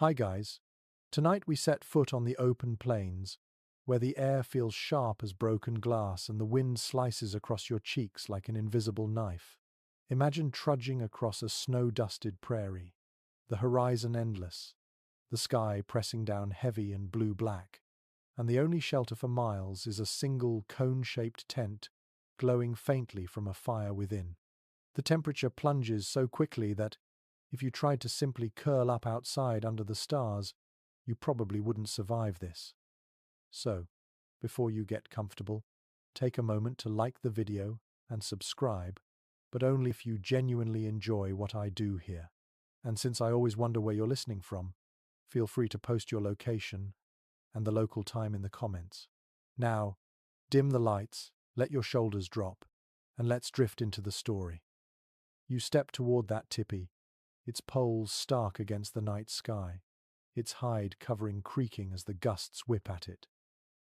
Hi guys. Tonight we set foot on the open plains, where the air feels sharp as broken glass and the wind slices across your cheeks like an invisible knife. Imagine trudging across a snow-dusted prairie, the horizon endless, the sky pressing down heavy and blue-black, and the only shelter for miles is a single cone-shaped tent glowing faintly from a fire within. The temperature plunges so quickly that, if you tried to simply curl up outside under the stars, you probably wouldn't survive this. So, before you get comfortable, take a moment to like the video and subscribe, but only if you genuinely enjoy what I do here. And since I always wonder where you're listening from, feel free to post your location and the local time in the comments. Now, dim the lights, let your shoulders drop, and let's drift into the story. You step toward that tipi, its poles stark against the night sky, its hide covering creaking as the gusts whip at it.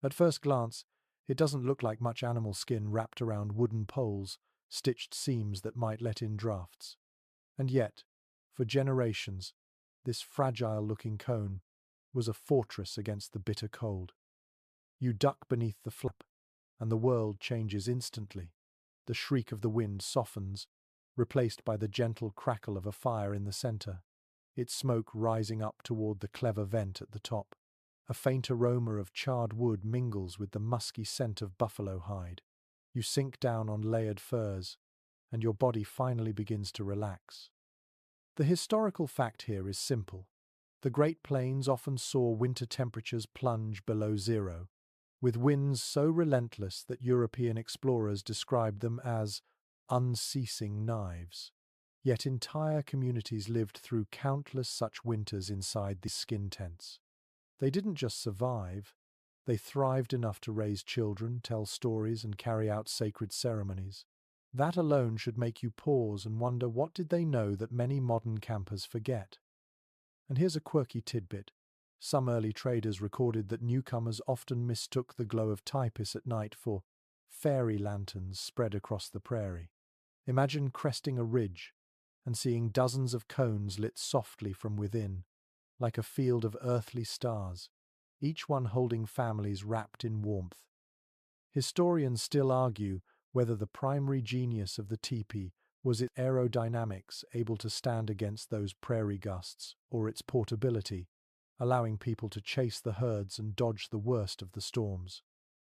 At first glance, it doesn't look like much animal skin wrapped around wooden poles, stitched seams that might let in drafts. And yet, for generations, this fragile-looking cone was a fortress against the bitter cold. You duck beneath the flap, and the world changes instantly. The shriek of the wind softens, replaced by the gentle crackle of a fire in the center, its smoke rising up toward the clever vent at the top. A faint aroma of charred wood mingles with the musky scent of buffalo hide. You sink down on layered furs, and your body finally begins to relax. The historical fact here is simple. The Great Plains often saw winter temperatures plunge below zero, with winds so relentless that European explorers described them as unceasing knives. Yet entire communities lived through countless such winters inside these skin tents. They didn't just survive, they thrived enough to raise children, tell stories, and carry out sacred ceremonies. That alone should make you pause and wonder, what did they know that many modern campers forget? And here's a quirky tidbit. Some early traders recorded that newcomers often mistook the glow of Tipis at night for fairy lanterns spread across the prairie. Imagine cresting a ridge and seeing dozens of cones lit softly from within, like a field of earthly stars, each one holding families wrapped in warmth. Historians still argue whether the primary genius of the teepee was its aerodynamics, able to stand against those prairie gusts, or its portability, allowing people to chase the herds and dodge the worst of the storms.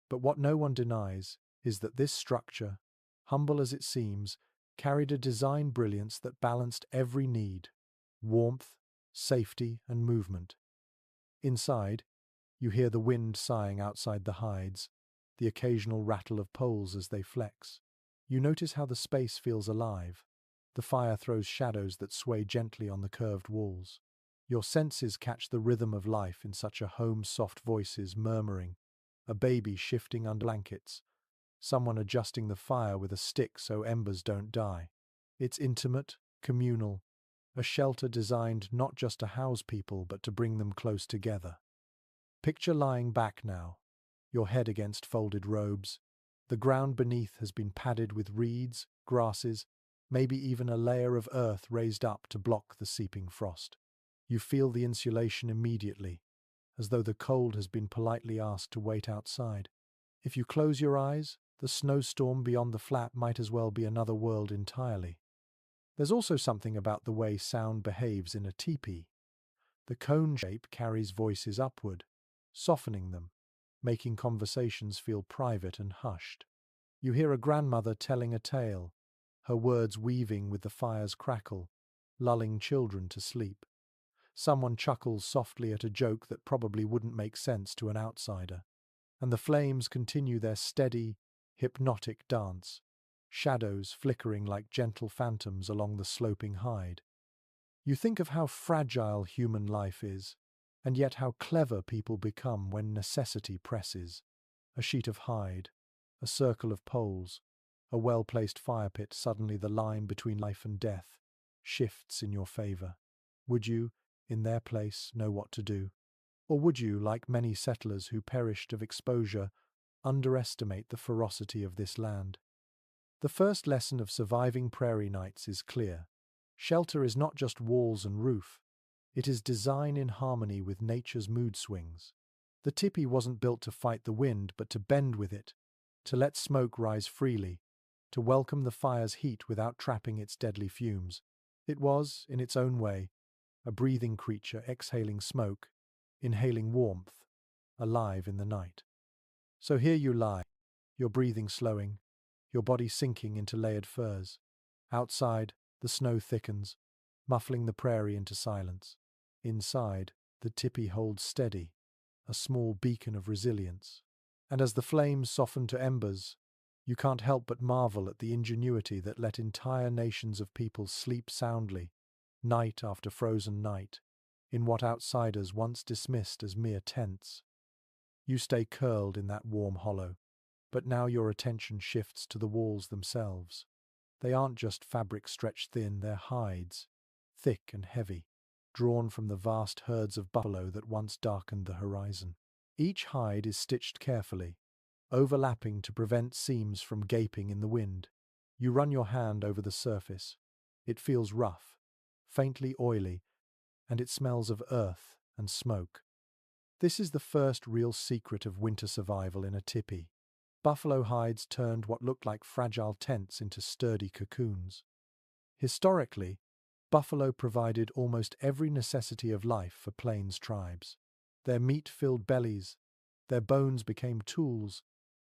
But what no one denies is that this structure, humble as it seems, carried a design brilliance that balanced every need: warmth, safety, and movement. Inside, you hear the wind sighing outside the hides, the occasional rattle of poles as they flex. You notice how the space feels alive. The fire throws shadows that sway gently on the curved walls. Your senses catch the rhythm of life in such a home, soft voices murmuring, a baby shifting under blankets, someone adjusting the fire with a stick so embers don't die. It's intimate, communal, a shelter designed not just to house people but to bring them close together. Picture lying back now, your head against folded robes. The ground beneath has been padded with reeds, grasses, maybe even a layer of earth raised up to block the seeping frost. You feel the insulation immediately, as though the cold has been politely asked to wait outside. If you close your eyes, the snowstorm beyond the flap might as well be another world entirely. There's also something about the way sound behaves in a teepee. The cone shape carries voices upward, softening them, making conversations feel private and hushed. You hear a grandmother telling a tale, her words weaving with the fire's crackle, lulling children to sleep. Someone chuckles softly at a joke that probably wouldn't make sense to an outsider, and the flames continue their steady, hypnotic dance, shadows flickering like gentle phantoms along the sloping hide. You think of how fragile human life is, and yet how clever people become when necessity presses. A sheet of hide, a circle of poles, a well-placed fire pit, suddenly the line between life and death shifts in your favor. Would you, in their place, know what to do? Or would you, like many settlers who perished of exposure, underestimate the ferocity of this land? The first lesson of surviving prairie nights is clear. Shelter is not just walls and roof. It is design in harmony with nature's mood swings. The tipi wasn't built to fight the wind, but to bend with it, to let smoke rise freely, to welcome the fire's heat without trapping its deadly fumes. It was, in its own way, a breathing creature exhaling smoke, inhaling warmth, alive in the night. So here you lie, your breathing slowing, your body sinking into layered furs. Outside, the snow thickens, muffling the prairie into silence. Inside, the tipi holds steady, a small beacon of resilience. And as the flames soften to embers, you can't help but marvel at the ingenuity that let entire nations of people sleep soundly, night after frozen night, in what outsiders once dismissed as mere tents. You stay curled in that warm hollow, but now your attention shifts to the walls themselves. They aren't just fabric stretched thin, they're hides, thick and heavy, drawn from the vast herds of buffalo that once darkened the horizon. Each hide is stitched carefully, overlapping to prevent seams from gaping in the wind. You run your hand over the surface. It feels rough, faintly oily, and it smells of earth and smoke. This is the first real secret of winter survival in a tipi. Buffalo hides turned what looked like fragile tents into sturdy cocoons. Historically, buffalo provided almost every necessity of life for plains tribes. Their meat-filled bellies, their bones became tools,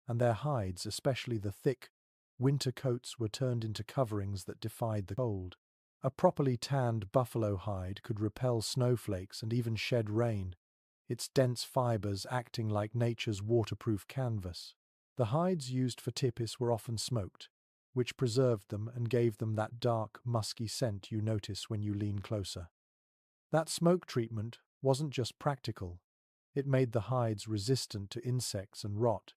and their hides, especially the thick, winter coats, were turned into coverings that defied the cold. A properly tanned buffalo hide could repel snowflakes and even shed rain, its dense fibers acting like nature's waterproof canvas. The hides used for tipis were often smoked, which preserved them and gave them that dark, musky scent you notice when you lean closer. That smoke treatment wasn't just practical, it made the hides resistant to insects and rot,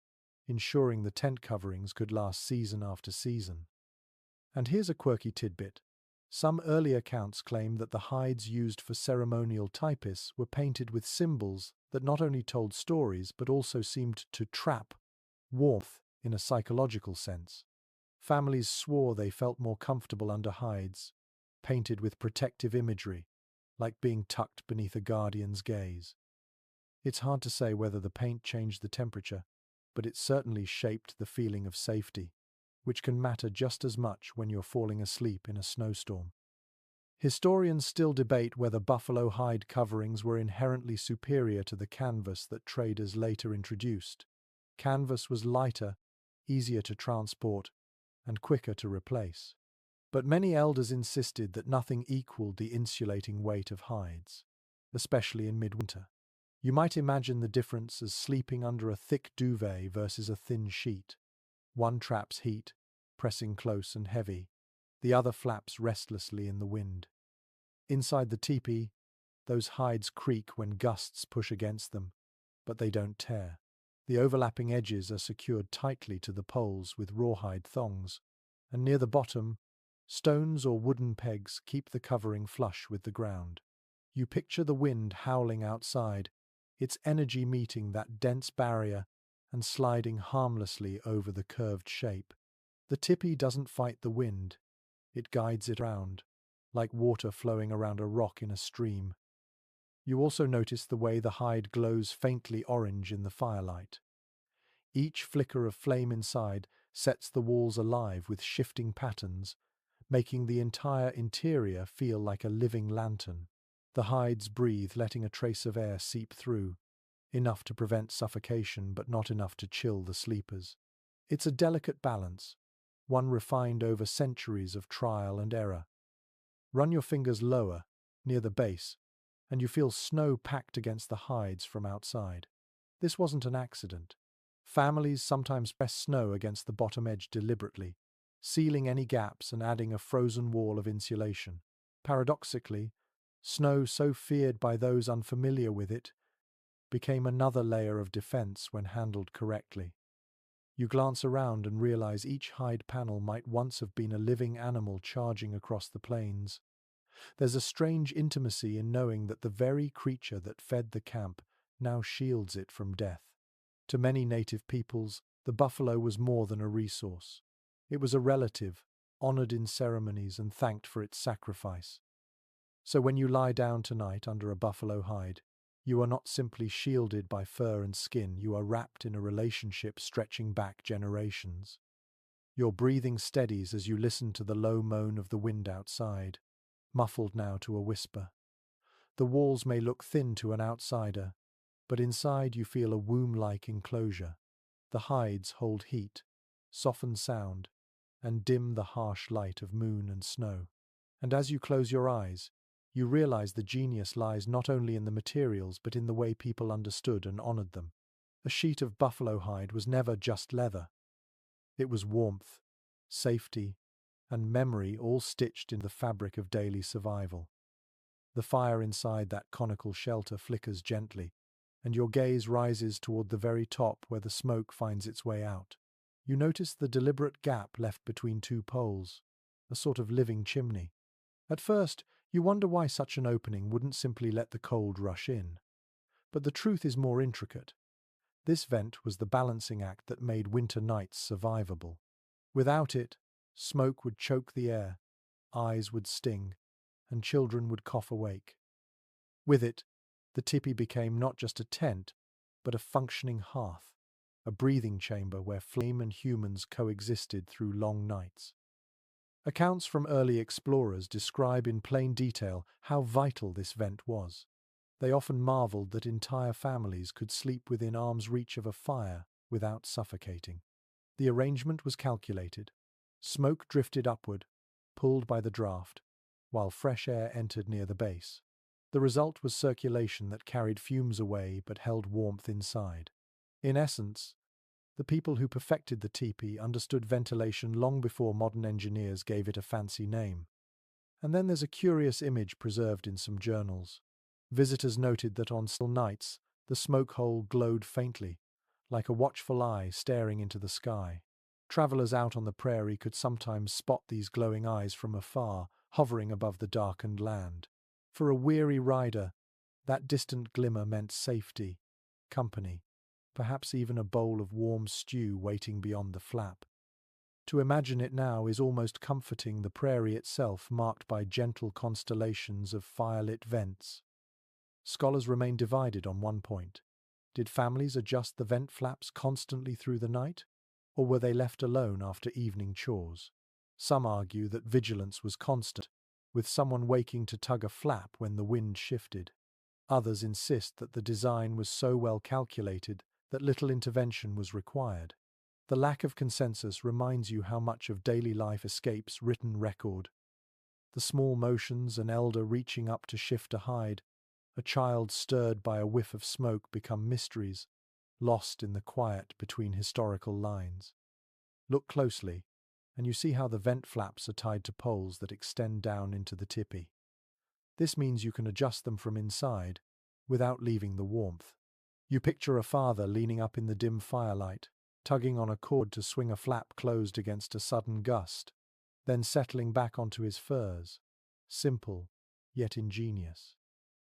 ensuring the tent coverings could last season after season. And here's a quirky tidbit. Some early accounts claim that the hides used for ceremonial tipis were painted with symbols that not only told stories but also seemed to trap warmth in a psychological sense. Families swore they felt more comfortable under hides, painted with protective imagery, like being tucked beneath a guardian's gaze. It's hard to say whether the paint changed the temperature, but it certainly shaped the feeling of safety, which can matter just as much when you're falling asleep in a snowstorm. Historians still debate whether buffalo hide coverings were inherently superior to the canvas that traders later introduced. Canvas was lighter, easier to transport, and quicker to replace. But many elders insisted that nothing equaled the insulating weight of hides, especially in midwinter. You might imagine the difference as sleeping under a thick duvet versus a thin sheet. One traps heat, pressing close and heavy. The other flaps restlessly in the wind. Inside the teepee, those hides creak when gusts push against them, but they don't tear. The overlapping edges are secured tightly to the poles with rawhide thongs, and near the bottom, stones or wooden pegs keep the covering flush with the ground. You picture the wind howling outside, its energy meeting that dense barrier and sliding harmlessly over the curved shape. The tipi doesn't fight the wind, it guides it around, like water flowing around a rock in a stream. You also notice the way the hide glows faintly orange in the firelight. Each flicker of flame inside sets the walls alive with shifting patterns, making the entire interior feel like a living lantern. The hides breathe, letting a trace of air seep through, enough to prevent suffocation but not enough to chill the sleepers. It's a delicate balance, one refined over centuries of trial and error. Run your fingers lower, near the base, and you feel snow packed against the hides from outside. This wasn't an accident. Families sometimes press snow against the bottom edge deliberately, sealing any gaps and adding a frozen wall of insulation. Paradoxically, snow so feared by those unfamiliar with it became another layer of defense when handled correctly. You glance around and realize each hide panel might once have been a living animal charging across the plains. There's a strange intimacy in knowing that the very creature that fed the camp now shields it from death. To many native peoples, the buffalo was more than a resource. It was a relative, honored in ceremonies and thanked for its sacrifice. So when you lie down tonight under a buffalo hide, you are not simply shielded by fur and skin, you are wrapped in a relationship stretching back generations. Your breathing steadies as you listen to the low moan of the wind outside, muffled now to a whisper. The walls may look thin to an outsider, but inside you feel a womb-like enclosure. The hides hold heat, soften sound, and dim the harsh light of moon and snow. And as you close your eyes, you realize the genius lies not only in the materials but in the way people understood and honored them. A sheet of buffalo hide was never just leather. It was warmth, safety, and memory all stitched in the fabric of daily survival. The fire inside that conical shelter flickers gently, and your gaze rises toward the very top where the smoke finds its way out. You notice the deliberate gap left between two poles, a sort of living chimney. At first, you wonder why such an opening wouldn't simply let the cold rush in. But the truth is more intricate. This vent was the balancing act that made winter nights survivable. Without it, smoke would choke the air, eyes would sting, and children would cough awake. With it, the tipi became not just a tent, but a functioning hearth, a breathing chamber where flame and humans coexisted through long nights. Accounts from early explorers describe in plain detail how vital this vent was. They often marveled that entire families could sleep within arm's reach of a fire without suffocating. The arrangement was calculated. Smoke drifted upward, pulled by the draft, while fresh air entered near the base. The result was circulation that carried fumes away but held warmth inside. In essence, the people who perfected the teepee understood ventilation long before modern engineers gave it a fancy name. And then there's a curious image preserved in some journals. Visitors noted that on still nights, the smoke hole glowed faintly, like a watchful eye staring into the sky. Travelers out on the prairie could sometimes spot these glowing eyes from afar, hovering above the darkened land. For a weary rider, that distant glimmer meant safety, company, perhaps even a bowl of warm stew waiting beyond the flap. To imagine it now is almost comforting, the prairie itself marked by gentle constellations of firelit vents. Scholars remain divided on one point. Did families adjust the vent flaps constantly through the night, or were they left alone after evening chores? Some argue that vigilance was constant, with someone waking to tug a flap when the wind shifted. Others insist that the design was so well calculated that little intervention was required. The lack of consensus reminds you how much of daily life escapes written record. The small motions, an elder reaching up to shift a hide, a child stirred by a whiff of smoke become mysteries, lost in the quiet between historical lines. Look closely, and you see how the vent flaps are tied to poles that extend down into the tipi. This means you can adjust them from inside, without leaving the warmth. You picture a father leaning up in the dim firelight, tugging on a cord to swing a flap closed against a sudden gust, then settling back onto his furs. Simple, yet ingenious.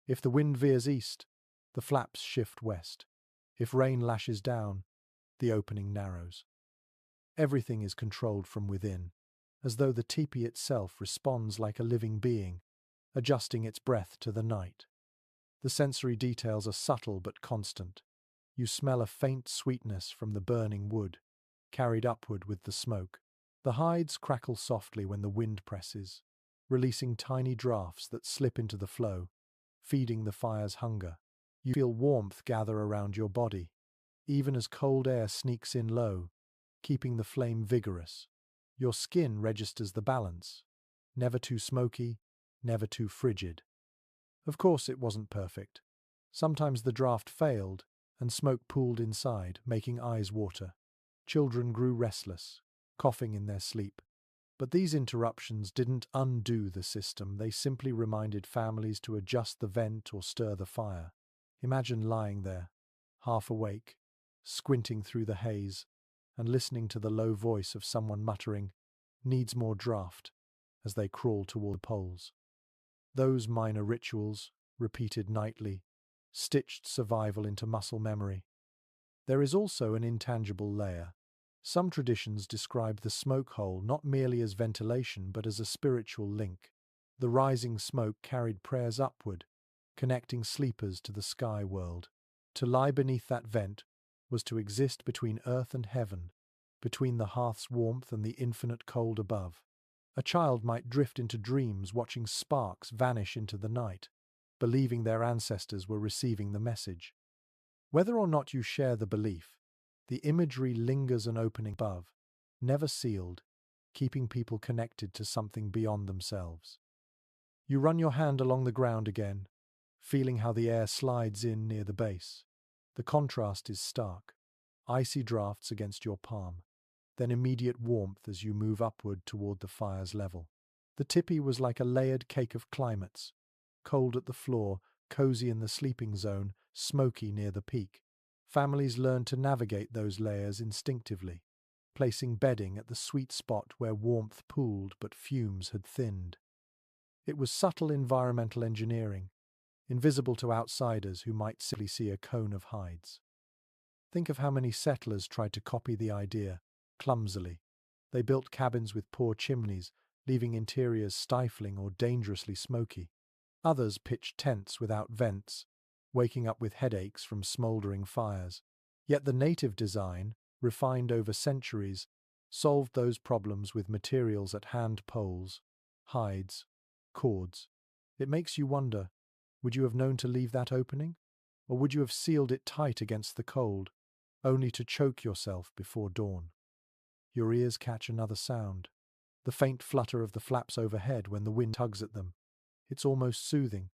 If the wind veers east, the flaps shift west. If rain lashes down, the opening narrows. Everything is controlled from within, as though the teepee itself responds like a living being, adjusting its breath to the night. The sensory details are subtle but constant. You smell a faint sweetness from the burning wood, carried upward with the smoke. The hides crackle softly when the wind presses, releasing tiny draughts that slip into the flow, feeding the fire's hunger. You feel warmth gather around your body, even as cold air sneaks in low, keeping the flame vigorous. Your skin registers the balance, never too smoky, never too frigid. Of course it wasn't perfect. Sometimes the draft failed, and smoke pooled inside, making eyes water. Children grew restless, coughing in their sleep. But these interruptions didn't undo the system, they simply reminded families to adjust the vent or stir the fire. Imagine lying there, half awake, squinting through the haze, and listening to the low voice of someone muttering, "Needs more draft," as they crawl toward the poles. Those minor rituals, repeated nightly, stitched survival into muscle memory. There is also an intangible layer. Some traditions describe the smoke hole not merely as ventilation but as a spiritual link. The rising smoke carried prayers upward, connecting sleepers to the sky world. To lie beneath that vent was to exist between earth and heaven, between the hearth's warmth and the infinite cold above. A child might drift into dreams watching sparks vanish into the night, believing their ancestors were receiving the message. Whether or not you share the belief, the imagery lingers an opening above, never sealed, keeping people connected to something beyond themselves. You run your hand along the ground again, feeling how the air slides in near the base. The contrast is stark. Icy drafts against your palm, then immediate warmth as you move upward toward the fire's level. The tipi was like a layered cake of climates, cold at the floor, cozy in the sleeping zone, smoky near the peak. Families learned to navigate those layers instinctively, placing bedding at the sweet spot where warmth pooled but fumes had thinned. It was subtle environmental engineering, invisible to outsiders who might simply see a cone of hides. Think of how many settlers tried to copy the idea, clumsily. They built cabins with poor chimneys, leaving interiors stifling or dangerously smoky. Others pitched tents without vents, waking up with headaches from smouldering fires. Yet the native design, refined over centuries, solved those problems with materials at hand: poles, hides, cords. It makes you wonder, would you have known to leave that opening? Or would you have sealed it tight against the cold, only to choke yourself before dawn? Your ears catch another sound, the faint flutter of the flaps overhead when the wind tugs at them. It's almost soothing,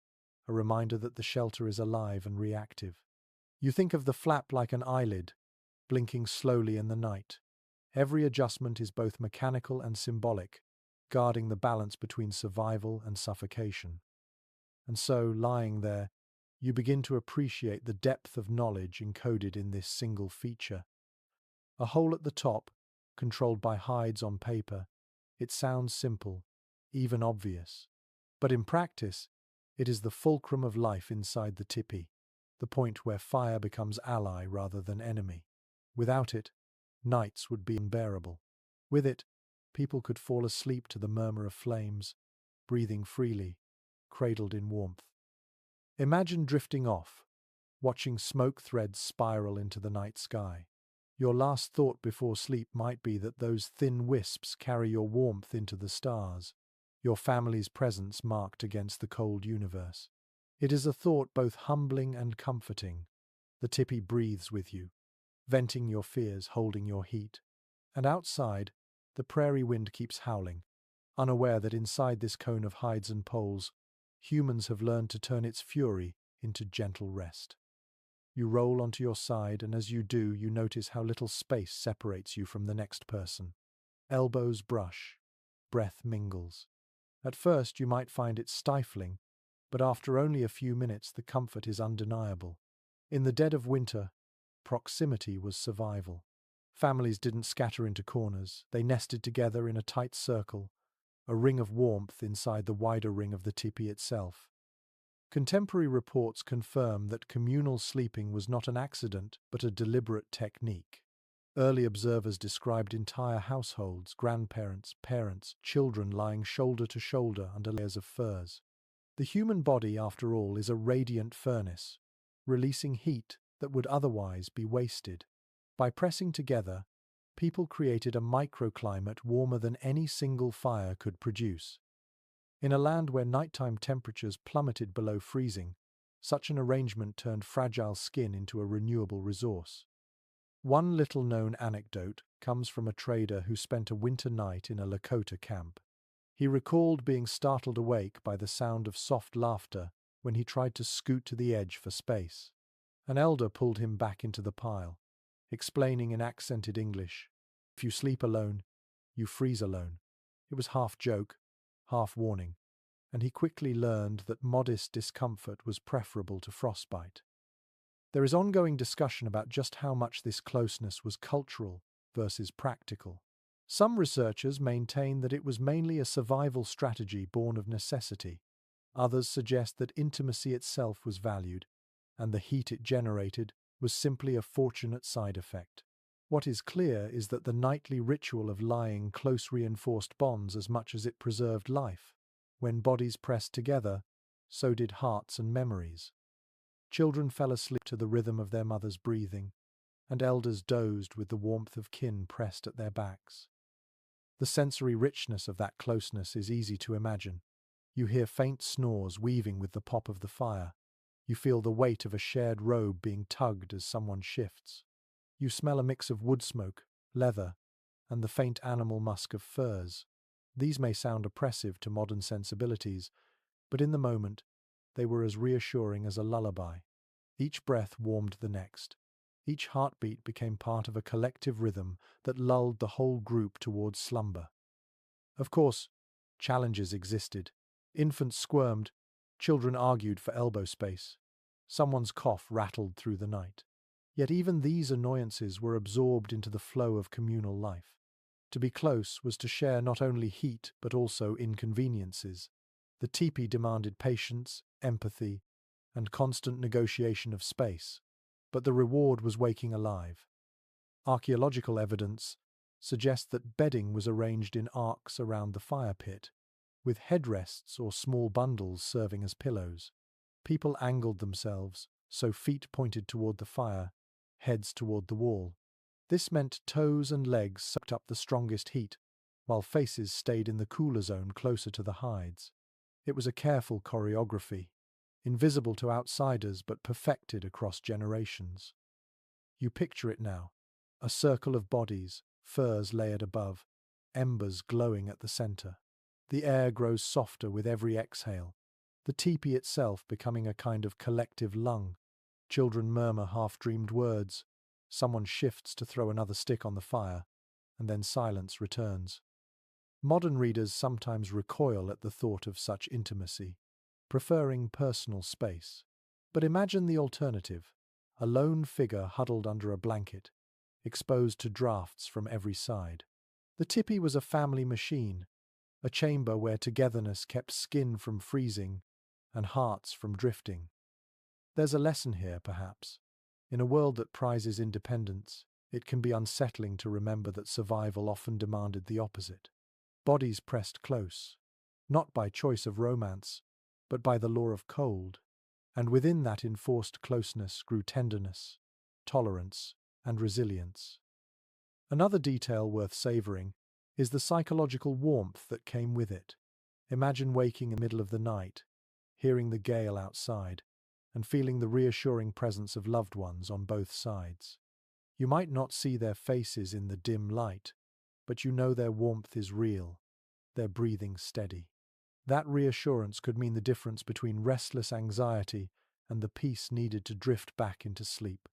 a reminder that the shelter is alive and reactive. You think of the flap like an eyelid, blinking slowly in the night. Every adjustment is both mechanical and symbolic, guarding the balance between survival and suffocation. And so, lying there, you begin to appreciate the depth of knowledge encoded in this single feature. A hole at the top, controlled by hides on paper, it sounds simple, even obvious. But in practice, it is the fulcrum of life inside the tipi, the point where fire becomes ally rather than enemy. Without it, nights would be unbearable. With it, people could fall asleep to the murmur of flames, breathing freely, cradled in warmth. Imagine drifting off, watching smoke threads spiral into the night sky. Your last thought before sleep might be that those thin wisps carry your warmth into the stars, your family's presence marked against the cold universe. It is a thought both humbling and comforting. The tipi breathes with you, venting your fears, holding your heat. And outside, the prairie wind keeps howling, unaware that inside this cone of hides and poles, humans have learned to turn its fury into gentle rest. You roll onto your side, and as you do, you notice how little space separates you from the next person. Elbows brush, breath mingles. At first, you might find it stifling, but after only a few minutes, the comfort is undeniable. In the dead of winter, proximity was survival. Families didn't scatter into corners, they nested together in a tight circle, a ring of warmth inside the wider ring of the tipi itself. Contemporary reports confirm that communal sleeping was not an accident, but a deliberate technique. Early observers described entire households, grandparents, parents, children lying shoulder to shoulder under layers of furs. The human body, after all, is a radiant furnace, releasing heat that would otherwise be wasted. By pressing together, people created a microclimate warmer than any single fire could produce. In a land where nighttime temperatures plummeted below freezing, such an arrangement turned fragile skin into a renewable resource. One little-known anecdote comes from a trader who spent a winter night in a Lakota camp. He recalled being startled awake by the sound of soft laughter when he tried to scoot to the edge for space. An elder pulled him back into the pile, explaining in accented English, "If you sleep alone, you freeze alone." It was half joke, half warning, and he quickly learned that modest discomfort was preferable to frostbite. There is ongoing discussion about just how much this closeness was cultural versus practical. Some researchers maintain that it was mainly a survival strategy born of necessity. Others suggest that intimacy itself was valued, and the heat it generated was simply a fortunate side effect. What is clear is that the nightly ritual of lying close reinforced bonds as much as it preserved life. When bodies pressed together, so did hearts and memories. Children fell asleep to the rhythm of their mother's breathing, and elders dozed with the warmth of kin pressed at their backs. The sensory richness of that closeness is easy to imagine. You hear faint snores weaving with the pop of the fire. You feel the weight of a shared robe being tugged as someone shifts. You smell a mix of wood smoke, leather, and the faint animal musk of furs. These may sound oppressive to modern sensibilities, but in the moment, they were as reassuring as a lullaby. Each breath warmed the next. Each heartbeat became part of a collective rhythm that lulled the whole group towards slumber. Of course, challenges existed. Infants squirmed, children argued for elbow space. Someone's cough rattled through the night. Yet even these annoyances were absorbed into the flow of communal life. To be close was to share not only heat but also inconveniences. The tipi demanded patience, empathy, and constant negotiation of space, but the reward was waking alive. Archaeological evidence suggests that bedding was arranged in arcs around the fire pit, with headrests or small bundles serving as pillows. People angled themselves, so feet pointed toward the fire, heads toward the wall. This meant toes and legs sucked up the strongest heat, while faces stayed in the cooler zone closer to the hides. It was a careful choreography, invisible to outsiders but perfected across generations. You picture it now, a circle of bodies, furs layered above, embers glowing at the center. The air grows softer with every exhale, the teepee itself becoming a kind of collective lung. Children murmur half-dreamed words, someone shifts to throw another stick on the fire, and then silence returns. Modern readers sometimes recoil at the thought of such intimacy, preferring personal space. But imagine the alternative, a lone figure huddled under a blanket, exposed to drafts from every side. The tipi was a family machine, a chamber where togetherness kept skin from freezing and hearts from drifting. There's a lesson here, perhaps. In a world that prizes independence, it can be unsettling to remember that survival often demanded the opposite. Bodies pressed close, not by choice of romance, but by the law of cold, and within that enforced closeness grew tenderness, tolerance, and resilience. Another detail worth savoring is the psychological warmth that came with it. Imagine waking in the middle of the night, hearing the gale outside, and feeling the reassuring presence of loved ones on both sides. You might not see their faces in the dim light, but you know their warmth is real, their breathing steady. That reassurance could mean the difference between restless anxiety and the peace needed to drift back into sleep.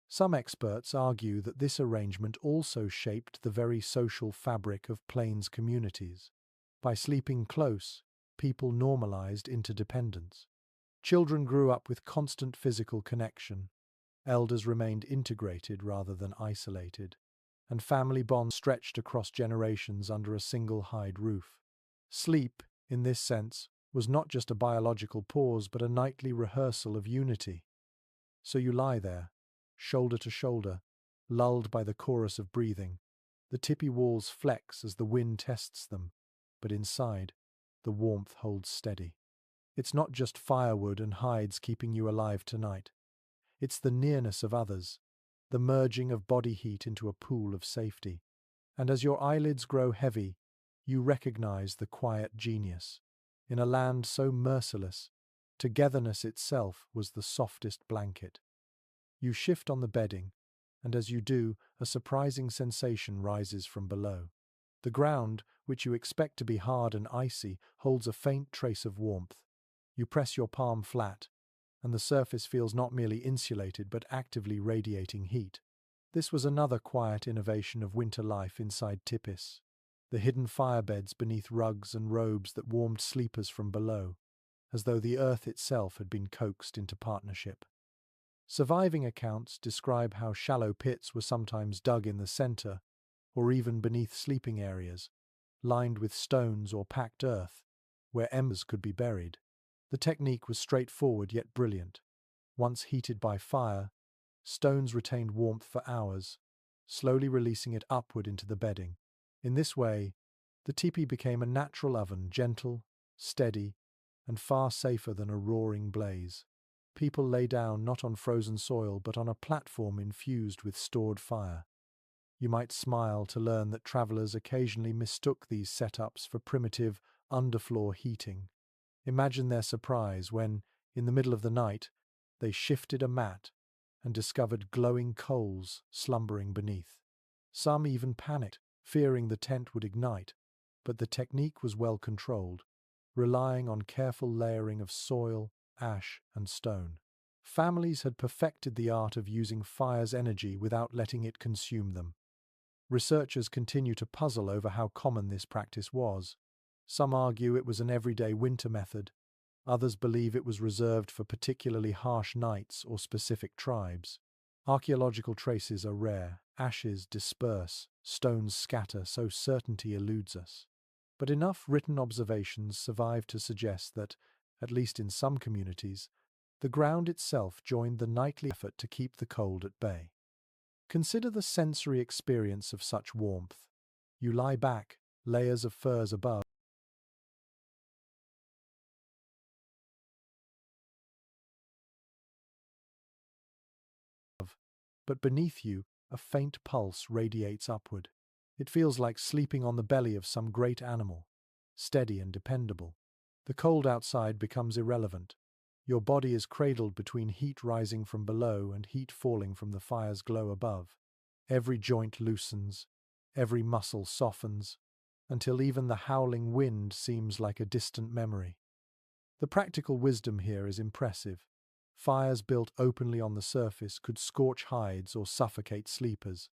Some experts argue that this arrangement also shaped the very social fabric of plains communities. By sleeping close, people normalized interdependence. Children grew up with constant physical connection, elders remained integrated rather than isolated, and family bonds stretched across generations under a single hide roof. Sleep, in this sense, was not just a biological pause but a nightly rehearsal of unity. So you lie there, shoulder to shoulder, lulled by the chorus of breathing. The tipi walls flex as the wind tests them, but inside, the warmth holds steady. It's not just firewood and hides keeping you alive tonight. It's the nearness of others, the merging of body heat into a pool of safety. And as your eyelids grow heavy, you recognize the quiet genius. In a land so merciless, togetherness itself was the softest blanket. You shift on the bedding, and as you do, a surprising sensation rises from below. The ground, which you expect to be hard and icy, holds a faint trace of warmth. You press your palm flat, and the surface feels not merely insulated but actively radiating heat. This was another quiet innovation of winter life inside tipis, the hidden firebeds beneath rugs and robes that warmed sleepers from below, as though the earth itself had been coaxed into partnership. Surviving accounts describe how shallow pits were sometimes dug in the center, or even beneath sleeping areas, lined with stones or packed earth, where embers could be buried. The technique was straightforward yet brilliant. Once heated by fire, stones retained warmth for hours, slowly releasing it upward into the bedding. In this way, the tipi became a natural oven, gentle, steady, and far safer than a roaring blaze. People lay down not on frozen soil but on a platform infused with stored fire. You might smile to learn that travelers occasionally mistook these setups for primitive, underfloor heating. Imagine their surprise when, in the middle of the night, they shifted a mat and discovered glowing coals slumbering beneath. Some even panicked, fearing the tent would ignite, but the technique was well controlled, relying on careful layering of soil, ash, and stone. Families had perfected the art of using fire's energy without letting it consume them. Researchers continue to puzzle over how common this practice was. Some argue it was an everyday winter method. Others believe it was reserved for particularly harsh nights or specific tribes. Archaeological traces are rare. Ashes disperse, stones scatter, so certainty eludes us. But enough written observations survive to suggest that, at least in some communities, the ground itself joined the nightly effort to keep the cold at bay. Consider the sensory experience of such warmth. You lie back, layers of furs above, but beneath you, a faint pulse radiates upward. It feels like sleeping on the belly of some great animal, steady and dependable. The cold outside becomes irrelevant. Your body is cradled between heat rising from below and heat falling from the fire's glow above. Every joint loosens, every muscle softens, until even the howling wind seems like a distant memory. The practical wisdom here is impressive. Fires built openly on the surface could scorch hides or suffocate sleepers,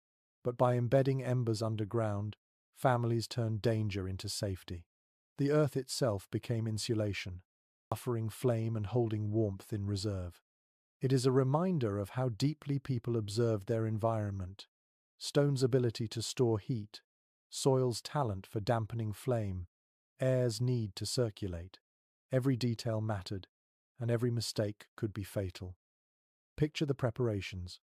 but by embedding embers underground, families turned danger into safety. The earth itself became insulation, buffering flame and holding warmth in reserve. It is a reminder of how deeply people observed their environment, stone's ability to store heat, soil's talent for dampening flame, air's need to circulate. Every detail mattered, and every mistake could be fatal. Picture the preparations.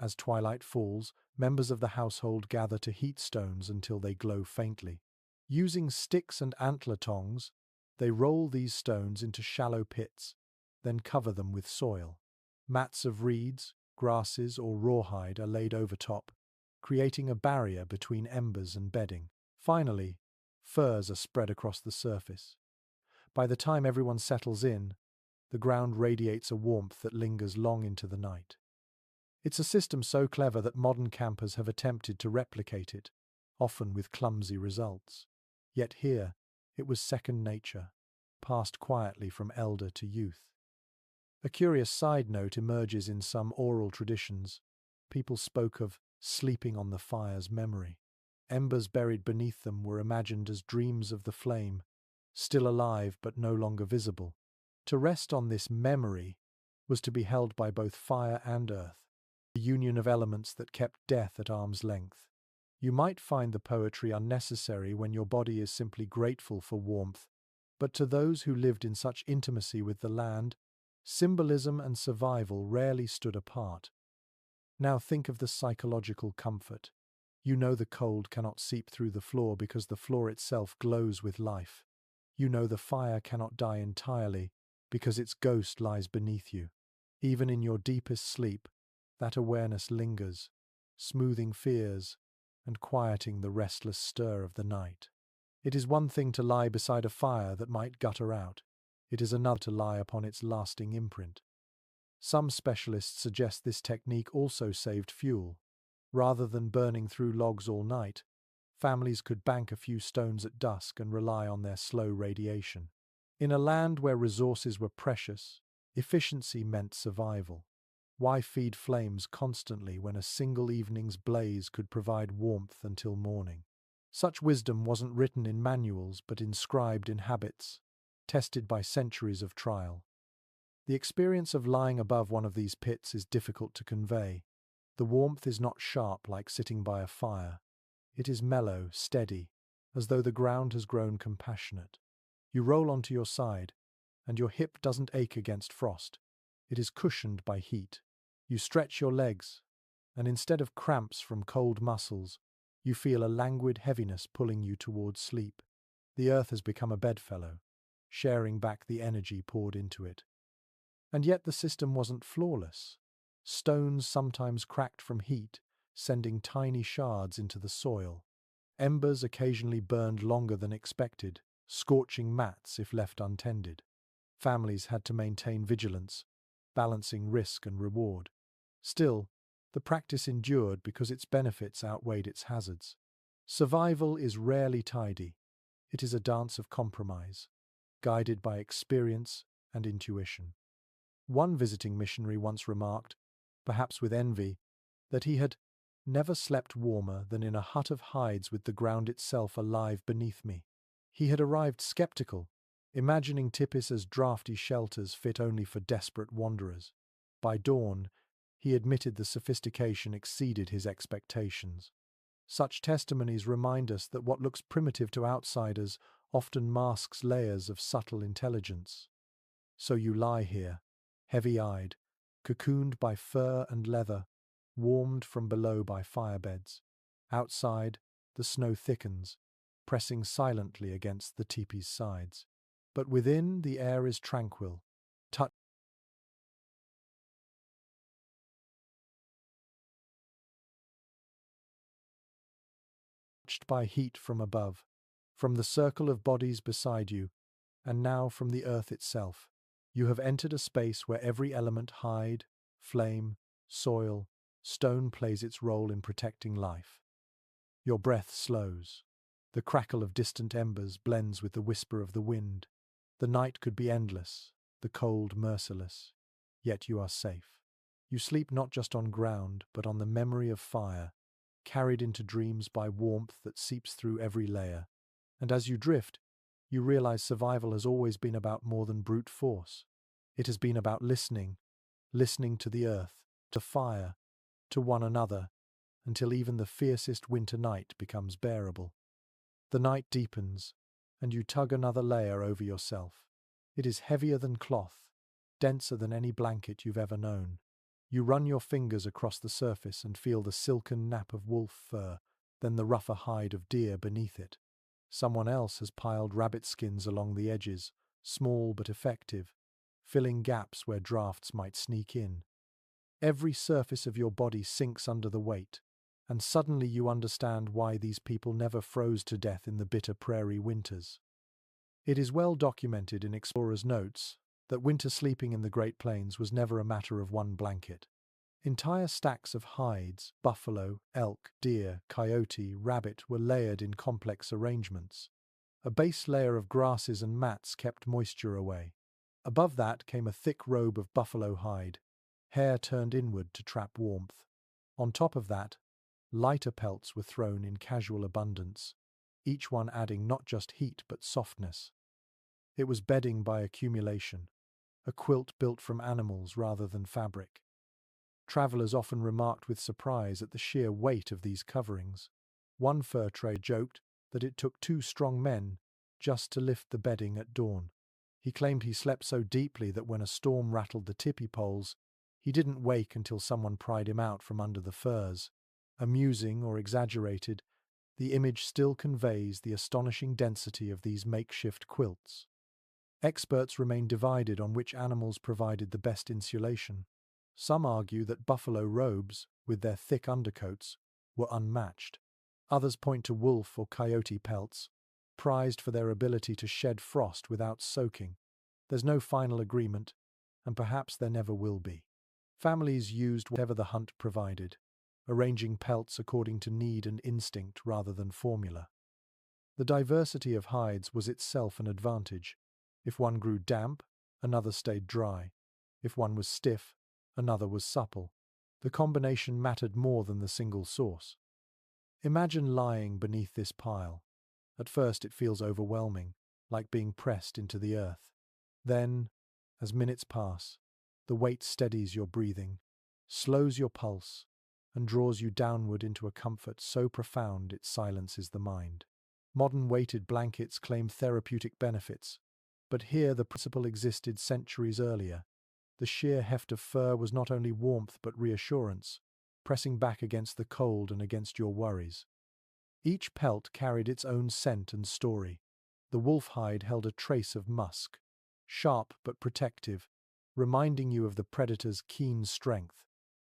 As twilight falls, members of the household gather to heat stones until they glow faintly. Using sticks and antler tongs, they roll these stones into shallow pits, then cover them with soil. Mats of reeds, grasses, or rawhide are laid over top, creating a barrier between embers and bedding. Finally, furs are spread across the surface. By the time everyone settles in, the ground radiates a warmth that lingers long into the night. It's a system so clever that modern campers have attempted to replicate it, often with clumsy results. Yet here, it was second nature, passed quietly from elder to youth. A curious side note emerges in some oral traditions. People spoke of sleeping on the fire's memory. Embers buried beneath them were imagined as dreams of the flame, still alive but no longer visible. To rest on this memory was to be held by both fire and earth, a union of elements that kept death at arm's length. You might find the poetry unnecessary when your body is simply grateful for warmth, but to those who lived in such intimacy with the land, symbolism and survival rarely stood apart. Now think of the psychological comfort. You know the cold cannot seep through the floor because the floor itself glows with life. You know the fire cannot die entirely because its ghost lies beneath you. Even in your deepest sleep, that awareness lingers, smoothing fears and quieting the restless stir of the night. It is one thing to lie beside a fire that might gutter out. It is another to lie upon its lasting imprint. Some specialists suggest this technique also saved fuel. Rather than burning through logs all night, families could bank a few stones at dusk and rely on their slow radiation. In a land where resources were precious, efficiency meant survival. Why feed flames constantly when a single evening's blaze could provide warmth until morning? Such wisdom wasn't written in manuals but inscribed in habits, tested by centuries of trial. The experience of lying above one of these pits is difficult to convey. The warmth is not sharp like sitting by a fire. It is mellow, steady, as though the ground has grown compassionate. You roll onto your side, and your hip doesn't ache against frost. It is cushioned by heat. You stretch your legs, and instead of cramps from cold muscles, you feel a languid heaviness pulling you towards sleep. The earth has become a bedfellow, sharing back the energy poured into it. And yet the system wasn't flawless. Stones sometimes cracked from heat, sending tiny shards into the soil. Embers occasionally burned longer than expected, scorching mats if left untended. Families had to maintain vigilance, balancing risk and reward. Still, the practice endured because its benefits outweighed its hazards. Survival is rarely tidy. It is a dance of compromise, guided by experience and intuition. One visiting missionary once remarked, perhaps with envy, that he had never slept warmer than in a hut of hides with the ground itself alive beneath me. He had arrived skeptical, imagining tipis as drafty shelters fit only for desperate wanderers. By dawn, he admitted the sophistication exceeded his expectations. Such testimonies remind us that what looks primitive to outsiders often masks layers of subtle intelligence. So you lie here, heavy-eyed, cocooned by fur and leather, warmed from below by firebeds. Outside, the snow thickens, pressing silently against the teepee's sides. But within, the air is tranquil, touched by heat from above, from the circle of bodies beside you, and now from the earth itself. You have entered a space where every element hide, flame, soil, stone plays its role in protecting life. Your breath slows. The crackle of distant embers blends with the whisper of the wind. The night could be endless, the cold merciless, yet you are safe. You sleep not just on ground, but on the memory of fire, carried into dreams by warmth that seeps through every layer. And as you drift, you realize survival has always been about more than brute force. It has been about listening, listening to the earth, to fire, to one another, until even the fiercest winter night becomes bearable. The night deepens, and you tug another layer over yourself. It is heavier than cloth, denser than any blanket you've ever known. You run your fingers across the surface and feel the silken nap of wolf fur, then the rougher hide of deer beneath it. Someone else has piled rabbit skins along the edges, small but effective, filling gaps where drafts might sneak in. Every surface of your body sinks under the weight, and suddenly you understand why these people never froze to death in the bitter prairie winters. It is well documented in explorers' notes that winter sleeping in the Great Plains was never a matter of one blanket. Entire stacks of hides, buffalo, elk, deer, coyote, rabbit were layered in complex arrangements. A base layer of grasses and mats kept moisture away. Above that came a thick robe of buffalo hide, hair turned inward to trap warmth. On top of that, lighter pelts were thrown in casual abundance, each one adding not just heat but softness. It was bedding by accumulation, a quilt built from animals rather than fabric. Travelers often remarked with surprise at the sheer weight of these coverings. One fur trader joked that it took two strong men just to lift the bedding at dawn. He claimed he slept so deeply that when a storm rattled the tipi poles, he didn't wake until someone pried him out from under the furs. Amusing or exaggerated, the image still conveys the astonishing density of these makeshift quilts. Experts remain divided on which animals provided the best insulation. Some argue that buffalo robes, with their thick undercoats, were unmatched. Others point to wolf or coyote pelts, prized for their ability to shed frost without soaking. There's no final agreement, and perhaps there never will be. Families used whatever the hunt provided, arranging pelts according to need and instinct rather than formula. The diversity of hides was itself an advantage. If one grew damp, another stayed dry. If one was stiff, another was supple. The combination mattered more than the single source. Imagine lying beneath this pile. At first it feels overwhelming, like being pressed into the earth. Then, as minutes pass, the weight steadies your breathing, slows your pulse, and draws you downward into a comfort so profound it silences the mind. Modern weighted blankets claim therapeutic benefits, but here the principle existed centuries earlier. The sheer heft of fur was not only warmth but reassurance, pressing back against the cold and against your worries. Each pelt carried its own scent and story. The wolf hide held a trace of musk, sharp but protective, reminding you of the predator's keen strength.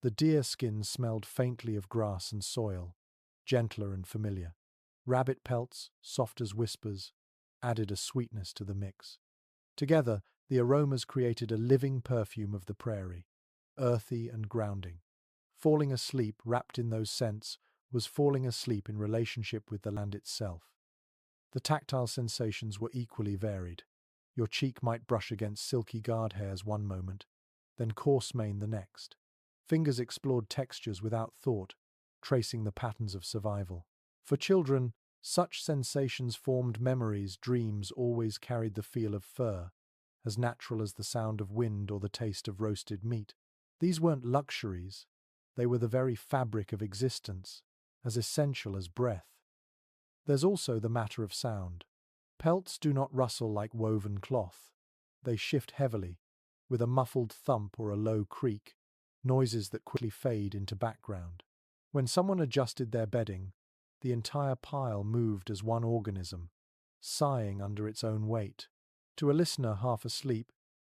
The deer skin smelled faintly of grass and soil, gentler and familiar. Rabbit pelts, soft as whispers, added a sweetness to the mix. Together, the aromas created a living perfume of the prairie, earthy and grounding. Falling asleep, wrapped in those scents, was falling asleep in relationship with the land itself. The tactile sensations were equally varied. Your cheek might brush against silky guard hairs one moment, then coarse mane the next. Fingers explored textures without thought, tracing the patterns of survival. For children, such sensations formed memories, dreams always carried the feel of fur, as natural as the sound of wind or the taste of roasted meat. These weren't luxuries, they were the very fabric of existence, as essential as breath. There's also the matter of sound. Pelts do not rustle like woven cloth. They shift heavily, with a muffled thump or a low creak, noises that quickly fade into background. When someone adjusted their bedding, the entire pile moved as one organism, sighing under its own weight. To a listener half asleep,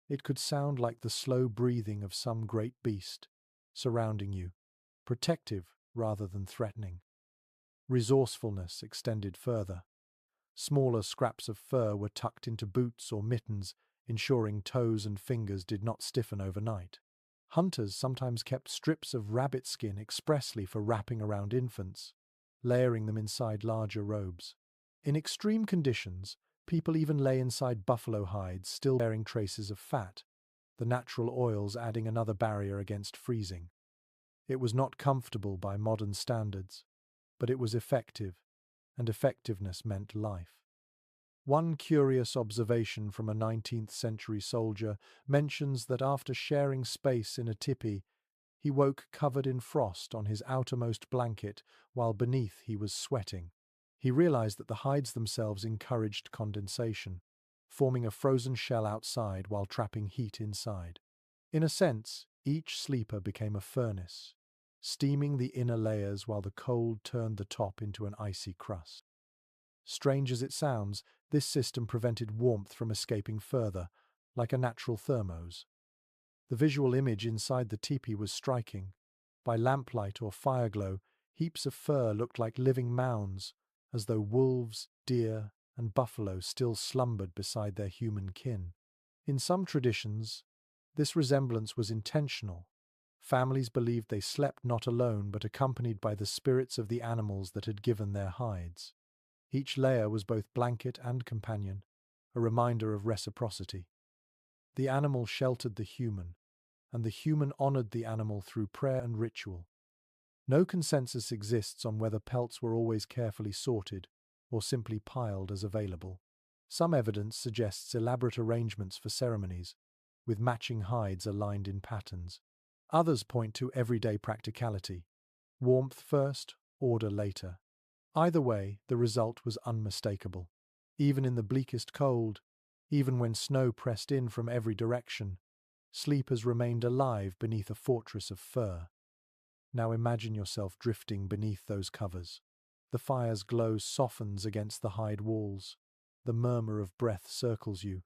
it could sound like the slow breathing of some great beast, surrounding you, protective rather than threatening. Resourcefulness extended further. Smaller scraps of fur were tucked into boots or mittens, ensuring toes and fingers did not stiffen overnight. Hunters sometimes kept strips of rabbit skin expressly for wrapping around infants, layering them inside larger robes. In extreme conditions, people even lay inside buffalo hides, still bearing traces of fat, the natural oils adding another barrier against freezing. It was not comfortable by modern standards, but it was effective, and effectiveness meant life. One curious observation from a 19th century soldier mentions that after sharing space in a tipi, he woke covered in frost on his outermost blanket while beneath he was sweating. He realized that the hides themselves encouraged condensation, forming a frozen shell outside while trapping heat inside. In a sense, each sleeper became a furnace, steaming the inner layers while the cold turned the top into an icy crust. Strange as it sounds, this system prevented warmth from escaping further, like a natural thermos. The visual image inside the teepee was striking. By lamplight or fireglow, heaps of fur looked like living mounds, as though wolves, deer, and buffalo still slumbered beside their human kin. In some traditions, this resemblance was intentional. Families believed they slept not alone but accompanied by the spirits of the animals that had given their hides. Each layer was both blanket and companion, a reminder of reciprocity. The animal sheltered the human, and the human honored the animal through prayer and ritual. No consensus exists on whether pelts were always carefully sorted or simply piled as available. Some evidence suggests elaborate arrangements for ceremonies, with matching hides aligned in patterns. Others point to everyday practicality: warmth first, order later. Either way, the result was unmistakable. Even in the bleakest cold, even when snow pressed in from every direction, sleepers remained alive beneath a fortress of fur. Now imagine yourself drifting beneath those covers. The fire's glow softens against the hide walls, the murmur of breath circles you,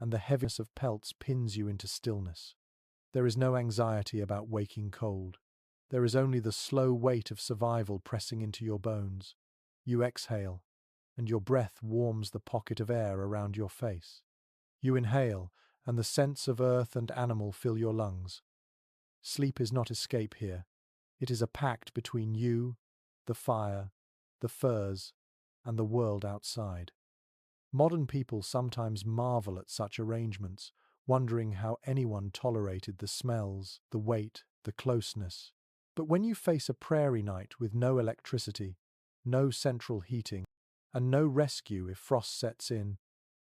and the heaviness of pelts pins you into stillness. There is no anxiety about waking cold. There is only the slow weight of survival pressing into your bones. You exhale, and your breath warms the pocket of air around your face. You inhale, and the scents of earth and animal fill your lungs. Sleep is not escape here. It is a pact between you, the fire, the furs, and the world outside. Modern people sometimes marvel at such arrangements, wondering how anyone tolerated the smells, the weight, the closeness. But when you face a prairie night with no electricity, no central heating, and no rescue if frost sets in,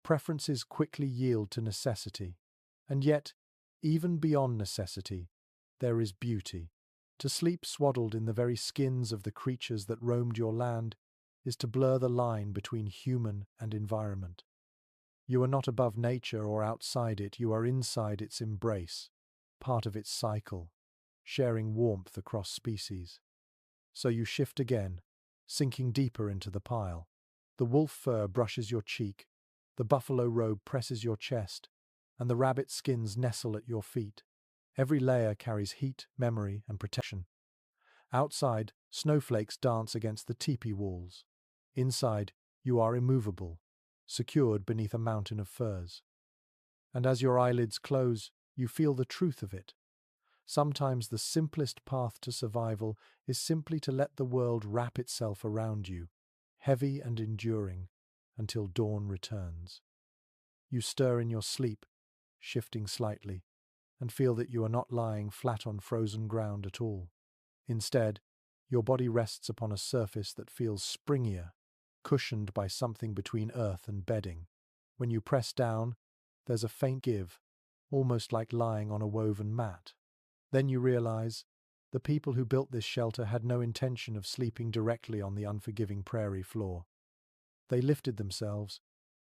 preferences quickly yield to necessity. And yet, even beyond necessity, there is beauty. To sleep swaddled in the very skins of the creatures that roamed your land is to blur the line between human and environment. You are not above nature or outside it, you are inside its embrace, part of its cycle, sharing warmth across species. So you shift again, sinking deeper into the pile. The wolf fur brushes your cheek, The buffalo robe presses your chest, and the rabbit skins nestle at your feet. Every layer carries heat, memory, and protection. Outside, snowflakes dance against the teepee walls. Inside, you are immovable, secured beneath a mountain of furs. And as your eyelids close, you feel the truth of it. Sometimes the simplest path to survival is simply to let the world wrap itself around you, heavy and enduring, until dawn returns. You stir in your sleep, shifting slightly, and feel that you are not lying flat on frozen ground at all. Instead, your body rests upon a surface that feels springier, cushioned by something between earth and bedding. When you press down, there's a faint give, almost like lying on a woven mat. Then you realize the people who built this shelter had no intention of sleeping directly on the unforgiving prairie floor. They lifted themselves,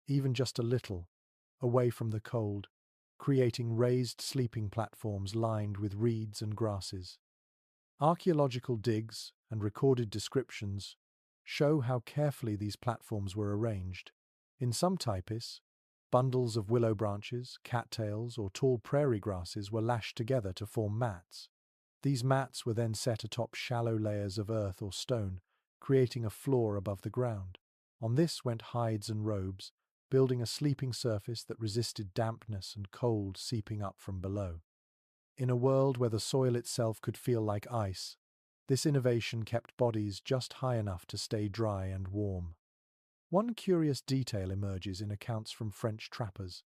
even just a little, away from the cold, creating raised sleeping platforms lined with reeds and grasses. Archaeological digs and recorded descriptions show how carefully these platforms were arranged. In some tipis, bundles of willow branches, cattails, or tall prairie grasses were lashed together to form mats. These mats were then set atop shallow layers of earth or stone, creating a floor above the ground. On this went hides and robes, building a sleeping surface that resisted dampness and cold seeping up from below. In a world where the soil itself could feel like ice, this innovation kept bodies just high enough to stay dry and warm. One curious detail emerges in accounts from French trappers.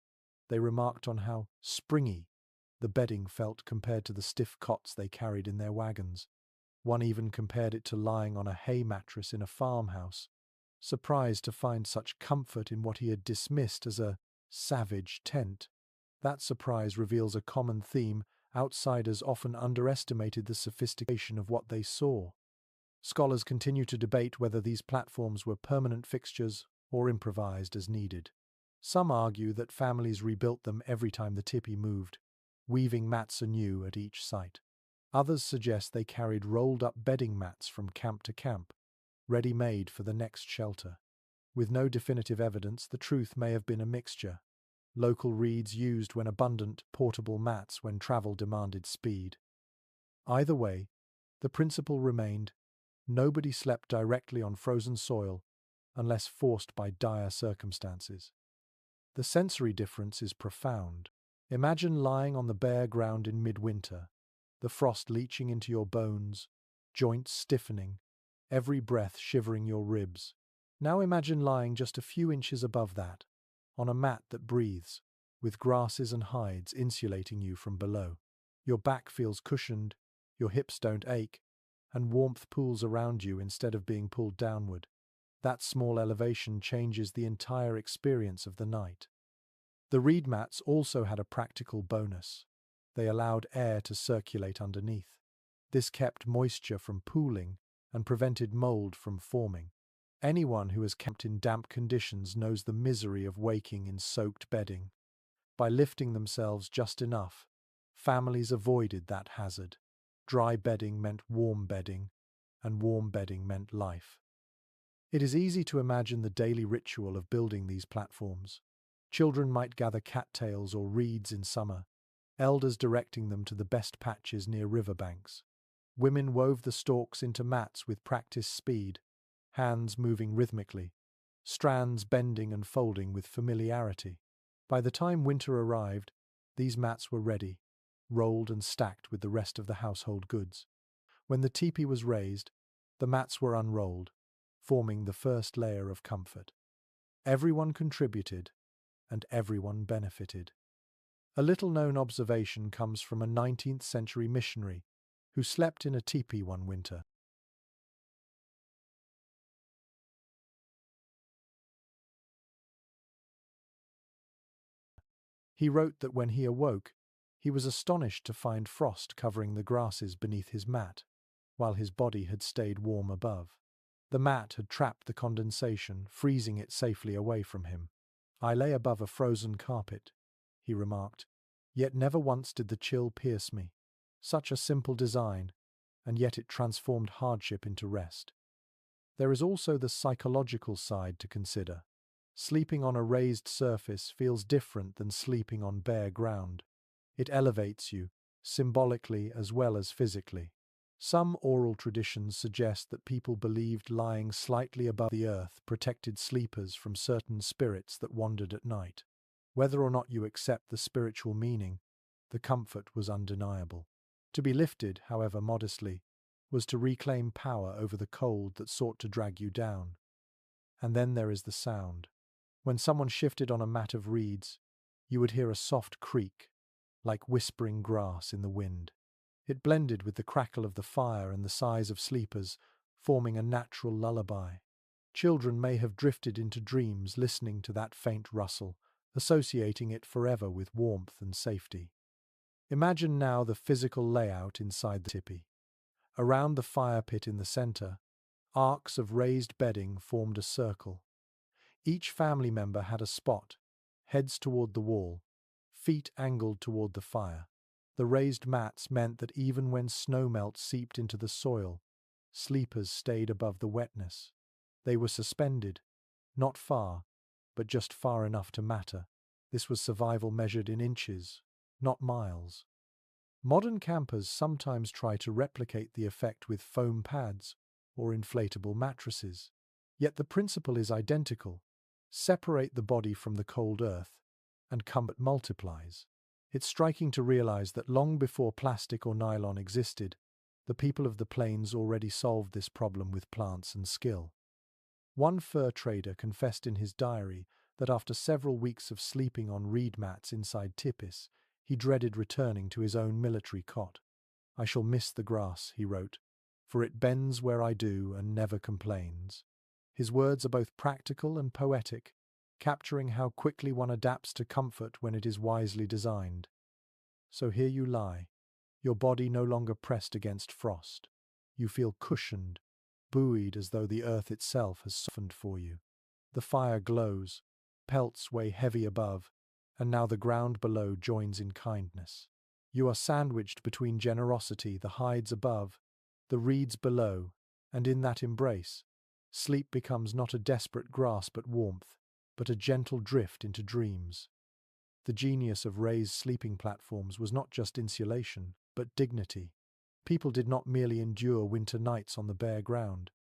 They remarked on how springy the bedding felt compared to the stiff cots they carried in their wagons. One even compared it to lying on a hay mattress in a farmhouse, surprised to find such comfort in what he had dismissed as a savage tent. That surprise reveals a common theme. Outsiders often underestimated the sophistication of what they saw. Scholars continue to debate whether these platforms were permanent fixtures or improvised as needed. Some argue that families rebuilt them every time the tipi moved, weaving mats anew at each site. Others suggest they carried rolled-up bedding mats from camp to camp, ready-made for the next shelter. With no definitive evidence, the truth may have been a mixture. Local reeds used when abundant, portable mats when travel demanded speed. Either way, the principle remained: nobody slept directly on frozen soil unless forced by dire circumstances. The sensory difference is profound. Imagine lying on the bare ground in midwinter, the frost leaching into your bones, joints stiffening, every breath shivering your ribs. Now imagine lying just a few inches above that, on a mat that breathes, with grasses and hides insulating you from below. Your back feels cushioned, your hips don't ache, and warmth pools around you instead of being pulled downward. That small elevation changes the entire experience of the night. The reed mats also had a practical bonus. They allowed air to circulate underneath. This kept moisture from pooling and prevented mold from forming. Anyone who has camped in damp conditions knows the misery of waking in soaked bedding. By lifting themselves just enough, families avoided that hazard. Dry bedding meant warm bedding, and warm bedding meant life. It is easy to imagine the daily ritual of building these platforms. Children might gather cattails or reeds in summer, elders directing them to the best patches near riverbanks. Women wove the stalks into mats with practiced speed, hands moving rhythmically, strands bending and folding with familiarity. By the time winter arrived, these mats were ready, rolled and stacked with the rest of the household goods. When the teepee was raised, the mats were unrolled, forming the first layer of comfort. Everyone contributed, and everyone benefited. A little-known observation comes from a 19th-century missionary who slept in a teepee one winter. He wrote that when he awoke, he was astonished to find frost covering the grasses beneath his mat, while his body had stayed warm above. The mat had trapped the condensation, freezing it safely away from him. "I lay above a frozen carpet," he remarked, "yet never once did the chill pierce me. Such a simple design, and yet it transformed hardship into rest." There is also the psychological side to consider. Sleeping on a raised surface feels different than sleeping on bare ground. It elevates you, symbolically as well as physically. Some oral traditions suggest that people believed lying slightly above the earth protected sleepers from certain spirits that wandered at night. Whether or not you accept the spiritual meaning, the comfort was undeniable. To be lifted, however modestly, was to reclaim power over the cold that sought to drag you down. And then there is the sound. When someone shifted on a mat of reeds, you would hear a soft creak, like whispering grass in the wind. It blended with the crackle of the fire and the sighs of sleepers, forming a natural lullaby. Children may have drifted into dreams listening to that faint rustle, associating it forever with warmth and safety. Imagine now the physical layout inside the tipi. Around the fire pit in the center, arcs of raised bedding formed a circle. Each family member had a spot, heads toward the wall, feet angled toward the fire. The raised mats meant that even when snowmelt seeped into the soil, sleepers stayed above the wetness. They were suspended, not far, but just far enough to matter. This was survival measured in inches, not miles. Modern campers sometimes try to replicate the effect with foam pads or inflatable mattresses. Yet the principle is identical. Separate the body from the cold earth, and comfort multiplies. It's striking to realize that long before plastic or nylon existed, the people of the plains already solved this problem with plants and skill. One fur trader confessed in his diary that after several weeks of sleeping on reed mats inside tipis, he dreaded returning to his own military cot. "I shall miss the grass," he wrote, "for it bends where I do and never complains." His words are both practical and poetic, capturing how quickly one adapts to comfort when it is wisely designed. So here you lie, your body no longer pressed against frost. You feel cushioned, buoyed as though the earth itself has softened for you. The fire glows, pelts weigh heavy above, and now the ground below joins in kindness. You are sandwiched between generosity, the hides above, the reeds below, and in that embrace, sleep becomes not a desperate grasp at warmth, but a gentle drift into dreams. The genius of raised sleeping platforms was not just insulation, but dignity. People did not merely endure winter nights on the bare ground.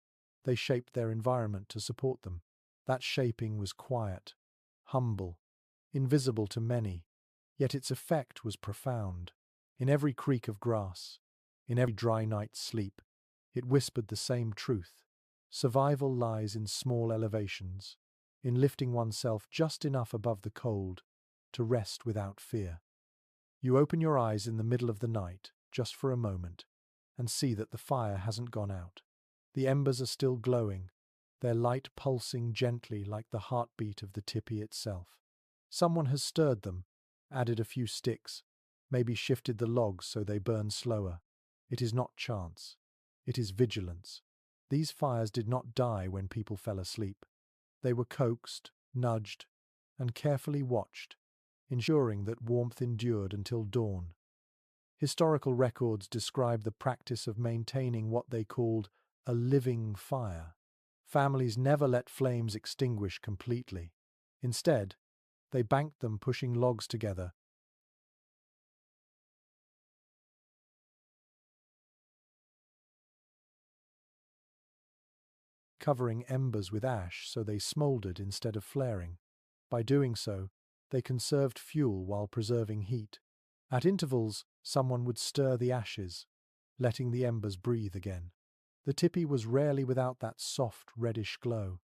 They shaped their environment to support them. That shaping was quiet, humble, invisible to many, yet its effect was profound. In every creak of grass, in every dry night's sleep, it whispered the same truth. Survival lies in small elevations, in lifting oneself just enough above the cold to rest without fear. You open your eyes in the middle of the night, just for a moment, and see that the fire hasn't gone out. The embers are still glowing, their light pulsing gently like the heartbeat of the tipi itself. Someone has stirred them, added a few sticks, maybe shifted the logs so they burn slower. It is not chance. It is vigilance. These fires did not die when people fell asleep. They were coaxed, nudged, and carefully watched, ensuring that warmth endured until dawn. Historical records describe the practice of maintaining what they called a living fire. Families never let flames extinguish completely. Instead, they banked them, pushing logs together, covering embers with ash so they smoldered instead of flaring. By doing so, they conserved fuel while preserving heat. At intervals, someone would stir the ashes, letting the embers breathe again. The tipi was rarely without that soft, reddish glow.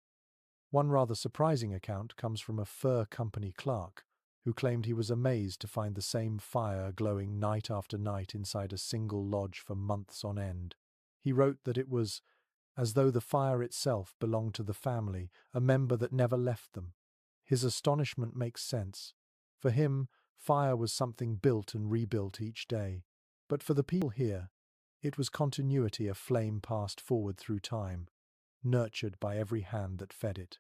One rather surprising account comes from a fur company clerk, who claimed he was amazed to find the same fire glowing night after night inside a single lodge for months on end. He wrote that it was as though the fire itself belonged to the family, a member that never left them. His astonishment makes sense. For him, fire was something built and rebuilt each day. But for the people here, it was continuity, a flame passed forward through time, nurtured by every hand that fed it.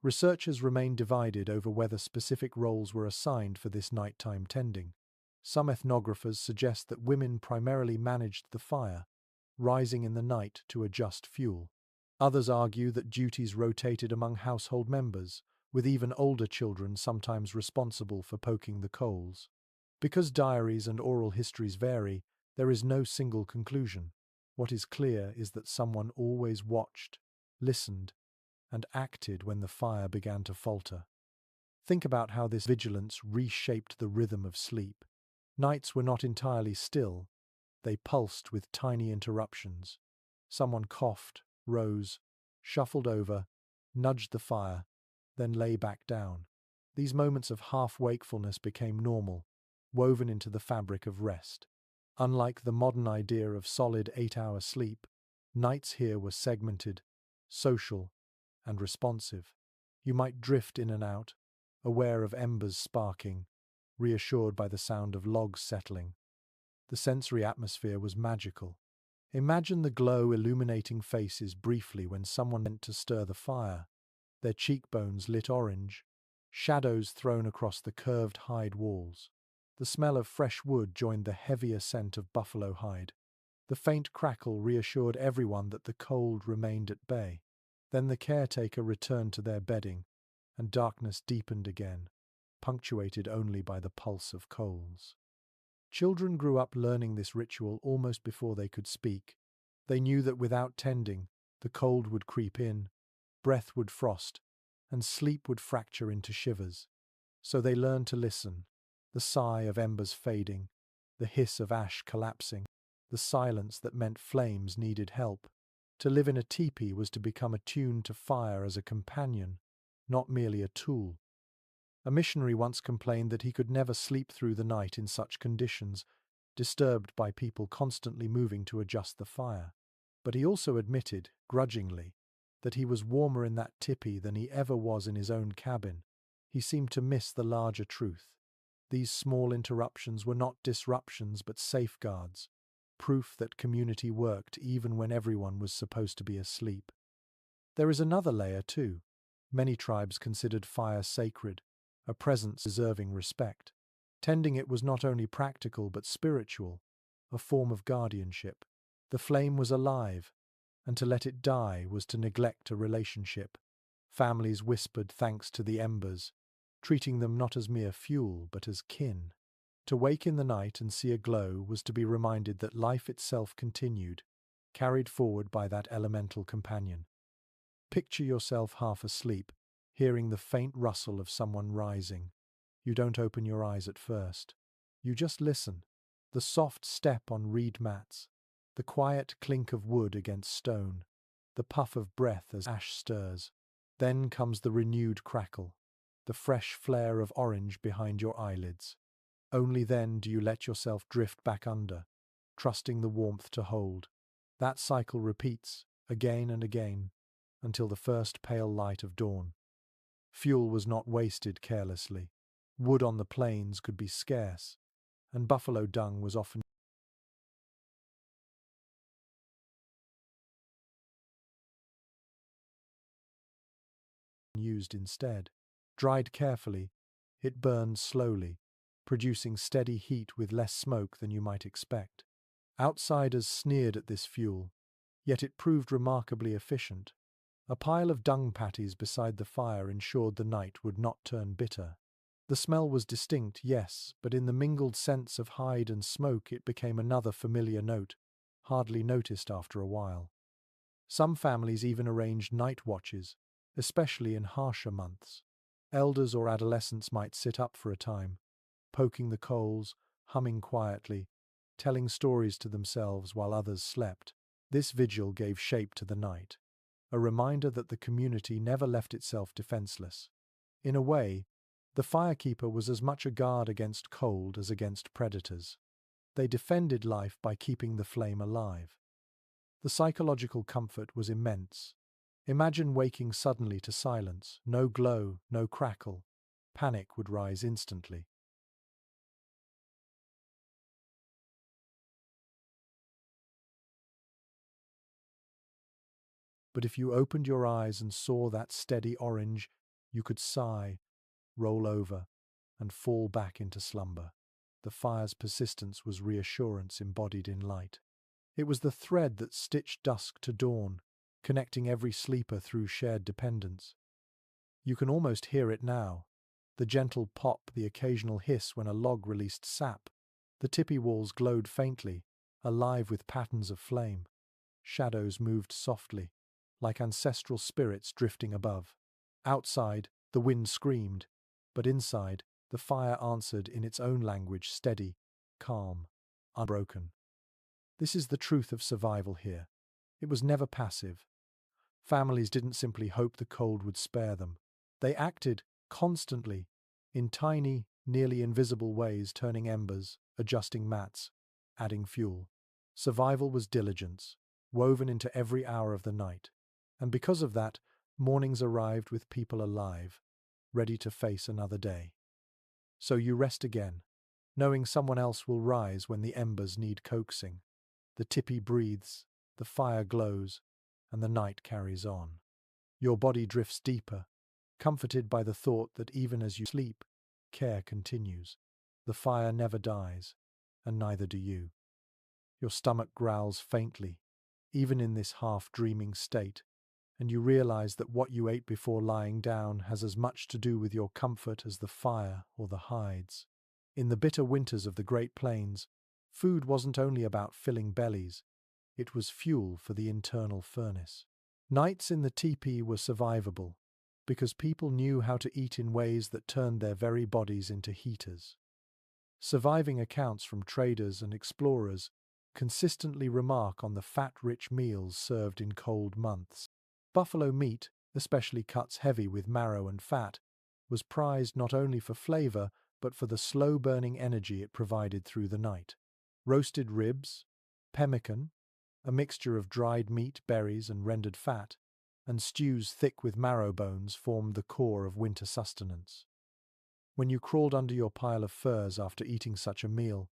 Researchers remain divided over whether specific roles were assigned for this nighttime tending. Some ethnographers suggest that women primarily managed the fire, rising in the night to adjust fuel. Others argue that duties rotated among household members, with even older children sometimes responsible for poking the coals. Because diaries and oral histories vary, there is no single conclusion. What is clear is that someone always watched, listened, and acted when the fire began to falter. Think about how this vigilance reshaped the rhythm of sleep. Nights were not entirely still, they pulsed with tiny interruptions. Someone coughed, rose, shuffled over, nudged the fire, then lay back down. These moments of half-wakefulness became normal, woven into the fabric of rest. Unlike the modern idea of solid 8-hour sleep, nights here were segmented, social, and responsive. You might drift in and out, aware of embers sparking, reassured by the sound of logs settling. The sensory atmosphere was magical. Imagine the glow illuminating faces briefly when someone went to stir the fire, their cheekbones lit orange, shadows thrown across the curved hide walls. The smell of fresh wood joined the heavier scent of buffalo hide. The faint crackle reassured everyone that the cold remained at bay. Then the caretaker returned to their bedding, and darkness deepened again, punctuated only by the pulse of coals. Children grew up learning this ritual almost before they could speak. They knew that without tending, the cold would creep in, breath would frost, and sleep would fracture into shivers. So they learned to listen, the sigh of embers fading, the hiss of ash collapsing, the silence that meant flames needed help. To live in a teepee was to become attuned to fire as a companion, not merely a tool. A missionary once complained that he could never sleep through the night in such conditions, disturbed by people constantly moving to adjust the fire. But he also admitted, grudgingly, that he was warmer in that tipi than he ever was in his own cabin. He seemed to miss the larger truth. These small interruptions were not disruptions but safeguards, proof that community worked even when everyone was supposed to be asleep. There is another layer too. Many tribes considered fire sacred, a presence deserving respect. Tending it was not only practical but spiritual, a form of guardianship. The flame was alive, and to let it die was to neglect a relationship. Families whispered thanks to the embers, treating them not as mere fuel but as kin. To wake in the night and see a glow was to be reminded that life itself continued, carried forward by that elemental companion. Picture yourself half asleep, hearing the faint rustle of someone rising. You don't open your eyes at first. You just listen. The soft step on reed mats, the quiet clink of wood against stone, the puff of breath as ash stirs. Then comes the renewed crackle, the fresh flare of orange behind your eyelids. Only then do you let yourself drift back under, trusting the warmth to hold. That cycle repeats, again and again, until the first pale light of dawn. Fuel was not wasted carelessly. Wood on the plains could be scarce, and buffalo dung was often used instead. Dried carefully, it burned slowly, producing steady heat with less smoke than you might expect. Outsiders sneered at this fuel, yet it proved remarkably efficient. A pile of dung patties beside the fire ensured the night would not turn bitter. The smell was distinct, yes, but in the mingled scents of hide and smoke it became another familiar note, hardly noticed after a while. Some families even arranged night watches, especially in harsher months. Elders or adolescents might sit up for a time, poking the coals, humming quietly, telling stories to themselves while others slept. This vigil gave shape to the night, a reminder that the community never left itself defenseless. In a way, the firekeeper was as much a guard against cold as against predators. They defended life by keeping the flame alive. The psychological comfort was immense. Imagine waking suddenly to silence, no glow, no crackle. Panic would rise instantly. But if you opened your eyes and saw that steady orange, you could sigh, roll over, and fall back into slumber. The fire's persistence was reassurance embodied in light. It was the thread that stitched dusk to dawn, connecting every sleeper through shared dependence. You can almost hear it now. The gentle pop, the occasional hiss when a log released sap. The tipi walls glowed faintly, alive with patterns of flame. Shadows moved softly, like ancestral spirits drifting above. Outside, the wind screamed, but inside, the fire answered in its own language, steady, calm, unbroken. This is the truth of survival here. It was never passive. Families didn't simply hope the cold would spare them. They acted constantly, in tiny, nearly invisible ways, turning embers, adjusting mats, adding fuel. Survival was diligence, woven into every hour of the night. And because of that, mornings arrived with people alive, ready to face another day. So you rest again, knowing someone else will rise when the embers need coaxing. The tipi breathes, the fire glows, and the night carries on. Your body drifts deeper, comforted by the thought that even as you sleep, care continues. The fire never dies, and neither do you. Your stomach growls faintly, even in this half-dreaming state, and you realize that what you ate before lying down has as much to do with your comfort as the fire or the hides. In the bitter winters of the Great Plains, food wasn't only about filling bellies, it was fuel for the internal furnace. Nights in the teepee were survivable, because people knew how to eat in ways that turned their very bodies into heaters. Surviving accounts from traders and explorers consistently remark on the fat-rich meals served in cold months. Buffalo meat, especially cuts heavy with marrow and fat, was prized not only for flavor but for the slow-burning energy it provided through the night. Roasted ribs, pemmican, a mixture of dried meat, berries, and rendered fat, and stews thick with marrow bones formed the core of winter sustenance. When you crawled under your pile of furs after eating such a meal,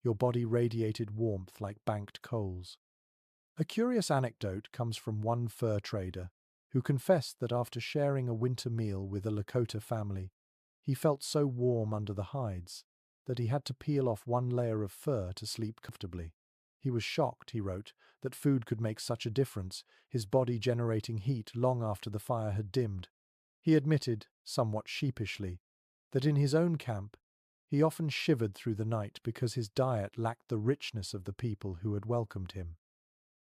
your body radiated warmth like banked coals. A curious anecdote comes from one fur trader who confessed that after sharing a winter meal with a Lakota family, he felt so warm under the hides that he had to peel off one layer of fur to sleep comfortably. He was shocked, he wrote, that food could make such a difference, his body generating heat long after the fire had dimmed. He admitted, somewhat sheepishly, that in his own camp he often shivered through the night because his diet lacked the richness of the people who had welcomed him.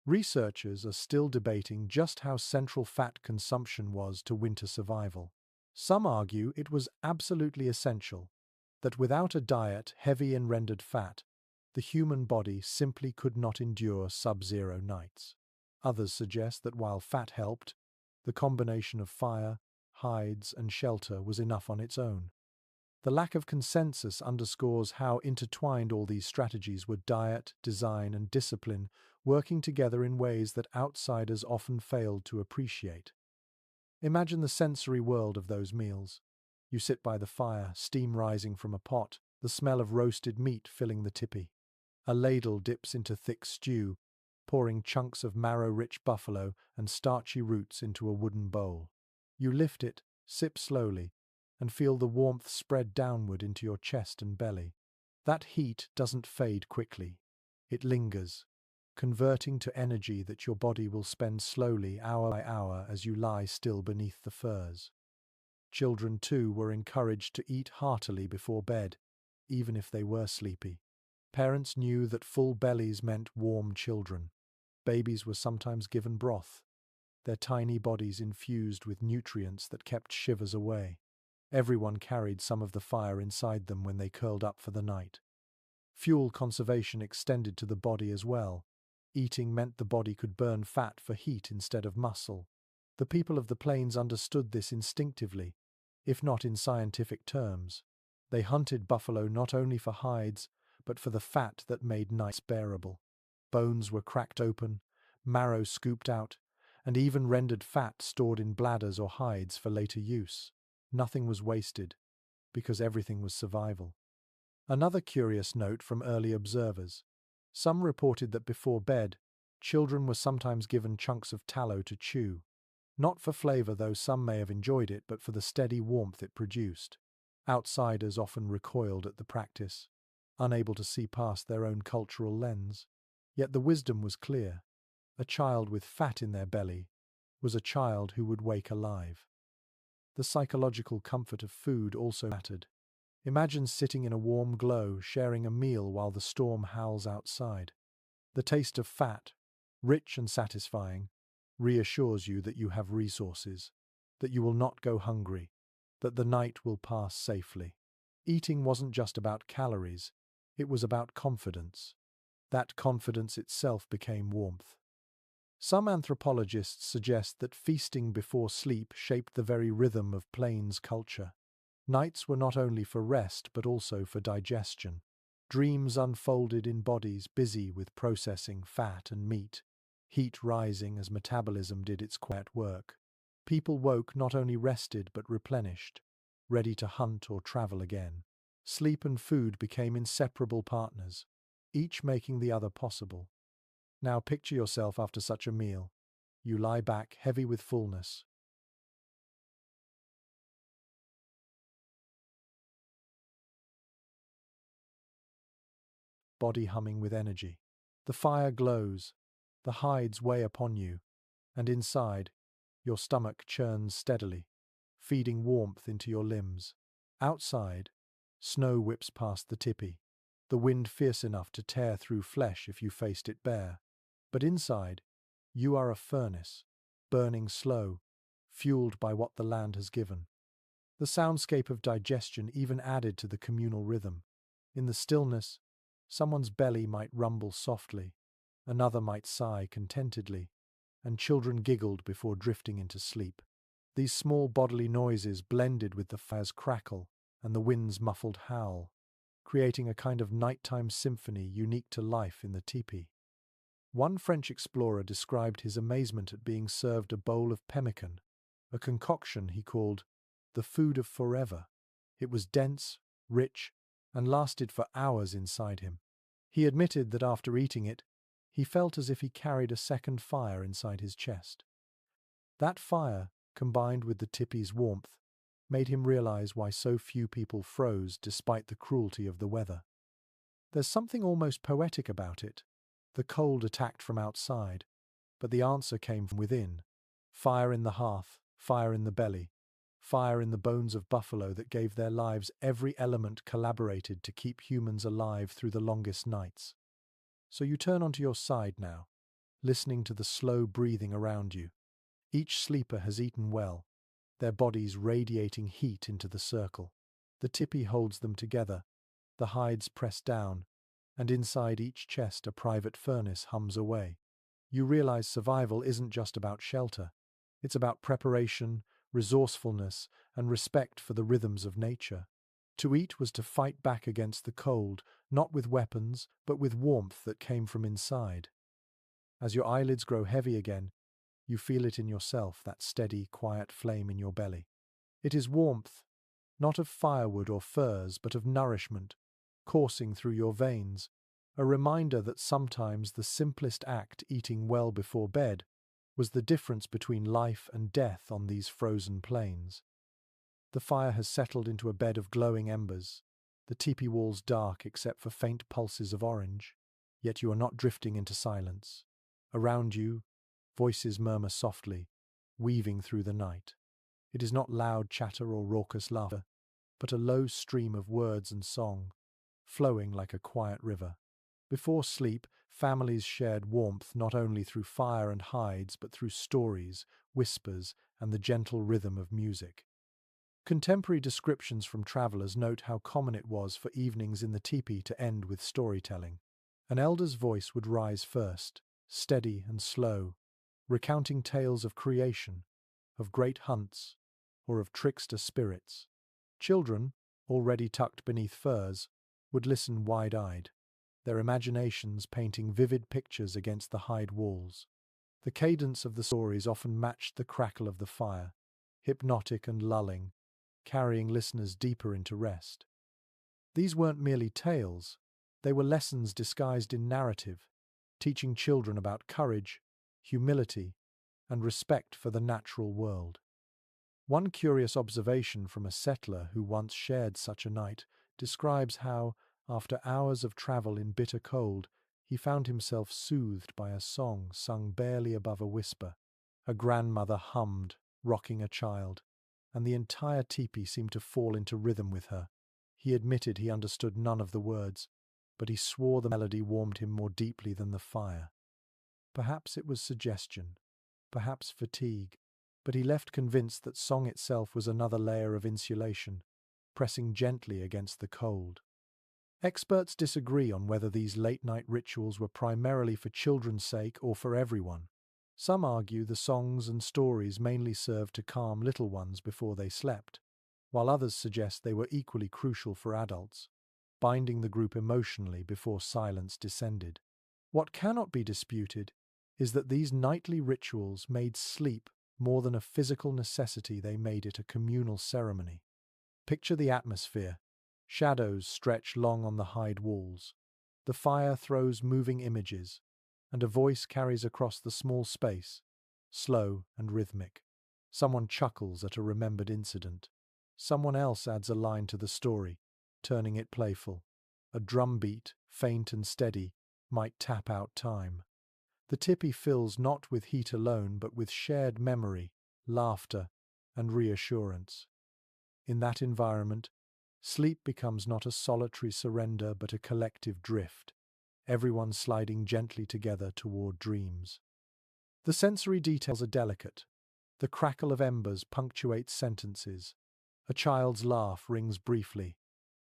Researchers are still debating just how central fat consumption was to winter survival. Some argue it was absolutely essential, that without a diet heavy in rendered fat, the human body simply could not endure sub-zero nights. Others suggest that while fat helped, the combination of fire, hides, and shelter was enough on its own. The lack of consensus underscores how intertwined all these strategies were: diet, design, and discipline working together in ways that outsiders often failed to appreciate. Imagine the sensory world of those meals. You sit by the fire, steam rising from a pot, the smell of roasted meat filling the tipi. A ladle dips into thick stew, pouring chunks of marrow-rich buffalo and starchy roots into a wooden bowl. You lift it, sip slowly, and feel the warmth spread downward into your chest and belly. That heat doesn't fade quickly. It lingers, converting to energy that your body will spend slowly, hour by hour, as you lie still beneath the furs. Children, too, were encouraged to eat heartily before bed, even if they were sleepy. Parents knew that full bellies meant warm children. Babies were sometimes given broth, their tiny bodies infused with nutrients that kept shivers away. Everyone carried some of the fire inside them when they curled up for the night. Fuel conservation extended to the body as well. Eating meant the body could burn fat for heat instead of muscle. The people of the plains understood this instinctively, if not in scientific terms. They hunted buffalo not only for hides, but for the fat that made nights bearable. Bones were cracked open, marrow scooped out, and even rendered fat stored in bladders or hides for later use. Nothing was wasted, because everything was survival. Another curious note from early observers. Some reported that before bed, children were sometimes given chunks of tallow to chew. Not for flavor, though some may have enjoyed it, but for the steady warmth it produced. Outsiders often recoiled at the practice, unable to see past their own cultural lens. Yet the wisdom was clear. A child with fat in their belly was a child who would wake alive. The psychological comfort of food also mattered. Imagine sitting in a warm glow, sharing a meal while the storm howls outside. The taste of fat, rich and satisfying, reassures you that you have resources, that you will not go hungry, that the night will pass safely. Eating wasn't just about calories, it was about confidence. That confidence itself became warmth. Some anthropologists suggest that feasting before sleep shaped the very rhythm of plains culture. Nights were not only for rest but also for digestion. Dreams unfolded in bodies busy with processing fat and meat, heat rising as metabolism did its quiet work. People woke not only rested but replenished, ready to hunt or travel again. Sleep and food became inseparable partners, each making the other possible. Now picture yourself after such a meal. You lie back, heavy with fullness, body humming with energy. The fire glows, the hides weigh upon you, and inside, your stomach churns steadily, feeding warmth into your limbs. Outside, snow whips past the tipi, the wind fierce enough to tear through flesh if you faced it bare. But inside, you are a furnace, burning slow, fueled by what the land has given. The soundscape of digestion even added to the communal rhythm. In the stillness, someone's belly might rumble softly, another might sigh contentedly, and children giggled before drifting into sleep. These small bodily noises blended with the fire's crackle and the wind's muffled howl, creating a kind of nighttime symphony unique to life in the teepee. One French explorer described his amazement at being served a bowl of pemmican, a concoction he called the food of forever. It was dense, rich, and lasted for hours inside him. He admitted that after eating it, he felt as if he carried a second fire inside his chest. That fire, combined with the tipi's warmth, made him realize why so few people froze despite the cruelty of the weather. There's something almost poetic about it. The cold attacked from outside, but the answer came from within. Fire in the hearth, fire in the belly, fire in the bones of buffalo that gave their lives. Every element collaborated to keep humans alive through the longest nights. So you turn onto your side now, listening to the slow breathing around you. Each sleeper has eaten well, their bodies radiating heat into the circle. The tipi holds them together, the hides pressed down, and inside each chest a private furnace hums away. You realize survival isn't just about shelter. It's about preparation, resourcefulness, and respect for the rhythms of nature. To eat was to fight back against the cold, not with weapons, but with warmth that came from inside. As your eyelids grow heavy again, you feel it in yourself, that steady, quiet flame in your belly. It is warmth, not of firewood or furs, but of nourishment, coursing through your veins, a reminder that sometimes the simplest act, eating well before bed, was the difference between life and death on these frozen plains. The fire has settled into a bed of glowing embers, the teepee walls dark except for faint pulses of orange, yet you are not drifting into silence. Around you, voices murmur softly, weaving through the night. It is not loud chatter or raucous laughter, but a low stream of words and song, flowing like a quiet river. Before sleep, families shared warmth not only through fire and hides, but through stories, whispers, and the gentle rhythm of music. Contemporary descriptions from travelers note how common it was for evenings in the teepee to end with storytelling. An elder's voice would rise first, steady and slow, recounting tales of creation, of great hunts, or of trickster spirits. Children, already tucked beneath furs, would listen wide-eyed, their imaginations painting vivid pictures against the hide walls. The cadence of the stories often matched the crackle of the fire, hypnotic and lulling, carrying listeners deeper into rest. These weren't merely tales, they were lessons disguised in narrative, teaching children about courage, humility, and respect for the natural world. One curious observation from a settler who once shared such a night describes how, after hours of travel in bitter cold, he found himself soothed by a song sung barely above a whisper. A grandmother hummed, rocking a child, and the entire teepee seemed to fall into rhythm with her. He admitted he understood none of the words, but he swore the melody warmed him more deeply than the fire. Perhaps it was suggestion, perhaps fatigue, but he left convinced that song itself was another layer of insulation, pressing gently against the cold. Experts disagree on whether these late-night rituals were primarily for children's sake or for everyone. Some argue the songs and stories mainly served to calm little ones before they slept, while others suggest they were equally crucial for adults, binding the group emotionally before silence descended. What cannot be disputed is that these nightly rituals made sleep more than a physical necessity, they made it a communal ceremony. Picture the atmosphere. Shadows stretch long on the hide walls. The fire throws moving images, and a voice carries across the small space, slow and rhythmic. Someone chuckles at a remembered incident. Someone else adds a line to the story, turning it playful. A drum beat, faint and steady, might tap out time. The tipi fills not with heat alone, but with shared memory, laughter, and reassurance. In that environment, sleep becomes not a solitary surrender but a collective drift, everyone sliding gently together toward dreams. The sensory details are delicate. The crackle of embers punctuates sentences. A child's laugh rings briefly,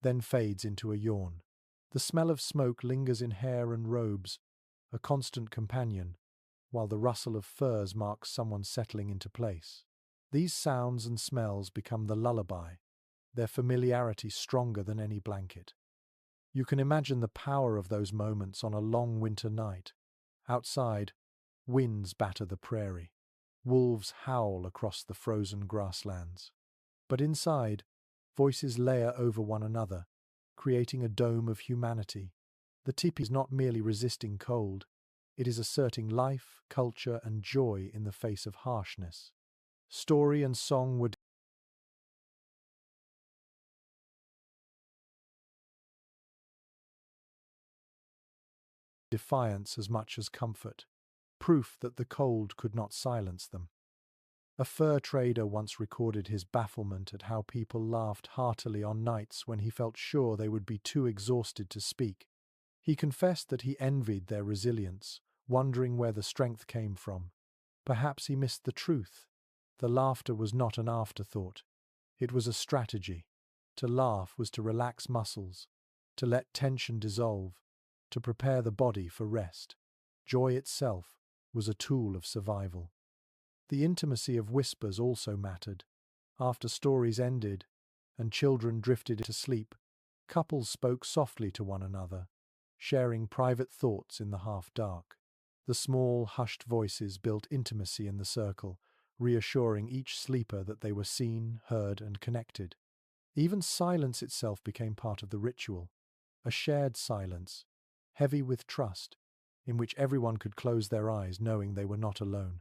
then fades into a yawn. The smell of smoke lingers in hair and robes, a constant companion, while the rustle of furs marks someone settling into place. These sounds and smells become the lullaby, their familiarity stronger than any blanket. You can imagine the power of those moments on a long winter night. Outside, winds batter the prairie. Wolves howl across the frozen grasslands. But inside, voices layer over one another, creating a dome of humanity. The tipi is not merely resisting cold, it is asserting life, culture, and joy in the face of harshness. Story and song were defiance as much as comfort, proof that the cold could not silence them. A fur trader once recorded his bafflement at how people laughed heartily on nights when he felt sure they would be too exhausted to speak. He confessed that he envied their resilience, wondering where the strength came from. Perhaps he missed the truth. The laughter was not an afterthought. It was a strategy. To laugh was to relax muscles, to let tension dissolve, to prepare the body for rest. Joy itself was a tool of survival. The intimacy of whispers also mattered. After stories ended and children drifted into sleep, couples spoke softly to one another, sharing private thoughts in the half-dark. The small, hushed voices built intimacy in the circle, reassuring each sleeper that they were seen, heard, and connected. Even silence itself became part of the ritual, a shared silence, heavy with trust, in which everyone could close their eyes knowing they were not alone.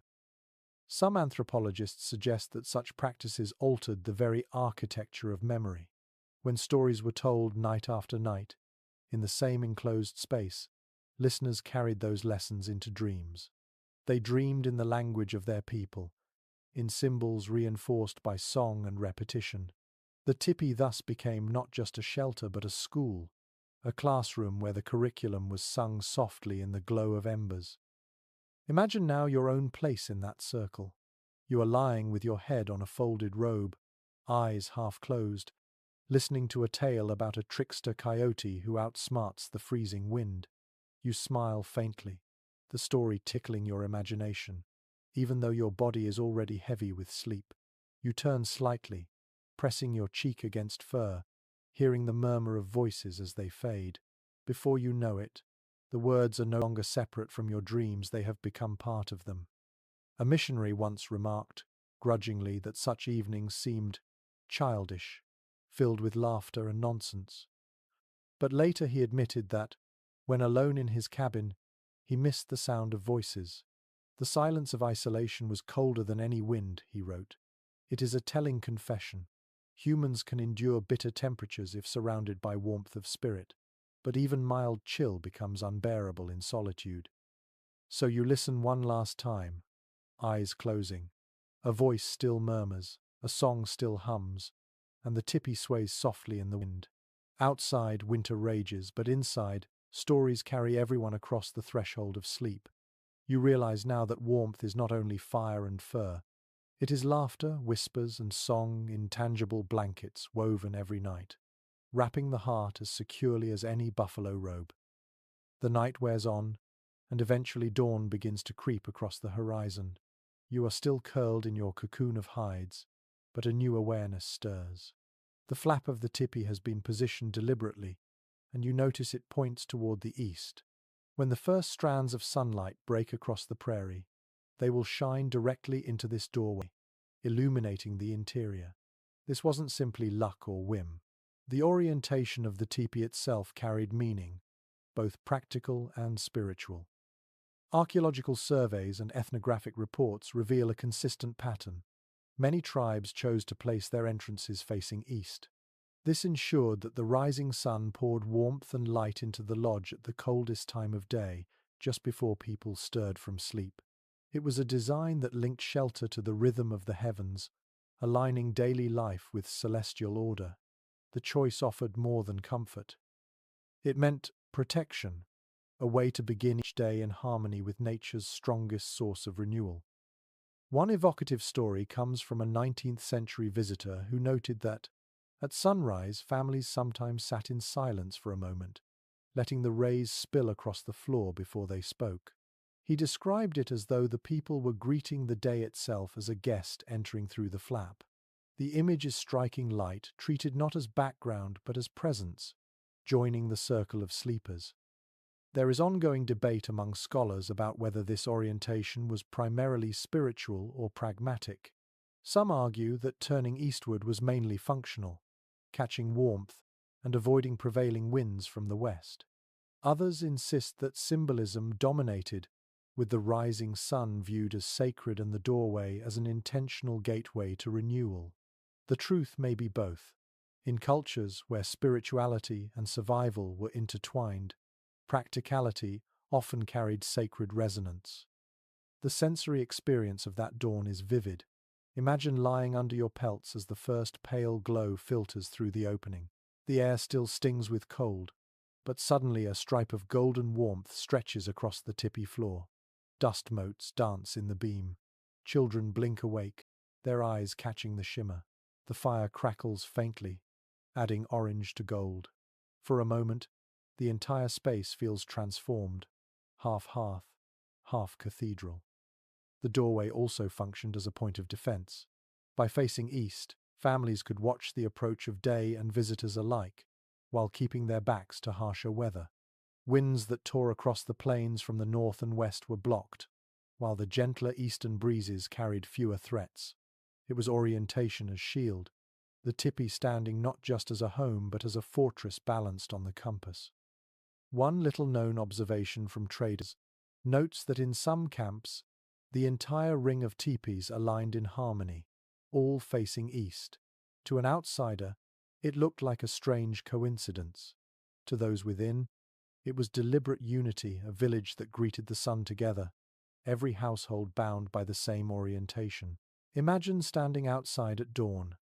Some anthropologists suggest that such practices altered the very architecture of memory. When stories were told night after night, in the same enclosed space, listeners carried those lessons into dreams. They dreamed in the language of their people, in symbols reinforced by song and repetition. The tipi thus became not just a shelter but a school, a classroom where the curriculum was sung softly in the glow of embers. Imagine now your own place in that circle. You are lying with your head on a folded robe, eyes half closed, listening to a tale about a trickster coyote who outsmarts the freezing wind. You smile faintly, the story tickling your imagination, even though your body is already heavy with sleep. You turn slightly, pressing your cheek against fur, hearing the murmur of voices as they fade. Before you know it, the words are no longer separate from your dreams, they have become part of them. A missionary once remarked, grudgingly, that such evenings seemed childish, filled with laughter and nonsense. But later he admitted that, when alone in his cabin, he missed the sound of voices. The silence of isolation was colder than any wind, he wrote. It is a telling confession. Humans can endure bitter temperatures if surrounded by warmth of spirit, but even mild chill becomes unbearable in solitude. So you listen one last time, eyes closing. A voice still murmurs, A song still hums, and the tipi sways softly in the wind. Outside, winter rages, but inside, stories carry everyone across the threshold of sleep. You realize now that warmth is not only fire and fur, it is laughter, whispers, and song in tangible blankets woven every night, wrapping the heart as securely as any buffalo robe. The night wears on, and eventually dawn begins to creep across the horizon. You are still curled in your cocoon of hides, but a new awareness stirs. The flap of the tipi has been positioned deliberately, and you notice it points toward the east. When the first strands of sunlight break across the prairie, they will shine directly into this doorway, illuminating the interior. This wasn't simply luck or whim. The orientation of the tipi itself carried meaning, both practical and spiritual. Archaeological surveys and ethnographic reports reveal a consistent pattern. Many tribes chose to place their entrances facing east. This ensured that the rising sun poured warmth and light into the lodge at the coldest time of day, just before people stirred from sleep. It was a design that linked shelter to the rhythm of the heavens, aligning daily life with celestial order. The choice offered more than comfort. It meant protection, a way to begin each day in harmony with nature's strongest source of renewal. One evocative story comes from a 19th century visitor who noted that, at sunrise, families sometimes sat in silence for a moment, letting the rays spill across the floor before they spoke. He described it as though the people were greeting the day itself as a guest entering through the flap. The image is striking light, treated not as background but as presence, joining the circle of sleepers. There is ongoing debate among scholars about whether this orientation was primarily spiritual or pragmatic. Some argue that turning eastward was mainly functional, catching warmth and avoiding prevailing winds from the west. Others insist that symbolism dominated, with the rising sun viewed as sacred and the doorway as an intentional gateway to renewal. The truth may be both. In cultures where spirituality and survival were intertwined, practicality often carried sacred resonance. The sensory experience of that dawn is vivid. Imagine lying under your pelts as the first pale glow filters through the opening. The air still stings with cold, but suddenly a stripe of golden warmth stretches across the tipi floor. Dust motes dance in the beam. Children blink awake, their eyes catching the shimmer. The fire crackles faintly, adding orange to gold. For a moment, the entire space feels transformed, half hearth, half cathedral. The doorway also functioned as a point of defense. By facing east, families could watch the approach of day and visitors alike, while keeping their backs to harsher weather. Winds that tore across the plains from the north and west were blocked, while the gentler eastern breezes carried fewer threats. It was orientation as shield, the tipi standing not just as a home but as a fortress balanced on the compass. One little-known observation from traders notes that in some camps, the entire ring of tipis aligned in harmony, all facing east. To an outsider, it looked like a strange coincidence. To those within, it was deliberate unity, a village that greeted the sun together, every household bound by the same orientation. Imagine standing outside at dawn,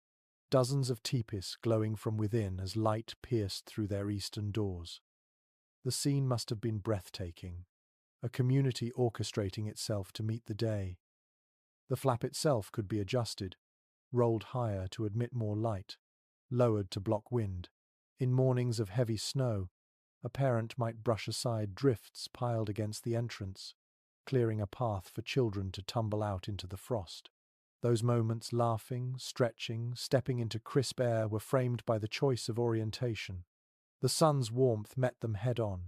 dozens of tipis glowing from within as light pierced through their eastern doors. The scene must have been breathtaking, a community orchestrating itself to meet the day. The flap itself could be adjusted, rolled higher to admit more light, lowered to block wind. In mornings of heavy snow, a parent might brush aside drifts piled against the entrance, clearing a path for children to tumble out into the frost. Those moments, laughing, stretching, stepping into crisp air, were framed by the choice of orientation. The sun's warmth met them head-on,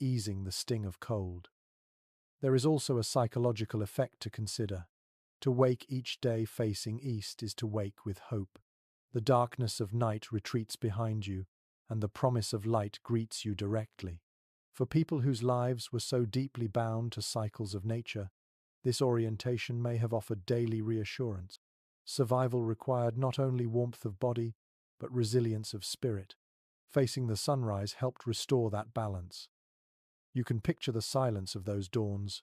easing the sting of cold. There is also a psychological effect to consider. To wake each day facing east is to wake with hope. The darkness of night retreats behind you, and the promise of light greets you directly. For people whose lives were so deeply bound to cycles of nature, this orientation may have offered daily reassurance. Survival required not only warmth of body, but resilience of spirit. Facing the sunrise helped restore that balance. You can picture the silence of those dawns,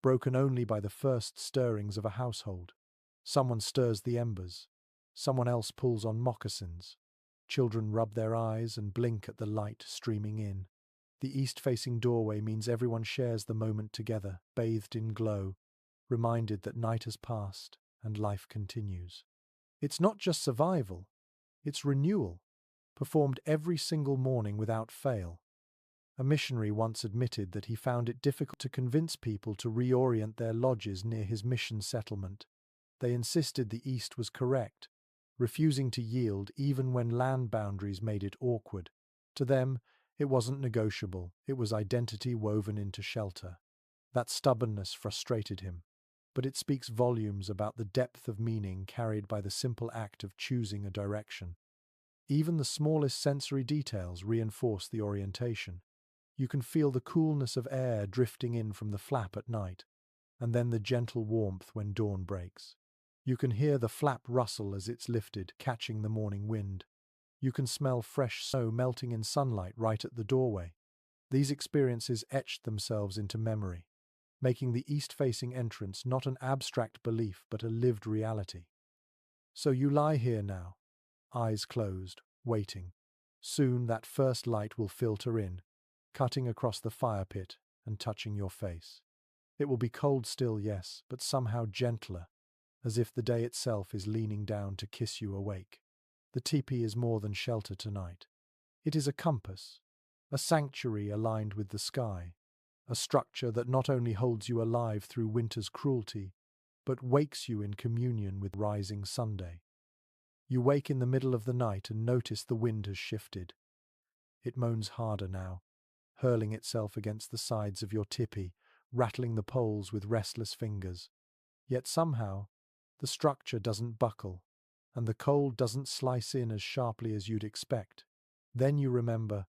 broken only by the first stirrings of a household. Someone stirs the embers, Someone else pulls on moccasins. Children rub their eyes and blink at the light streaming in. The east-facing doorway means everyone shares the moment together, bathed in glow, reminded that night has passed and life continues. It's not just survival, it's renewal, performed every single morning without fail. A missionary once admitted that he found it difficult to convince people to reorient their lodges near his mission settlement. They insisted the East was correct, refusing to yield even when land boundaries made it awkward. To them, it wasn't negotiable, it was identity woven into shelter. That stubbornness frustrated him, but it speaks volumes about the depth of meaning carried by the simple act of choosing a direction. Even the smallest sensory details reinforce the orientation. You can feel the coolness of air drifting in from the flap at night, and then the gentle warmth when dawn breaks. You can hear the flap rustle as it's lifted, catching the morning wind. You can smell fresh snow melting in sunlight right at the doorway. These experiences etched themselves into memory, making the east-facing entrance not an abstract belief but a lived reality. So you lie here now, eyes closed, waiting. Soon that first light will filter in, cutting across the fire pit and touching your face. It will be cold still, yes, but somehow gentler, as if the day itself is leaning down to kiss you awake. The teepee is more than shelter tonight. It is a compass, a sanctuary aligned with the sky, a structure that not only holds you alive through winter's cruelty, but wakes you in communion with rising Sunday. You wake in the middle of the night and notice the wind has shifted. It moans harder now, hurling itself against the sides of your tipi, rattling the poles with restless fingers. Yet somehow, the structure doesn't buckle, and the cold doesn't slice in as sharply as you'd expect. Then you remember,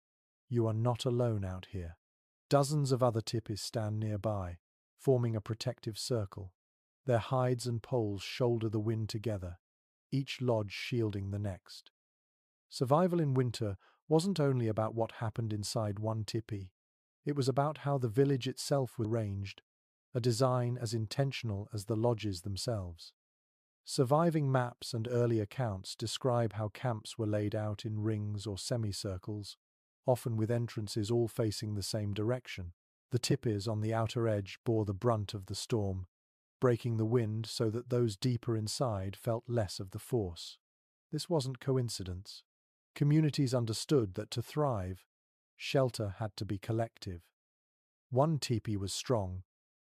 you are not alone out here. Dozens of other tipis stand nearby, forming a protective circle. Their hides and poles shoulder the wind together, each lodge shielding the next. Survival in winter wasn't only about what happened inside one tipi. It was about how the village itself was arranged, a design as intentional as the lodges themselves. Surviving maps and early accounts describe how camps were laid out in rings or semicircles, often with entrances all facing the same direction. The tipis on the outer edge bore the brunt of the storm, breaking the wind so that those deeper inside felt less of the force. This wasn't coincidence. Communities understood that to thrive, shelter had to be collective. One tipi was strong,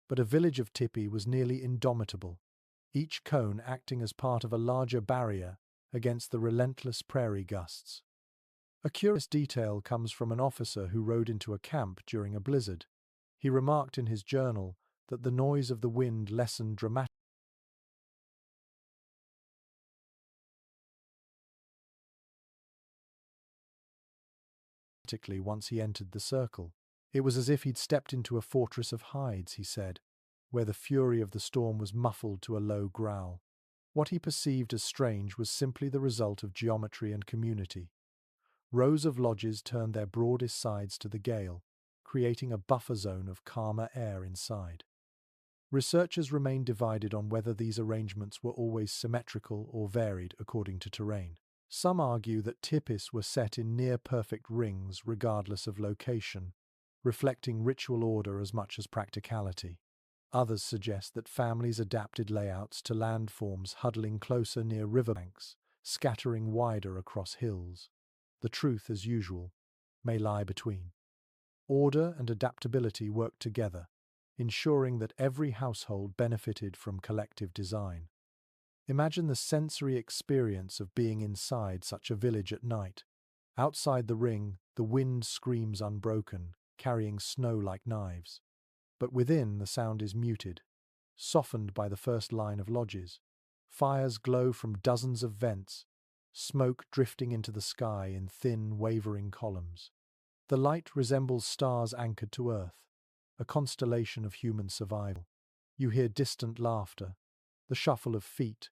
but a village of tipi was nearly indomitable, each cone acting as part of a larger barrier against the relentless prairie gusts. A curious detail comes from an officer who rode into a camp during a blizzard. He remarked in his journal that the noise of the wind lessened dramatically once he entered the circle. It was as if he'd stepped into a fortress of hides, he said, where the fury of the storm was muffled to a low growl. What he perceived as strange was simply the result of geometry and community. Rows of lodges turned their broadest sides to the gale, creating a buffer zone of calmer air inside. Researchers remain divided on whether these arrangements were always symmetrical or varied according to terrain. Some argue that tipis were set in near-perfect rings regardless of location, reflecting ritual order as much as practicality. Others suggest that families adapted layouts to landforms huddling closer near riverbanks, scattering wider across hills. The truth, as usual, may lie between. Order and adaptability worked together, ensuring that every household benefited from collective design. Imagine the sensory experience of being inside such a village at night. Outside the ring, the wind screams unbroken, carrying snow like knives. But within, the sound is muted, softened by the first line of lodges. Fires glow from dozens of vents, smoke drifting into the sky in thin, wavering columns. The light resembles stars anchored to earth, a constellation of human survival. You hear distant laughter, the shuffle of feet,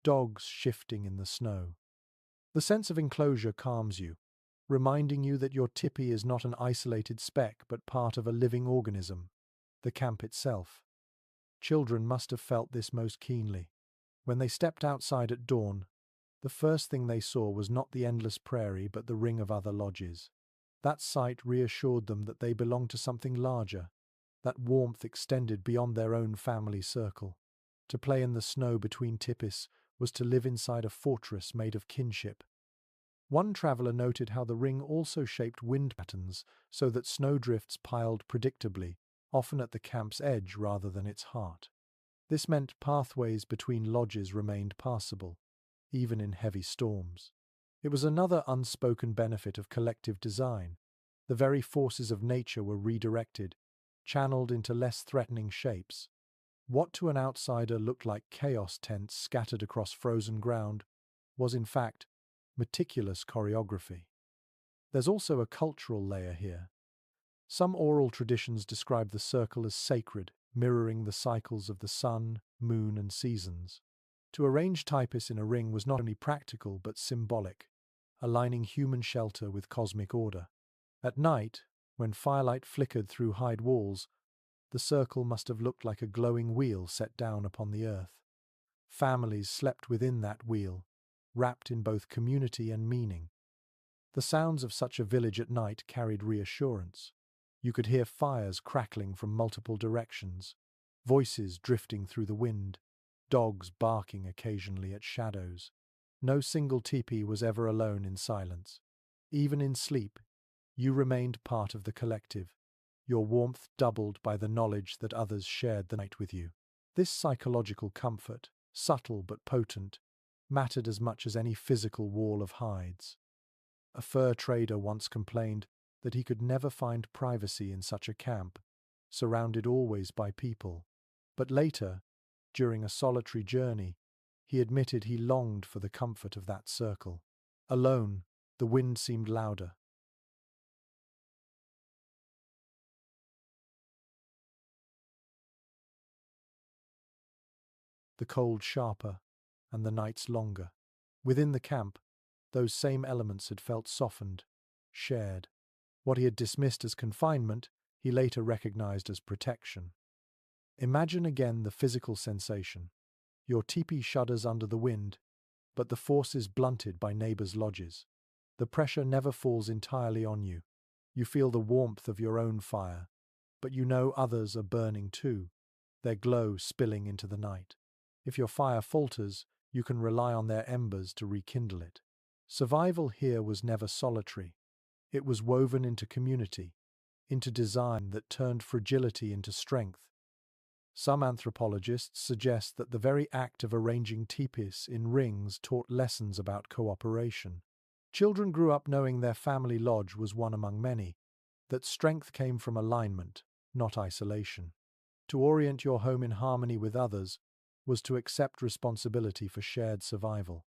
dogs shifting in the snow. The sense of enclosure calms you, reminding you that your tipi is not an isolated speck but part of a living organism, the camp itself. Children must have felt this most keenly. When they stepped outside at dawn, The first thing they saw was not the endless prairie but the ring of other lodges. That sight reassured them that they belonged to something larger. That warmth extended beyond their own family circle. To play in the snow between tipis was to live inside a fortress made of kinship. One traveller noted how the ring also shaped wind patterns so that snowdrifts piled predictably, often at the camp's edge rather than its heart. This meant pathways between lodges remained passable, even in heavy storms. It was another unspoken benefit of collective design. The very forces of nature were redirected, channeled into less threatening shapes. What to an outsider looked like chaos tents scattered across frozen ground was, in fact, meticulous choreography. There's also a cultural layer here. Some oral traditions describe the circle as sacred, mirroring the cycles of the sun, moon, and seasons. To arrange typus in a ring was not only practical but symbolic, aligning human shelter with cosmic order. At night, when firelight flickered through hide walls, the circle must have looked like a glowing wheel set down upon the earth. Families slept within that wheel, wrapped in both community and meaning. The sounds of such a village at night carried reassurance. You could hear fires crackling from multiple directions, voices drifting through the wind, dogs barking occasionally at shadows. No single teepee was ever alone in silence. Even in sleep, you remained part of the collective, your warmth doubled by the knowledge that others shared the night with you. This psychological comfort, subtle but potent, mattered as much as any physical wall of hides. A fur trader once complained that he could never find privacy in such a camp, surrounded always by people. But later, during a solitary journey, he admitted he longed for the comfort of that circle. Alone, the wind seemed louder. The cold sharper, and the nights longer. Within the camp, those same elements had felt softened, shared. What he had dismissed as confinement, he later recognized as protection. Imagine again the physical sensation. Your teepee shudders under the wind, but the force is blunted by neighbors' lodges. The pressure never falls entirely on you. You feel the warmth of your own fire, but you know others are burning too, their glow spilling into the night. If your fire falters, you can rely on their embers to rekindle it. Survival here was never solitary. It was woven into community, into design that turned fragility into strength. Some anthropologists suggest that the very act of arranging teepees in rings taught lessons about cooperation. Children grew up knowing their family lodge was one among many, that strength came from alignment, not isolation. To orient your home in harmony with others was to accept responsibility for shared survival.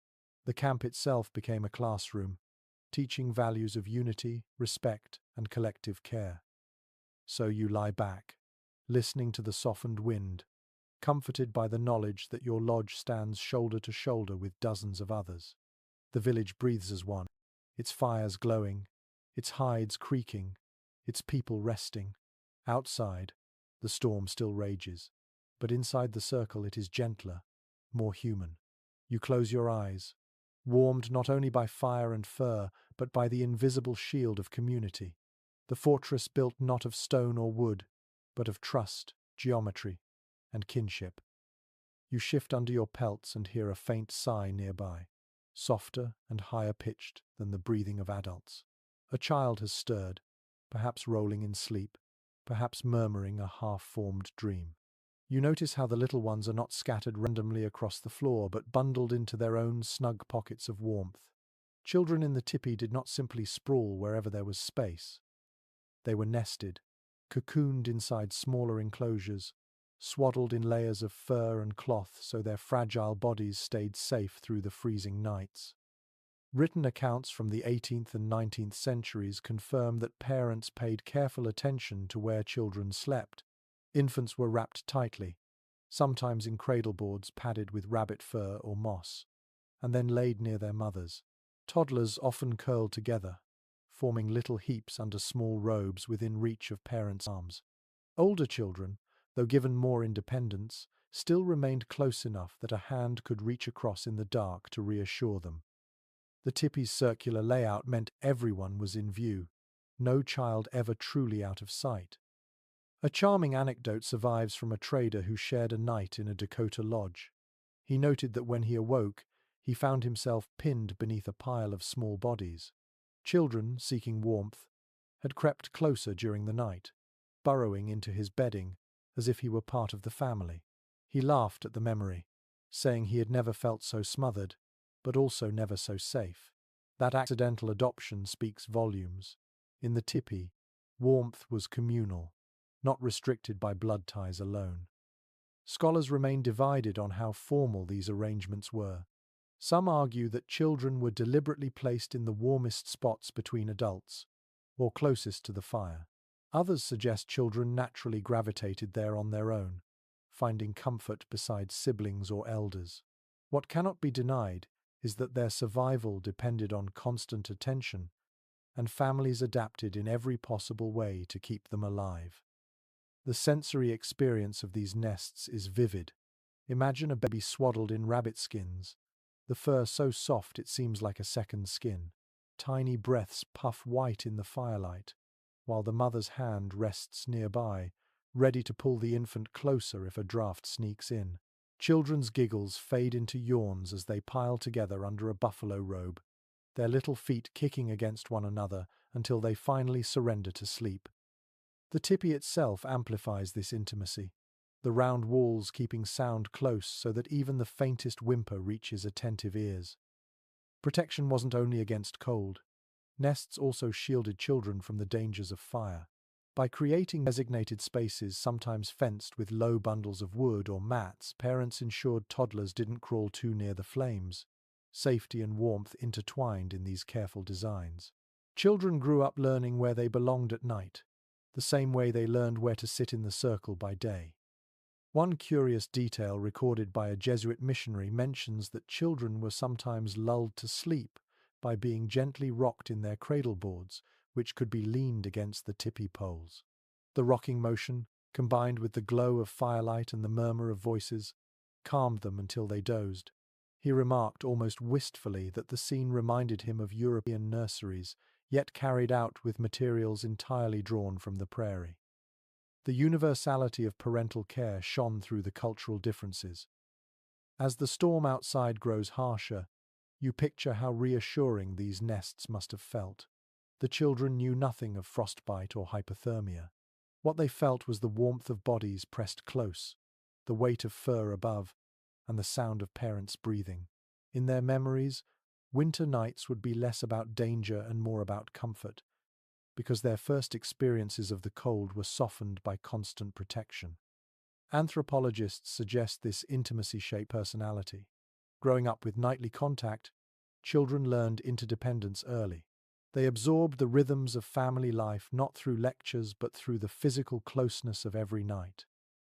The camp itself became a classroom, teaching values of unity, respect, and collective care. So you lie back, listening to the softened wind, comforted by the knowledge that your lodge stands shoulder to shoulder with dozens of others. The village breathes as one, its fires glowing, its hides creaking, its people resting. Outside, the storm still rages, but inside the circle it is gentler, more human. You close your eyes, warmed not only by fire and fur, but by the invisible shield of community. The fortress built not of stone or wood, but of trust, geometry, and kinship. You shift under your pelts and hear a faint sigh nearby, softer and higher pitched than the breathing of adults. A child has stirred, perhaps rolling in sleep, perhaps murmuring a half-formed dream. You notice how the little ones are not scattered randomly across the floor, but bundled into their own snug pockets of warmth. Children in the tipi did not simply sprawl wherever there was space. They were nested, cocooned inside smaller enclosures, swaddled in layers of fur and cloth so their fragile bodies stayed safe through the freezing nights. Written accounts from the 18th and 19th centuries confirm that parents paid careful attention to where children slept. Infants were wrapped tightly, sometimes in cradleboards padded with rabbit fur or moss, and then laid near their mothers. Toddlers often curled together, forming little heaps under small robes within reach of parents' arms. Older children, though given more independence, still remained close enough that a hand could reach across in the dark to reassure them. The Tipi's circular layout meant everyone was in view, no child ever truly out of sight. A charming anecdote survives from a trader who shared a night in a Dakota lodge. He noted that when he awoke, he found himself pinned beneath a pile of small bodies. Children, seeking warmth, had crept closer during the night, burrowing into his bedding as if he were part of the family. He laughed at the memory, saying he had never felt so smothered, but also never so safe. That accidental adoption speaks volumes. In the Tipi, warmth was communal, not restricted by blood ties alone. Scholars remain divided on how formal these arrangements were. Some argue that children were deliberately placed in the warmest spots between adults, or closest to the fire. Others suggest children naturally gravitated there on their own, finding comfort beside siblings or elders. What cannot be denied is that their survival depended on constant attention, and families adapted in every possible way to keep them alive. The sensory experience of these nests is vivid. Imagine a baby swaddled in rabbit skins, the fur so soft it seems like a second skin. Tiny breaths puff white in the firelight, while the mother's hand rests nearby, ready to pull the infant closer if a draft sneaks in. Children's giggles fade into yawns as they pile together under a buffalo robe, their little feet kicking against one another until they finally surrender to sleep. The tipi itself amplifies this intimacy, the round walls keeping sound close so that even the faintest whimper reaches attentive ears. Protection wasn't only against cold. Nests also shielded children from the dangers of fire. By creating designated spaces, sometimes fenced with low bundles of wood or mats, parents ensured toddlers didn't crawl too near the flames. Safety and warmth intertwined in these careful designs. Children grew up learning where they belonged at night, the same way they learned where to sit in the circle by day. One curious detail recorded by a Jesuit missionary mentions that children were sometimes lulled to sleep by being gently rocked in their cradle boards, which could be leaned against the tipi poles. The rocking motion, combined with the glow of firelight and the murmur of voices, calmed them until they dozed. He remarked almost wistfully that the scene reminded him of European nurseries, yet carried out with materials entirely drawn from the prairie. The universality of parental care shone through the cultural differences. As the storm outside grows harsher, you picture how reassuring these nests must have felt. The children knew nothing of frostbite or hypothermia. What they felt was the warmth of bodies pressed close, the weight of fur above, and the sound of parents breathing. In their memories, winter nights would be less about danger and more about comfort, because their first experiences of the cold were softened by constant protection. Anthropologists suggest this intimacy shaped personality. Growing up with nightly contact, children learned interdependence early. They absorbed the rhythms of family life not through lectures but through the physical closeness of every night.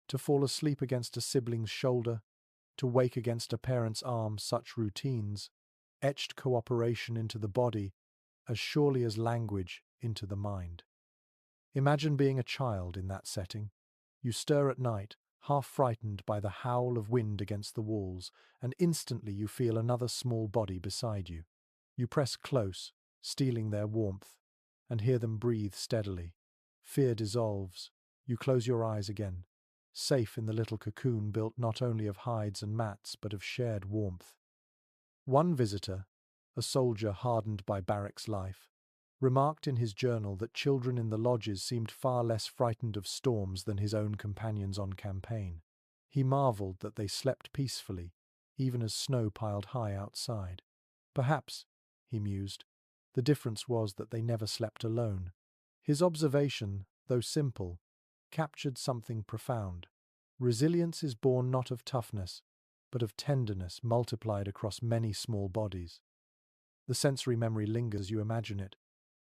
To fall asleep against a sibling's shoulder, to wake against a parent's arm, such routines etched cooperation into the body as surely as language into the mind. Imagine being a child in that setting. You stir at night, half frightened by the howl of wind against the walls, and instantly you feel another small body beside you. You press close, stealing their warmth, and hear them breathe steadily. Fear dissolves. You close your eyes again, safe in the little cocoon built not only of hides and mats but of shared warmth. One visitor, a soldier hardened by barracks life, remarked in his journal that children in the lodges seemed far less frightened of storms than his own companions on campaign. He marveled that they slept peacefully, even as snow piled high outside. Perhaps, he mused, the difference was that they never slept alone. His observation, though simple, captured something profound. Resilience is born not of toughness, but of tenderness multiplied across many small bodies. The sensory memory lingers as you imagine it.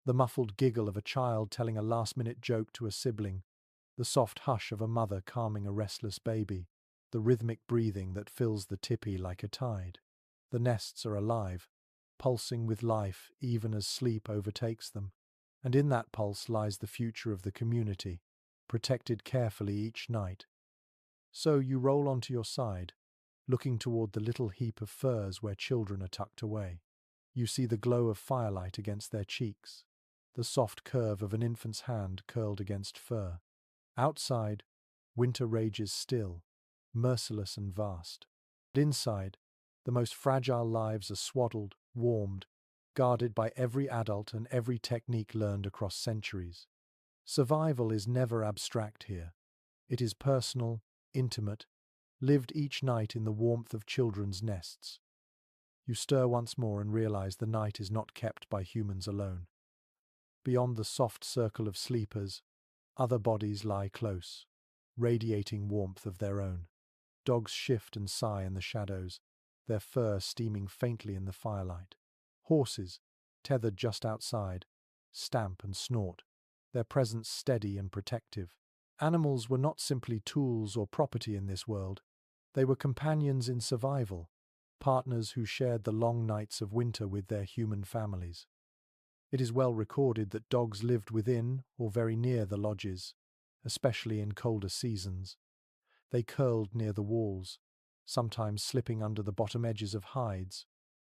The muffled giggle of a child telling a last-minute joke to a sibling, the soft hush of a mother calming a restless baby, the rhythmic breathing that fills the tipi like a tide. The nests are alive, pulsing with life even as sleep overtakes them, and in that pulse lies the future of the community, protected carefully each night. So you roll onto your side, looking toward the little heap of furs where children are tucked away. You see the glow of firelight against their cheeks, the soft curve of an infant's hand curled against fur. Outside, winter rages still, merciless and vast. But inside, the most fragile lives are swaddled, warmed, guarded by every adult and every technique learned across centuries. Survival is never abstract here. It is personal, intimate, lived each night in the warmth of children's nests. You stir once more and realize the night is not kept by humans alone. Beyond the soft circle of sleepers, other bodies lie close, radiating warmth of their own. Dogs shift and sigh in the shadows, their fur steaming faintly in the firelight. Horses, tethered just outside, stamp and snort, their presence steady and protective. Animals were not simply tools or property in this world. They were companions in survival, partners who shared the long nights of winter with their human families. It is well recorded that dogs lived within or very near the lodges, especially in colder seasons. They curled near the walls, sometimes slipping under the bottom edges of hides,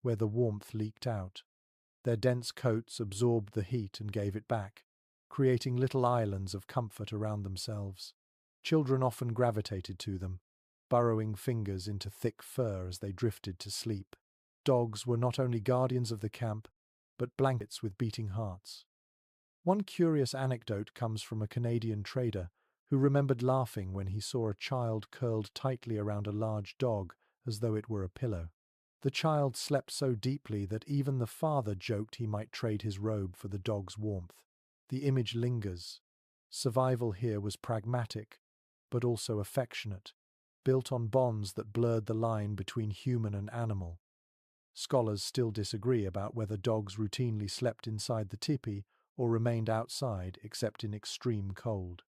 where the warmth leaked out. Their dense coats absorbed the heat and gave it back, creating little islands of comfort around themselves. Children often gravitated to them, burrowing fingers into thick fur as they drifted to sleep. Dogs were not only guardians of the camp, but blankets with beating hearts. One curious anecdote comes from a Canadian trader who remembered laughing when he saw a child curled tightly around a large dog as though it were a pillow. The child slept so deeply that even the father joked he might trade his robe for the dog's warmth. The image lingers. Survival here was pragmatic, but also affectionate, built on bonds that blurred the line between human and animal. Scholars still disagree about whether dogs routinely slept inside the tipi or remained outside except in extreme cold.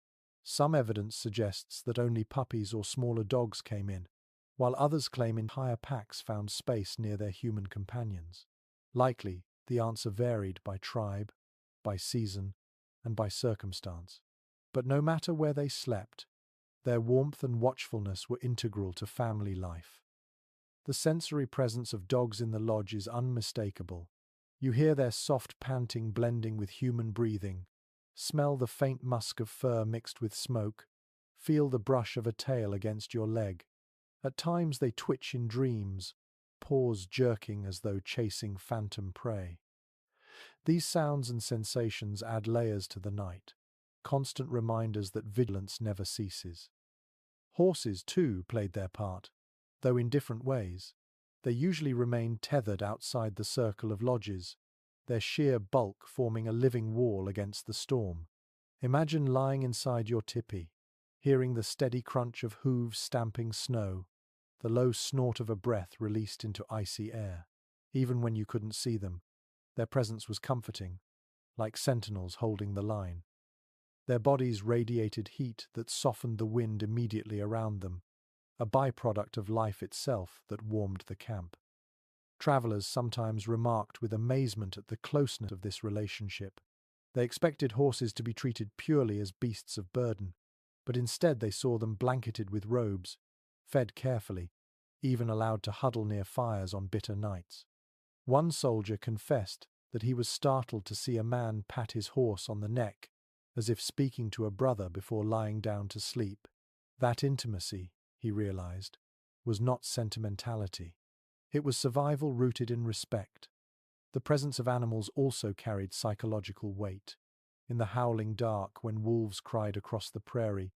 Some evidence suggests that only puppies or smaller dogs came in, while others claim entire packs found space near their human companions. Likely, the answer varied by tribe, by season, and by circumstance. But no matter where they slept, their warmth and watchfulness were integral to family life. The sensory presence of dogs in the lodge is unmistakable. You hear their soft panting blending with human breathing, smell the faint musk of fur mixed with smoke, feel the brush of a tail against your leg. At times they twitch in dreams, paws jerking as though chasing phantom prey. These sounds and sensations add layers to the night, constant reminders that vigilance never ceases. Horses, too, played their part, though in different ways. They usually remained tethered outside the circle of lodges, their sheer bulk forming a living wall against the storm. Imagine lying inside your tipi, hearing the steady crunch of hooves stamping snow, the low snort of a breath released into icy air. Even when you couldn't see them, their presence was comforting, like sentinels holding the line. Their bodies radiated heat that softened the wind immediately around them, a byproduct of life itself that warmed the camp. Travelers sometimes remarked with amazement at the closeness of this relationship. They expected horses to be treated purely as beasts of burden, but instead they saw them blanketed with robes, fed carefully, even allowed to huddle near fires on bitter nights. One soldier confessed that he was startled to see a man pat his horse on the neck, as if speaking to a brother before lying down to sleep. That intimacy, he realized, was not sentimentality. It was survival rooted in respect. The presence of animals also carried psychological weight. In the howling dark, when wolves cried across the prairie,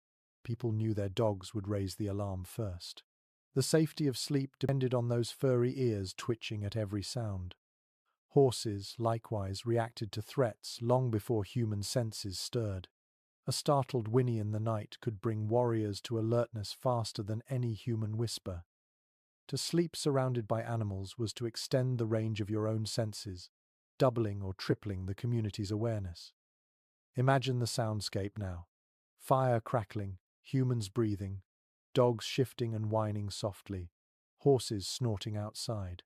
people knew their dogs would raise the alarm first. The safety of sleep depended on those furry ears twitching at every sound. Horses, likewise, reacted to threats long before human senses stirred. A startled whinny in the night could bring warriors to alertness faster than any human whisper. To sleep surrounded by animals was to extend the range of your own senses, doubling or tripling the community's awareness. Imagine the soundscape now. Fire crackling, humans breathing, dogs shifting and whining softly, horses snorting outside.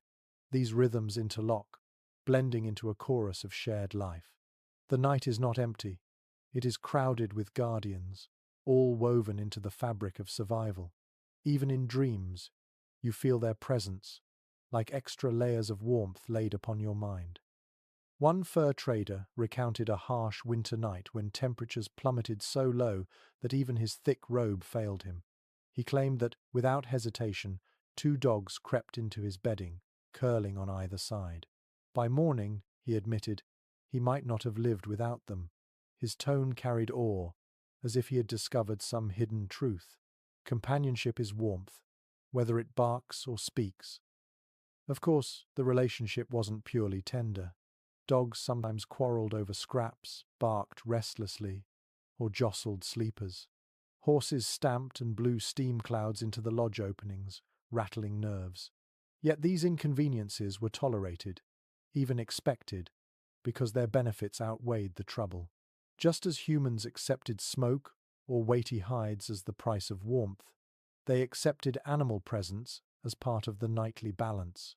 These rhythms interlock, blending into a chorus of shared life. The night is not empty. It is crowded with guardians, all woven into the fabric of survival. Even in dreams, you feel their presence, like extra layers of warmth laid upon your mind. One fur trader recounted a harsh winter night when temperatures plummeted so low that even his thick robe failed him. He claimed that, without hesitation, two dogs crept into his bedding, curling on either side. By morning, he admitted, he might not have lived without them. His tone carried awe, as if he had discovered some hidden truth. Companionship is warmth, whether it barks or speaks. Of course, the relationship wasn't purely tender. Dogs sometimes quarreled over scraps, barked restlessly, or jostled sleepers. Horses stamped and blew steam clouds into the lodge openings, rattling nerves. Yet these inconveniences were tolerated, even expected, because their benefits outweighed the trouble. Just as humans accepted smoke or weighty hides as the price of warmth, they accepted animal presence as part of the nightly balance.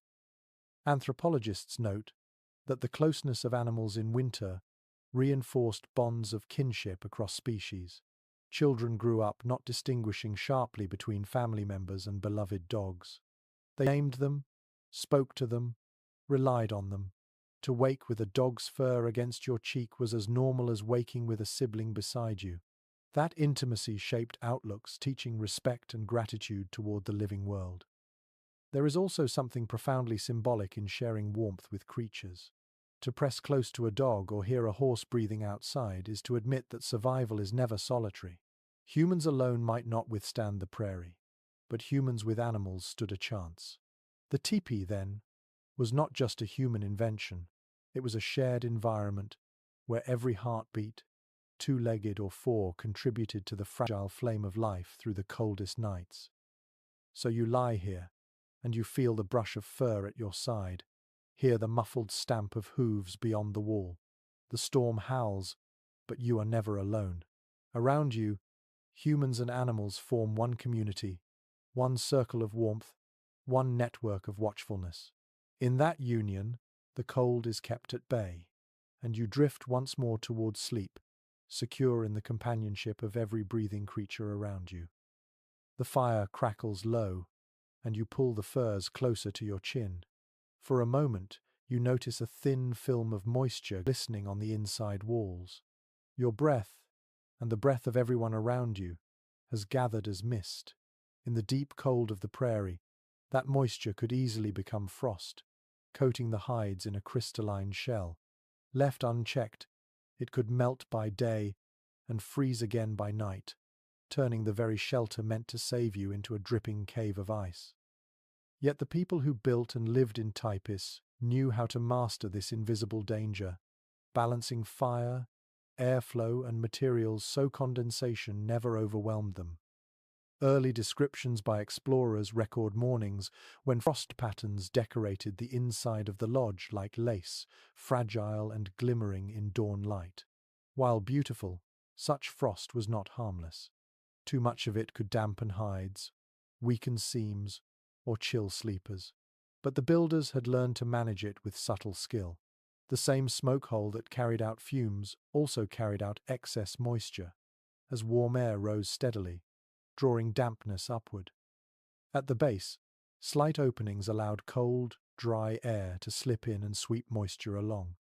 Anthropologists note that the closeness of animals in winter reinforced bonds of kinship across species. Children grew up not distinguishing sharply between family members and beloved dogs. They named them, spoke to them, relied on them. To wake with a dog's fur against your cheek was as normal as waking with a sibling beside you. That intimacy shaped outlooks, teaching respect and gratitude toward the living world. There is also something profoundly symbolic in sharing warmth with creatures. To press close to a dog or hear a horse breathing outside is to admit that survival is never solitary. Humans alone might not withstand the prairie, but humans with animals stood a chance. The tipi, then, was not just a human invention. It was a shared environment where every heartbeat, two-legged or four, contributed to the fragile flame of life through the coldest nights. So you lie here, and you feel the brush of fur at your side, hear the muffled stamp of hooves beyond the wall. The storm howls, but you are never alone. Around you, humans and animals form one community, one circle of warmth, one network of watchfulness. In that union, the cold is kept at bay, and you drift once more towards sleep, secure in the companionship of every breathing creature around you. The fire crackles low, and you pull the furs closer to your chin. For a moment, you notice a thin film of moisture glistening on the inside walls. Your breath, and the breath of everyone around you, has gathered as mist. In the deep cold of the prairie, that moisture could easily become frost, coating the hides in a crystalline shell. Left unchecked, it could melt by day and freeze again by night, turning the very shelter meant to save you into a dripping cave of ice. Yet the people who built and lived in Tipis knew how to master this invisible danger, balancing fire, airflow, and materials so condensation never overwhelmed them. Early descriptions by explorers record mornings when frost patterns decorated the inside of the lodge like lace, fragile and glimmering in dawn light. While beautiful, such frost was not harmless. Too much of it could dampen hides, weaken seams, or chill sleepers. But the builders had learned to manage it with subtle skill. The same smoke hole that carried out fumes also carried out excess moisture, as warm air rose steadily, drawing dampness upward. At the base, slight openings allowed cold, dry air to slip in and sweep moisture along.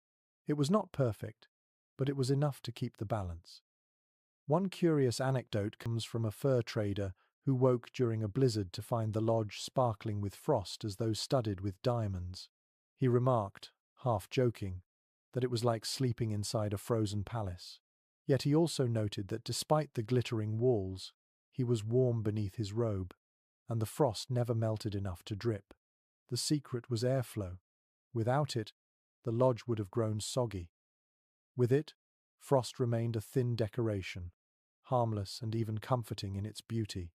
It was not perfect, but it was enough to keep the balance. One curious anecdote comes from a fur trader who woke during a blizzard to find the lodge sparkling with frost as though studded with diamonds. He remarked, half joking, that it was like sleeping inside a frozen palace. Yet he also noted that despite the glittering walls, he was warm beneath his robe, and the frost never melted enough to drip. The secret was airflow. Without it, the lodge would have grown soggy. With it, frost remained a thin decoration, harmless and even comforting in its beauty.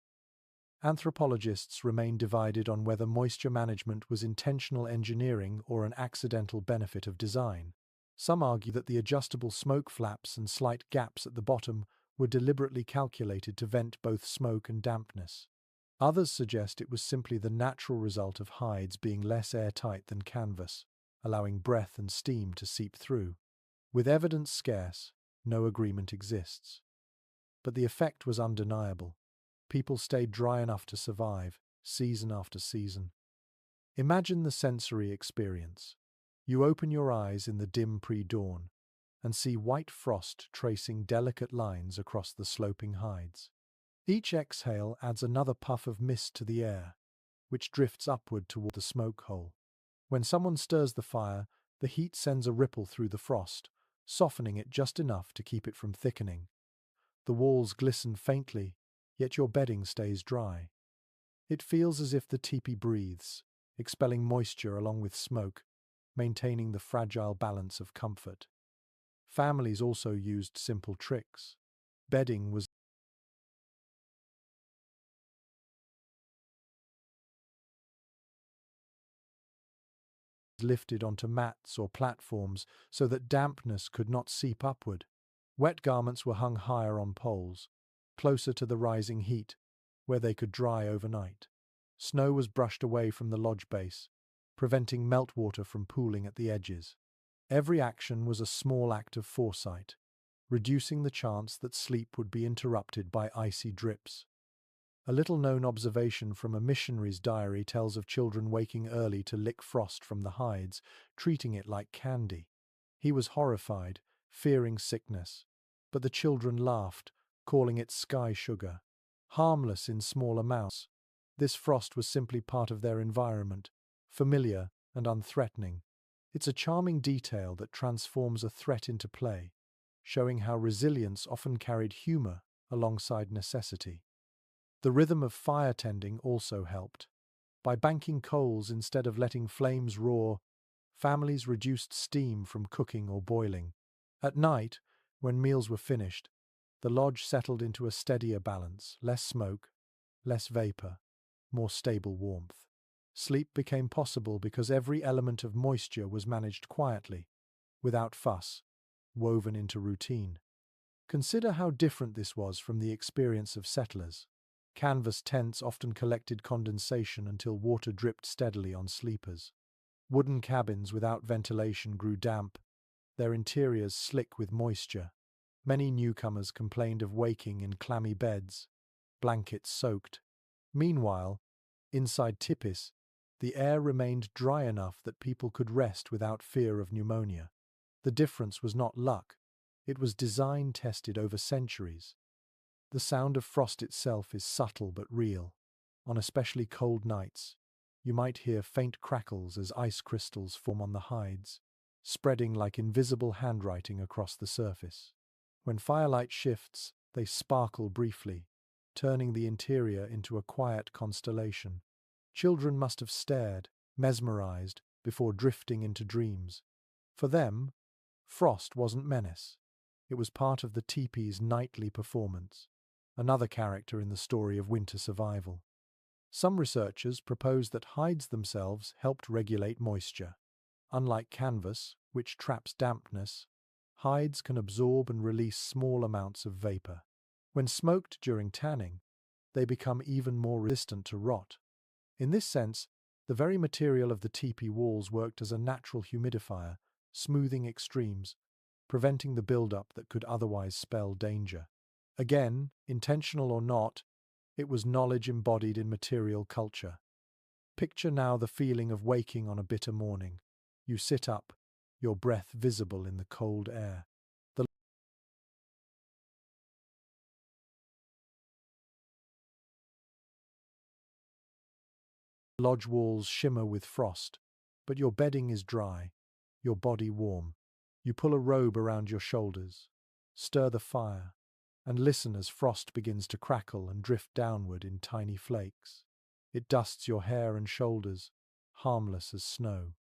Anthropologists remain divided on whether moisture management was intentional engineering or an accidental benefit of design. Some argue that the adjustable smoke flaps and slight gaps at the bottom were deliberately calculated to vent both smoke and dampness. Others suggest it was simply the natural result of hides being less airtight than canvas, allowing breath and steam to seep through. With evidence scarce, no agreement exists. But the effect was undeniable. People stayed dry enough to survive, season after season. Imagine the sensory experience. You open your eyes in the dim pre-dawn and see white frost tracing delicate lines across the sloping hides. Each exhale adds another puff of mist to the air, which drifts upward toward the smoke hole. When someone stirs the fire, the heat sends a ripple through the frost, softening it just enough to keep it from thickening. The walls glisten faintly, yet your bedding stays dry. It feels as if the teepee breathes, expelling moisture along with smoke, maintaining the fragile balance of comfort. Families also used simple tricks. Bedding was lifted onto mats or platforms so that dampness could not seep upward. Wet garments were hung higher on poles, closer to the rising heat, where they could dry overnight. Snow was brushed away from the lodge base, preventing meltwater from pooling at the edges. Every action was a small act of foresight, reducing the chance that sleep would be interrupted by icy drips. A little-known observation from a missionary's diary tells of children waking early to lick frost from the hides, treating it like candy. He was horrified, fearing sickness, but the children laughed, calling it sky sugar. Harmless in small amounts, this frost was simply part of their environment, familiar and unthreatening. It's a charming detail that transforms a threat into play, showing how resilience often carried humor alongside necessity. The rhythm of fire tending also helped. By banking coals instead of letting flames roar, families reduced steam from cooking or boiling. At night, when meals were finished, the lodge settled into a steadier balance, less smoke, less vapor, more stable warmth. Sleep became possible because every element of moisture was managed quietly, without fuss, woven into routine. Consider how different this was from the experience of settlers. Canvas tents often collected condensation until water dripped steadily on sleepers. Wooden cabins without ventilation grew damp, their interiors slick with moisture. Many newcomers complained of waking in clammy beds, blankets soaked. Meanwhile, inside tipis, the air remained dry enough that people could rest without fear of pneumonia. The difference was not luck, it was design tested over centuries. The sound of frost itself is subtle but real. On especially cold nights, you might hear faint crackles as ice crystals form on the hides, spreading like invisible handwriting across the surface. When firelight shifts, they sparkle briefly, turning the interior into a quiet constellation. Children must have stared, mesmerized, before drifting into dreams. For them, frost wasn't menace. It was part of the teepee's nightly performance, another character in the story of winter survival. Some researchers propose that hides themselves helped regulate moisture. Unlike canvas, which traps dampness, hides can absorb and release small amounts of vapor. When smoked during tanning, they become even more resistant to rot. In this sense, the very material of the teepee walls worked as a natural humidifier, smoothing extremes, preventing the buildup that could otherwise spell danger. Again, intentional or not, it was knowledge embodied in material culture. Picture now the feeling of waking on a bitter morning. You sit up, your breath visible in the cold air. The lodge walls shimmer with frost, but your bedding is dry, your body warm. You pull a robe around your shoulders, stir the fire, and listen as frost begins to crackle and drift downward in tiny flakes. It dusts your hair and shoulders, harmless as snow.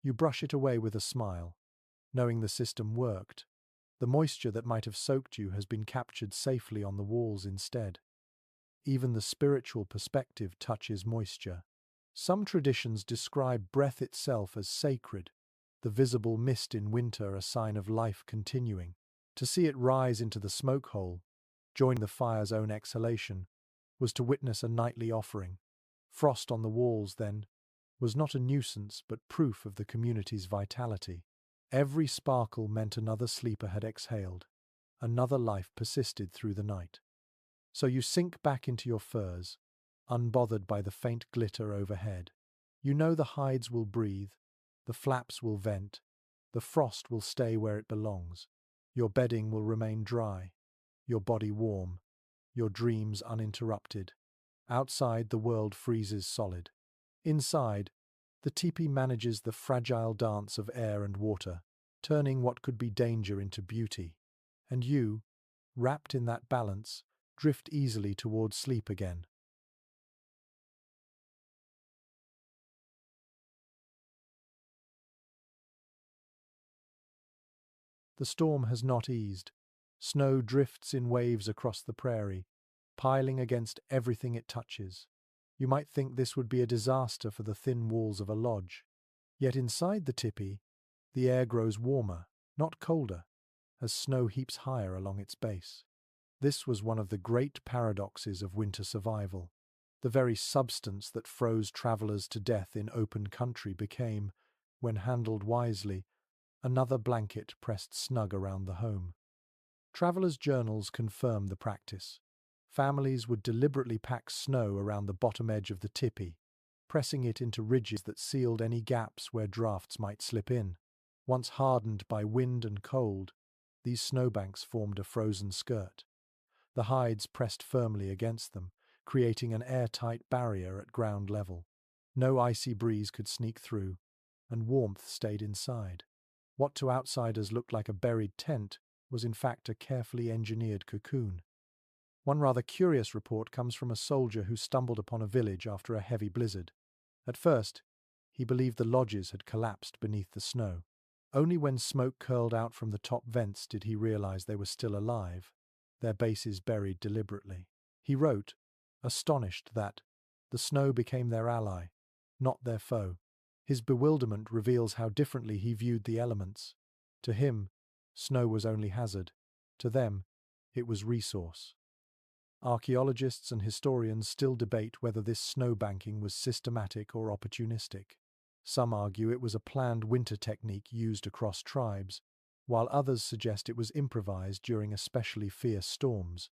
You brush it away with a smile, knowing the system worked. The moisture that might have soaked you has been captured safely on the walls instead. Even the spiritual perspective touches moisture. Some traditions describe breath itself as sacred, the visible mist in winter a sign of life continuing. To see it rise into the smoke hole, join the fire's own exhalation, was to witness a nightly offering. Frost on the walls, then, was not a nuisance but proof of the community's vitality. Every sparkle meant another sleeper had exhaled, another life persisted through the night. So you sink back into your furs, unbothered by the faint glitter overhead. You know the hides will breathe, the flaps will vent, the frost will stay where it belongs. Your bedding will remain dry, your body warm, your dreams uninterrupted. Outside, the world freezes solid. Inside, the tipi manages the fragile dance of air and water, turning what could be danger into beauty. And you, wrapped in that balance, drift easily towards sleep again. The storm has not eased. Snow drifts in waves across the prairie, piling against everything it touches. You might think this would be a disaster for the thin walls of a lodge. Yet inside the tipi, the air grows warmer, not colder, as snow heaps higher along its base. This was one of the great paradoxes of winter survival. The very substance that froze travelers to death in open country became, when handled wisely, another blanket pressed snug around the home. Travelers' journals confirm the practice. Families would deliberately pack snow around the bottom edge of the tipi, pressing it into ridges that sealed any gaps where drafts might slip in. Once hardened by wind and cold, these snowbanks formed a frozen skirt. The hides pressed firmly against them, creating an airtight barrier at ground level. No icy breeze could sneak through, and warmth stayed inside. What to outsiders looked like a buried tent was in fact a carefully engineered cocoon. One rather curious report comes from a soldier who stumbled upon a village after a heavy blizzard. At first, he believed the lodges had collapsed beneath the snow. Only when smoke curled out from the top vents did he realize they were still alive, their bases buried deliberately. He wrote, astonished that the snow became their ally, not their foe. His bewilderment reveals how differently he viewed the elements. To him, snow was only hazard. To them, it was resource. Archaeologists and historians still debate whether this snowbanking was systematic or opportunistic. Some argue it was a planned winter technique used across tribes, while others suggest it was improvised during especially fierce storms.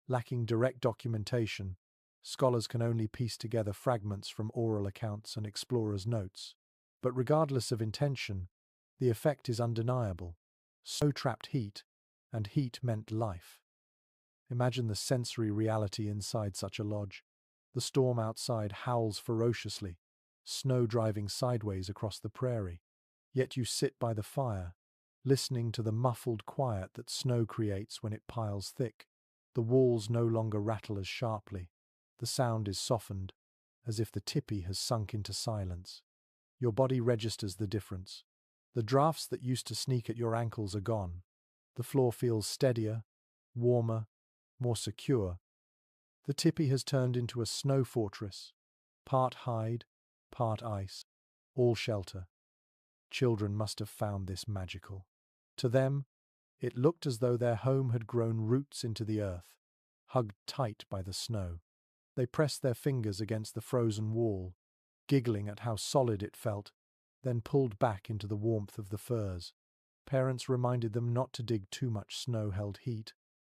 Lacking direct documentation, scholars can only piece together fragments from oral accounts and explorers' notes. But regardless of intention, the effect is undeniable. Snow trapped heat, and heat meant life. Imagine the sensory reality inside such a lodge. The storm outside howls ferociously, snow driving sideways across the prairie. Yet you sit by the fire, listening to the muffled quiet that snow creates when it piles thick. The walls no longer rattle as sharply. The sound is softened, as if the tipi has sunk into silence. Your body registers the difference. The drafts that used to sneak at your ankles are gone. The floor feels steadier, warmer, more secure. The tipi has turned into a snow fortress, part hide, part ice, all shelter. Children must have found this magical. To them, it looked as though their home had grown roots into the earth, hugged tight by the snow. They pressed their fingers against the frozen wall, giggling at how solid it felt, then pulled back into the warmth of the furs. Parents reminded them not to dig too much snow-held heat,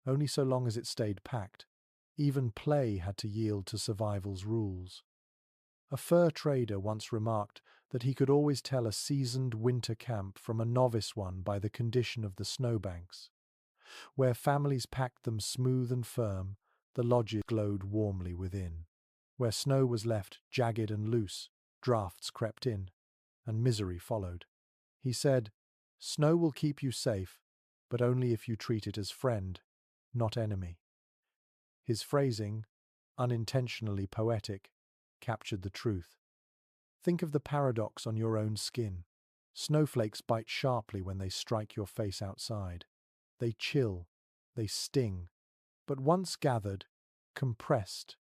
only so long as it stayed packed. Even play had to yield to survival's rules. A fur trader once remarked that he could always tell a seasoned winter camp from a novice one by the condition of the snowbanks. Where families packed them smooth and firm, the lodges glowed warmly within. Where snow was left jagged and loose, drafts crept in, and misery followed. He said, "Snow will keep you safe, but only if you treat it as friend, not enemy." His phrasing, unintentionally poetic, captured the truth. Think of the paradox on your own skin. Snowflakes bite sharply when they strike your face outside. They chill, they sting. But once gathered, compressed,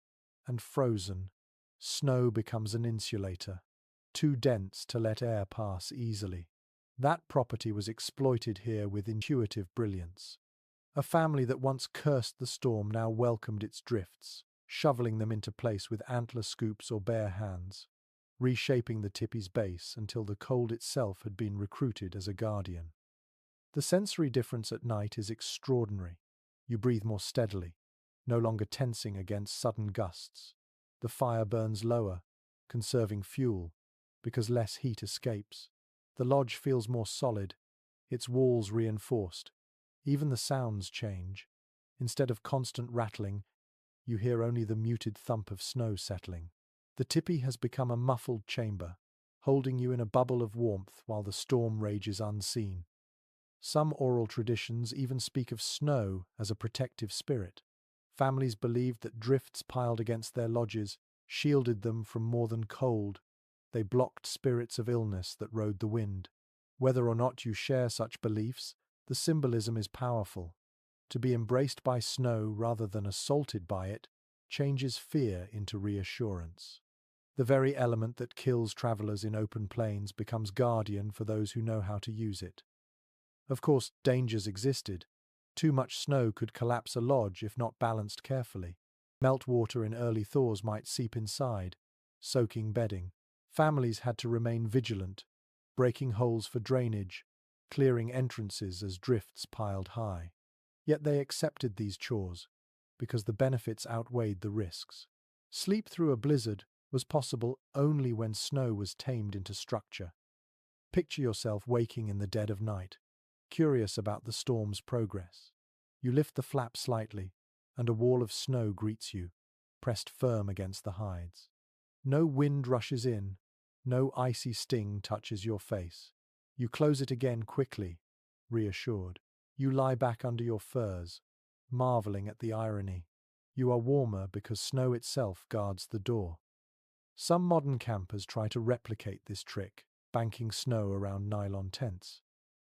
and frozen, snow becomes an insulator, too dense to let air pass easily. That property was exploited here with intuitive brilliance. A family that once cursed the storm now welcomed its drifts, shoveling them into place with antler scoops or bare hands, reshaping the tipi's base until the cold itself had been recruited as a guardian. The sensory difference at night is extraordinary. You breathe more steadily. no longer tensing against sudden gusts. The fire burns lower, conserving fuel, because less heat escapes. The lodge feels more solid, its walls reinforced. Even the sounds change. Instead of constant rattling, you hear only the muted thump of snow settling. The tipi has become a muffled chamber, holding you in a bubble of warmth while the storm rages unseen. Some oral traditions even speak of snow as a protective spirit. Families believed that drifts piled against their lodges shielded them from more than cold. They blocked spirits of illness that rode the wind. Whether or not you share such beliefs, the symbolism is powerful. To be embraced by snow rather than assaulted by it changes fear into reassurance. The very element that kills travelers in open plains becomes guardian for those who know how to use it. Of course, dangers existed. Too much snow could collapse a lodge if not balanced carefully. Meltwater in early thaws might seep inside, soaking bedding. Families had to remain vigilant, breaking holes for drainage, clearing entrances as drifts piled high. Yet they accepted these chores, because the benefits outweighed the risks. Sleep through a blizzard was possible only when snow was tamed into structure. Picture yourself waking in the dead of night, curious about the storm's progress. You lift the flap slightly, and a wall of snow greets you, pressed firm against the hides. No wind rushes in, no icy sting touches your face. You close it again quickly, reassured. You lie back under your furs, marveling at the irony. You are warmer because snow itself guards the door. Some modern campers try to replicate this trick, banking snow around nylon tents.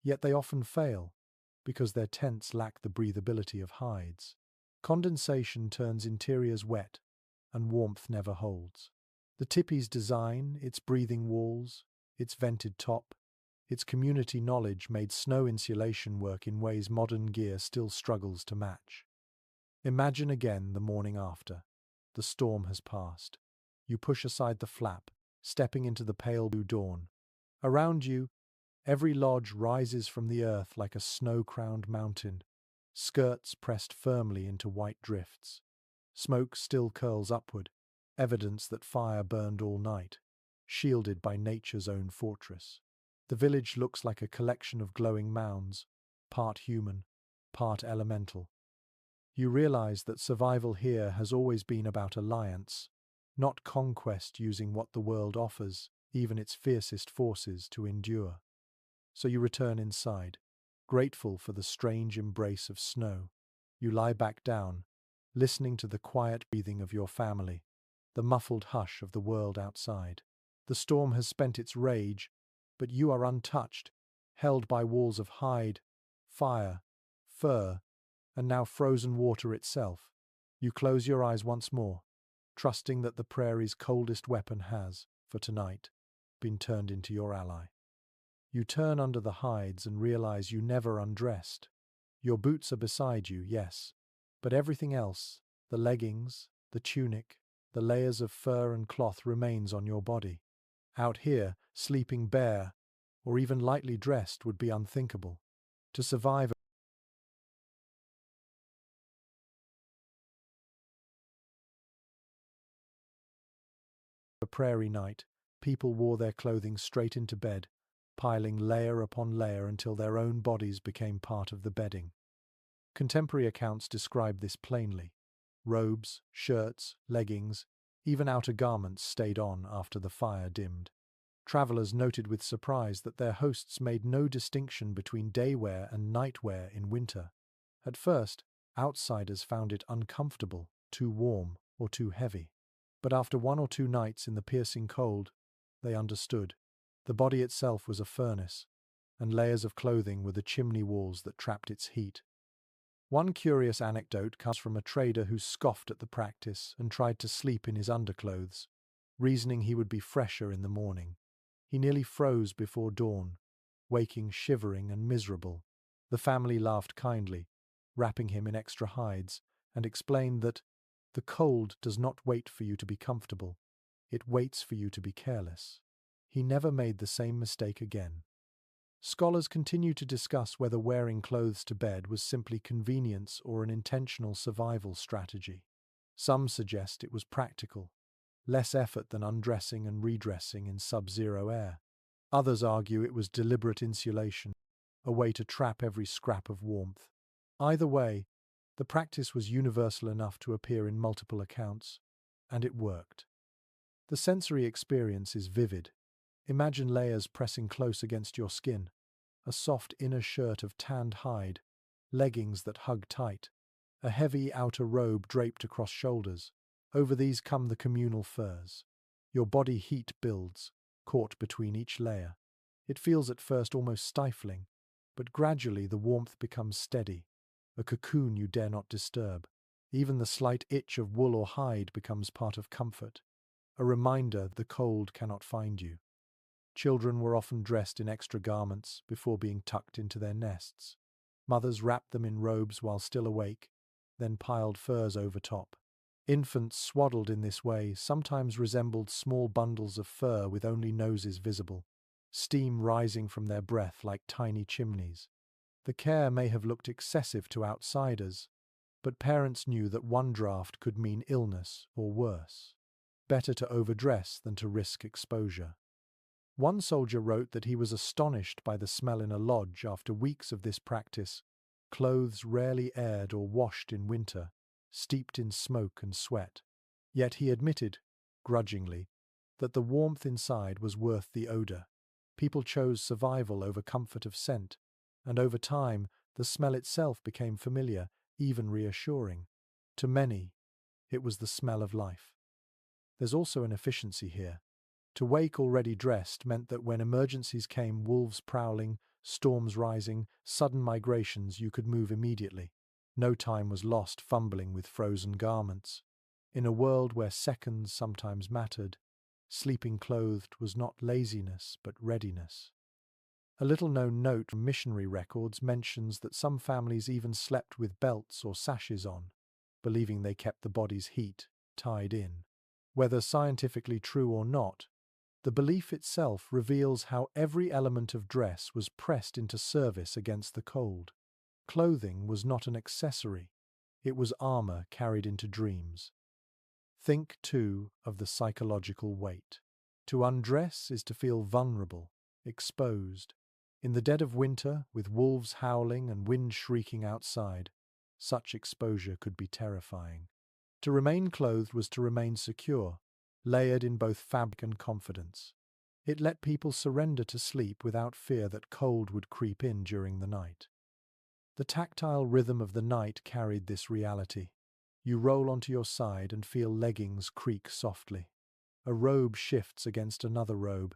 Yet they often fail, because their tents lack the breathability of hides. Condensation turns interiors wet, and warmth never holds. The tipi's design, its breathing walls, its vented top, its community knowledge made snow insulation work in ways modern gear still struggles to match. Imagine again the morning after. The storm has passed. You push aside the flap, stepping into the pale blue dawn. Around you, every lodge rises from the earth like a snow-crowned mountain, skirts pressed firmly into white drifts. Smoke still curls upward, evidence that fire burned all night, shielded by nature's own fortress. The village looks like a collection of glowing mounds, part human, part elemental. You realize that survival here has always been about alliance, not conquest using what the world offers, even its fiercest forces, to endure. So you return inside, grateful for the strange embrace of snow. You lie back down, listening to the quiet breathing of your family, the muffled hush of the world outside. The storm has spent its rage, but you are untouched, held by walls of hide, fire, fur, and now frozen water itself. You close your eyes once more, trusting that the prairie's coldest weapon has, for tonight, been turned into your ally. You turn under the hides and realize you never undressed. Your boots are beside you, yes, but everything else, the leggings, the tunic, the layers of fur and cloth remains on your body. Out here, sleeping bare, or even lightly dressed would be unthinkable. To survive a prairie night, people wore their clothing straight into bed, piling layer upon layer until their own bodies became part of the bedding. Contemporary accounts describe this plainly. Robes, shirts, leggings, even outer garments stayed on after the fire dimmed. Travelers noted with surprise that their hosts made no distinction between daywear and nightwear in winter. At first, outsiders found it uncomfortable, too warm, or too heavy. But after 1 or 2 nights in the piercing cold, they understood. The body itself was a furnace, and layers of clothing were the chimney walls that trapped its heat. One curious anecdote comes from a trader who scoffed at the practice and tried to sleep in his underclothes, reasoning he would be fresher in the morning. He nearly froze before dawn, waking shivering and miserable. The family laughed kindly, wrapping him in extra hides, and explained that the cold does not wait for you to be comfortable, it waits for you to be careless. He never made the same mistake again. Scholars continue to discuss whether wearing clothes to bed was simply convenience or an intentional survival strategy. Some suggest it was practical, less effort than undressing and redressing in sub-zero air. Others argue it was deliberate insulation, a way to trap every scrap of warmth. Either way, the practice was universal enough to appear in multiple accounts, and it worked. The sensory experience is vivid. Imagine layers pressing close against your skin, a soft inner shirt of tanned hide, leggings that hug tight, a heavy outer robe draped across shoulders. Over these come the communal furs. Your body heat builds, caught between each layer. It feels at first almost stifling, but gradually the warmth becomes steady, a cocoon you dare not disturb. Even the slight itch of wool or hide becomes part of comfort, a reminder the cold cannot find you. Children were often dressed in extra garments before being tucked into their nests. Mothers wrapped them in robes while still awake, then piled furs over top. Infants swaddled in this way sometimes resembled small bundles of fur with only noses visible, steam rising from their breath like tiny chimneys. The care may have looked excessive to outsiders, but parents knew that one draft could mean illness or worse. Better to overdress than to risk exposure. One soldier wrote that he was astonished by the smell in a lodge after weeks of this practice, clothes rarely aired or washed in winter, steeped in smoke and sweat. Yet he admitted, grudgingly, that the warmth inside was worth the odor. People chose survival over comfort of scent, and over time the smell itself became familiar, even reassuring. To many, it was the smell of life. There's also an efficiency here. To wake already dressed meant that when emergencies came, wolves prowling, storms rising, sudden migrations, you could move immediately. No time was lost fumbling with frozen garments. In a world where seconds sometimes mattered, sleeping clothed was not laziness but readiness. A little-known note from missionary records mentions that some families even slept with belts or sashes on, believing they kept the body's heat tied in. Whether scientifically true or not, the belief itself reveals how every element of dress was pressed into service against the cold. Clothing was not an accessory, it was armor carried into dreams. Think, too, of the psychological weight. To undress is to feel vulnerable, exposed. In the dead of winter, with wolves howling and wind shrieking outside, such exposure could be terrifying. To remain clothed was to remain secure, layered in both fabric and confidence. It let people surrender to sleep without fear that cold would creep in during the night. The tactile rhythm of the night carried this reality. You roll onto your side and feel leggings creak softly. A robe shifts against another robe,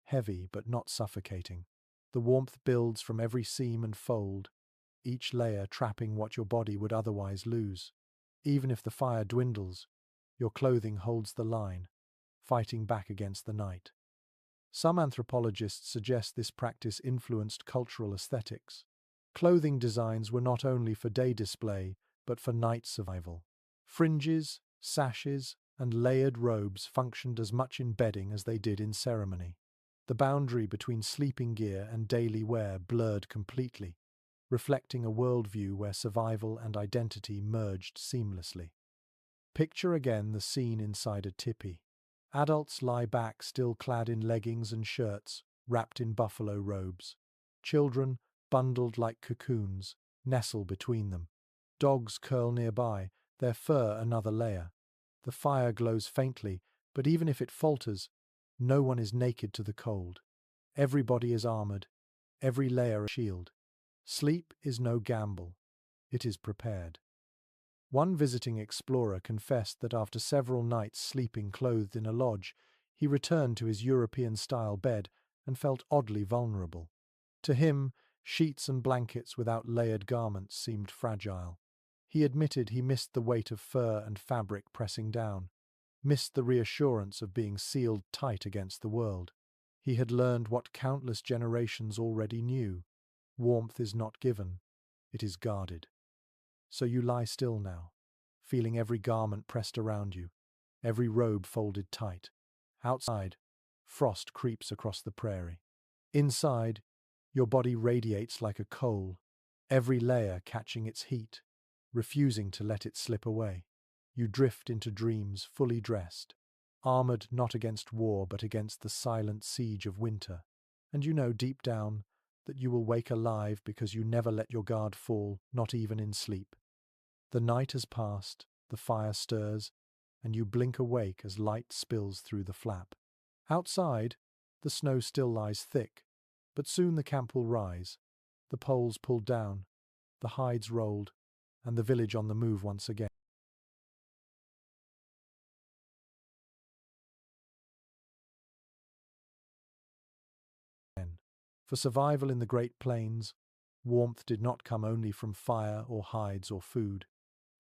heavy but not suffocating. The warmth builds from every seam and fold, each layer trapping what your body would otherwise lose. Even if the fire dwindles, your clothing holds the line, fighting back against the night. Some anthropologists suggest this practice influenced cultural aesthetics. Clothing designs were not only for day display, but for night survival. Fringes, sashes, and layered robes functioned as much in bedding as they did in ceremony. The boundary between sleeping gear and daily wear blurred completely, reflecting a worldview where survival and identity merged seamlessly. Picture again the scene inside a tipi. Adults lie back still clad in leggings and shirts, wrapped in buffalo robes. Children, bundled like cocoons, nestle between them. Dogs curl nearby, their fur another layer. The fire glows faintly, but even if it falters, no one is naked to the cold. Everybody is armored, every layer a shield. Sleep is no gamble. It is prepared. One visiting explorer confessed that after several nights sleeping clothed in a lodge, he returned to his European-style bed and felt oddly vulnerable. To him, sheets and blankets without layered garments seemed fragile. He admitted he missed the weight of fur and fabric pressing down, missed the reassurance of being sealed tight against the world. He had learned what countless generations already knew. Warmth is not given, it is guarded. So you lie still now, feeling every garment pressed around you, every robe folded tight. Outside, frost creeps across the prairie. Inside, Your body radiates like a coal, every layer catching its heat, refusing to let it slip away. You drift into dreams fully dressed, armored not against war but against the silent siege of winter. And you know deep down that you will wake alive because you never let your guard fall, not even in sleep. The night has passed, the fire stirs, and you blink awake as light spills through the flap. Outside, the snow still lies thick, but soon the camp will rise, the poles pulled down, the hides rolled, and the village on the move once again. For survival in the Great Plains, warmth did not come only from fire or hides or food.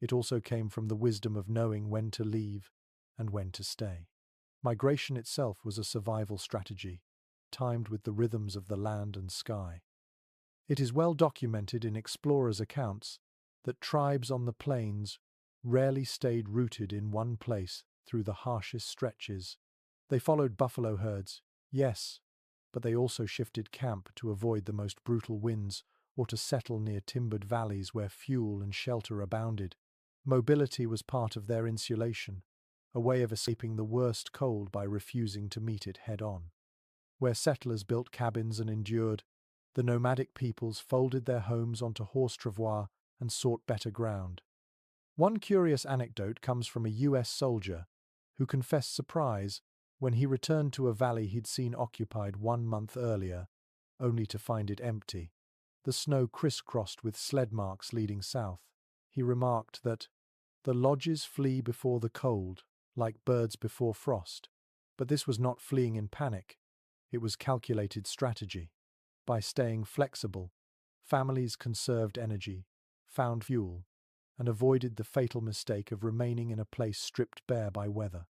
It also came from the wisdom of knowing when to leave and when to stay. Migration itself was a survival strategy, timed with the rhythms of the land and sky. It is well documented in explorers' accounts that tribes on the plains rarely stayed rooted in one place through the harshest stretches. They followed buffalo herds, yes, but they also shifted camp to avoid the most brutal winds or to settle near timbered valleys where fuel and shelter abounded. Mobility was part of their insulation, a way of escaping the worst cold by refusing to meet it head-on. Where settlers built cabins and endured, the nomadic peoples folded their homes onto horse travois and sought better ground. One curious anecdote comes from a US soldier who confessed surprise when he returned to a valley he'd seen occupied 1 month earlier, only to find it empty, the snow crisscrossed with sled marks leading south. He remarked that the lodges flee before the cold, like birds before frost. But this was not fleeing in panic. It was calculated strategy. By staying flexible, families conserved energy, found fuel, and avoided the fatal mistake of remaining in a place stripped bare by weather.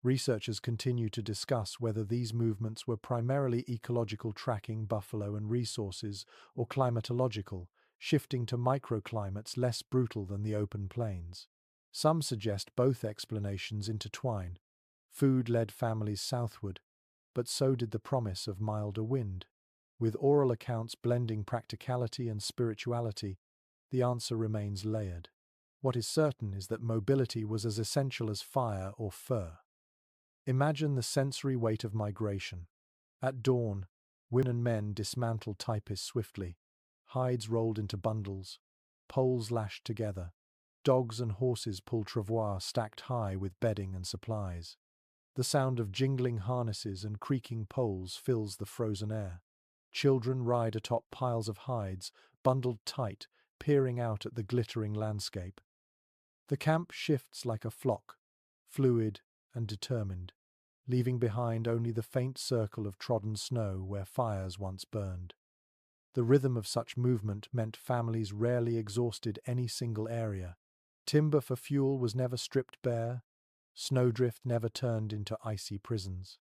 Researchers continue to discuss whether these movements were primarily ecological, tracking buffalo and resources, or climatological, shifting to microclimates less brutal than the open plains. Some suggest both explanations intertwine. Food led families southward, but so did the promise of milder wind. With oral accounts blending practicality and spirituality, the answer remains layered. What is certain is that mobility was as essential as fire or fur. Imagine the sensory weight of migration. At dawn, women and men dismantled Tipi swiftly, hides rolled into bundles, poles lashed together. Dogs and horses pull travois stacked high with bedding and supplies. The sound of jingling harnesses and creaking poles fills the frozen air. Children ride atop piles of hides, bundled tight, peering out at the glittering landscape. The camp shifts like a flock, fluid and determined, leaving behind only the faint circle of trodden snow where fires once burned. The rhythm of such movement meant families rarely exhausted any single area. Timber for fuel was never stripped bare, snowdrift never turned into icy prisons.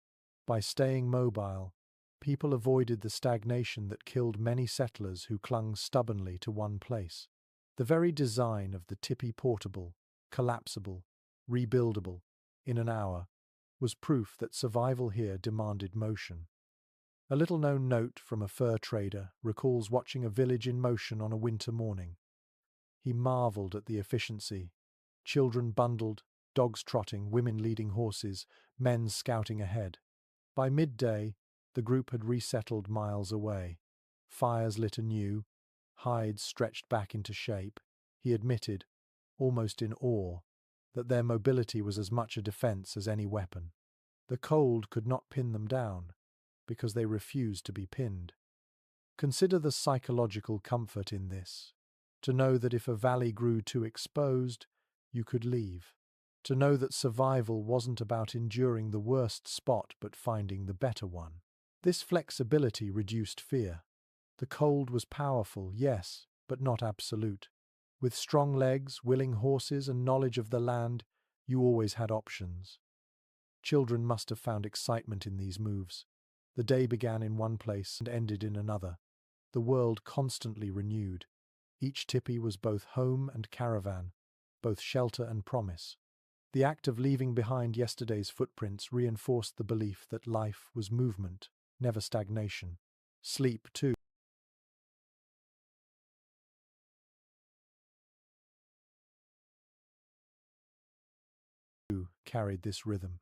By staying mobile, people avoided the stagnation that killed many settlers who clung stubbornly to one place. The very design of the Tipi portable, collapsible, rebuildable, in an hour, was proof that survival here demanded motion. A little-known note from a fur trader recalls watching a village in motion on a winter morning. He marveled at the efficiency. Children bundled, dogs trotting, women leading horses, men scouting ahead. By midday, the group had resettled miles away. Fires lit anew, hides stretched back into shape. He admitted, almost in awe, that their mobility was as much a defense as any weapon. The cold could not pin them down, because they refused to be pinned. Consider the psychological comfort in this. To know that if a valley grew too exposed, you could leave. To know that survival wasn't about enduring the worst spot but finding the better one. This flexibility reduced fear. The cold was powerful, yes, but not absolute. With strong legs, willing horses, and knowledge of the land, you always had options. Children must have found excitement in these moves. The day began in one place and ended in another. The world constantly renewed. Each tipi was both home and caravan, both shelter and promise. The act of leaving behind yesterday's footprints reinforced the belief that life was movement, never stagnation. Sleep, too. carried this rhythm.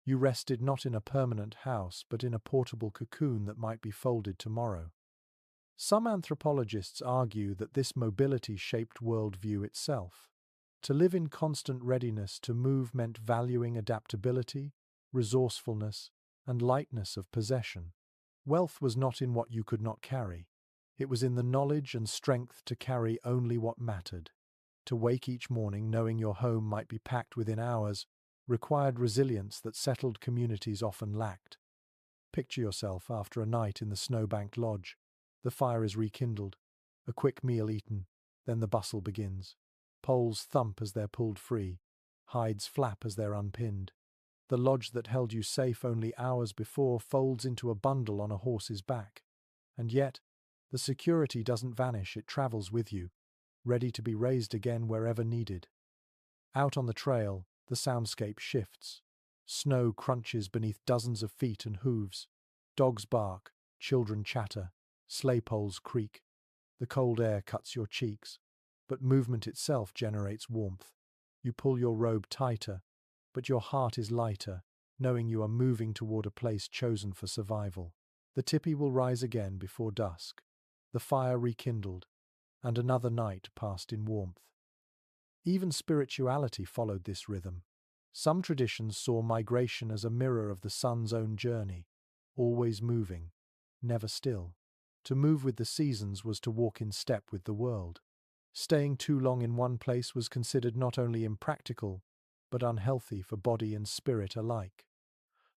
You rested not in a permanent house, but in a portable cocoon that might be folded tomorrow. Some anthropologists argue that this mobility shaped worldview itself. To live in constant readiness to move meant valuing adaptability, resourcefulness, and lightness of possession. Wealth was not in what you could not carry. It was in the knowledge and strength to carry only what mattered. To wake each morning knowing your home might be packed within hours required resilience that settled communities often lacked. Picture yourself after a night in the snowbanked lodge. The fire is rekindled, a quick meal eaten, then the bustle begins. Poles thump as they're pulled free, hides flap as they're unpinned. The lodge that held you safe only hours before folds into a bundle on a horse's back. And yet, the security doesn't vanish, it travels with you, ready to be raised again wherever needed. Out on the trail, the soundscape shifts. Snow crunches beneath dozens of feet and hooves. Dogs bark, children chatter, sleigh poles creak. The cold air cuts your cheeks, but movement itself generates warmth. You pull your robe tighter, but your heart is lighter, knowing you are moving toward a place chosen for survival. The Tipi will rise again before dusk, the fire rekindled, and another night passed in warmth. Even spirituality followed this rhythm. Some traditions saw migration as a mirror of the sun's own journey, always moving, never still. To move with the seasons was to walk in step with the world. Staying too long in one place was considered not only impractical, but unhealthy for body and spirit alike.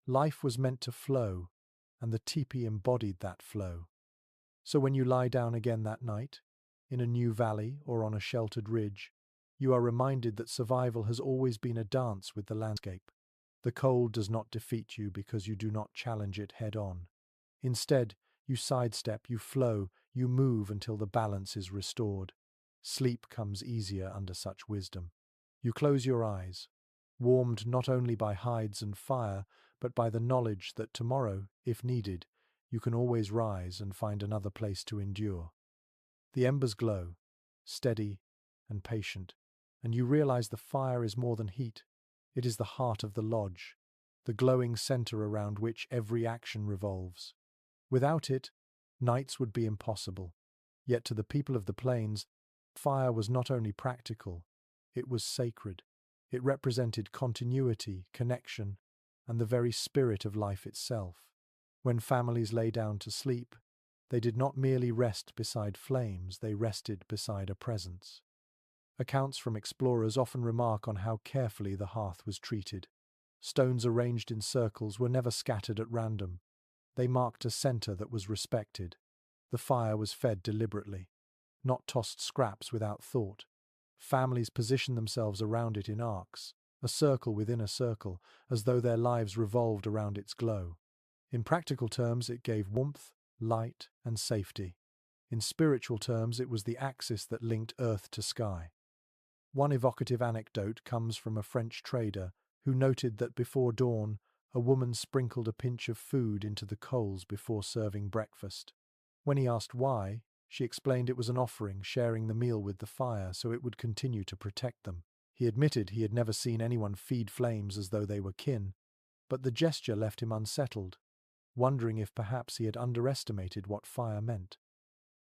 Life was meant to flow, and the teepee embodied that flow. So when you lie down again that night, in a new valley or on a sheltered ridge, you are reminded that survival has always been a dance with the landscape. The cold does not defeat you because you do not challenge it head on. Instead, you sidestep, you flow, you move until the balance is restored. Sleep comes easier under such wisdom. You close your eyes, warmed not only by hides and fire, but by the knowledge that tomorrow, if needed, you can always rise and find another place to endure. The embers glow, steady and patient, and you realize the fire is more than heat. It is the heart of the lodge, the glowing center around which every action revolves. Without it, nights would be impossible. Yet to the people of the plains, fire was not only practical, it was sacred. It represented continuity, connection, and the very spirit of life itself. When families lay down to sleep, they did not merely rest beside flames, they rested beside a presence. Accounts from explorers often remark on how carefully the hearth was treated. Stones arranged in circles were never scattered at random. They marked a center that was respected. The fire was fed deliberately, not tossed scraps without thought. Families positioned themselves around it in arcs, a circle within a circle, as though their lives revolved around its glow. In practical terms, it gave warmth, light, and safety. In spiritual terms, it was the axis that linked earth to sky. One evocative anecdote comes from a French trader who noted that before dawn, a woman sprinkled a pinch of food into the coals before serving breakfast. When he asked why, she explained it was an offering, sharing the meal with the fire so it would continue to protect them. He admitted he had never seen anyone feed flames as though they were kin, but the gesture left him unsettled, wondering if perhaps he had underestimated what fire meant.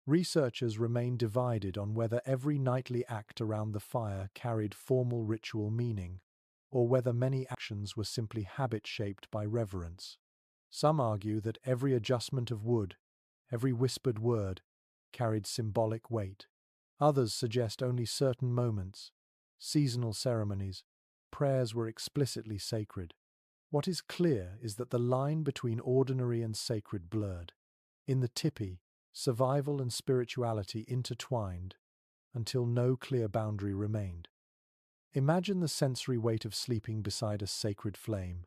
Researchers remain divided on whether every nightly act around the fire carried formal ritual meaning, or whether many actions were simply habit-shaped by reverence. Some argue that every adjustment of wood, every whispered word, carried symbolic weight. Others suggest only certain moments, seasonal ceremonies, prayers were explicitly sacred. What is clear is that the line between ordinary and sacred blurred. In the Tipi, survival and spirituality intertwined until no clear boundary remained. Imagine the sensory weight of sleeping beside a sacred flame.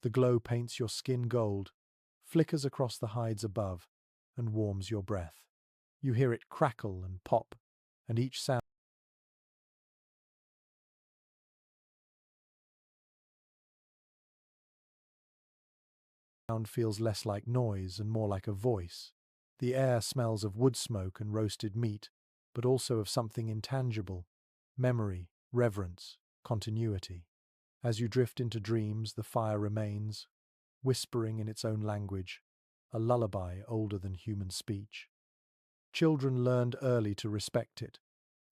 The glow paints your skin gold, flickers across the hides above, and warms your breath. You hear it crackle and pop, and each sound feels less like noise and more like a voice. The air smells of wood smoke and roasted meat, but also of something intangible: memory, reverence, continuity. As you drift into dreams, the fire remains, whispering in its own language, a lullaby older than human speech. Children learned early to respect it.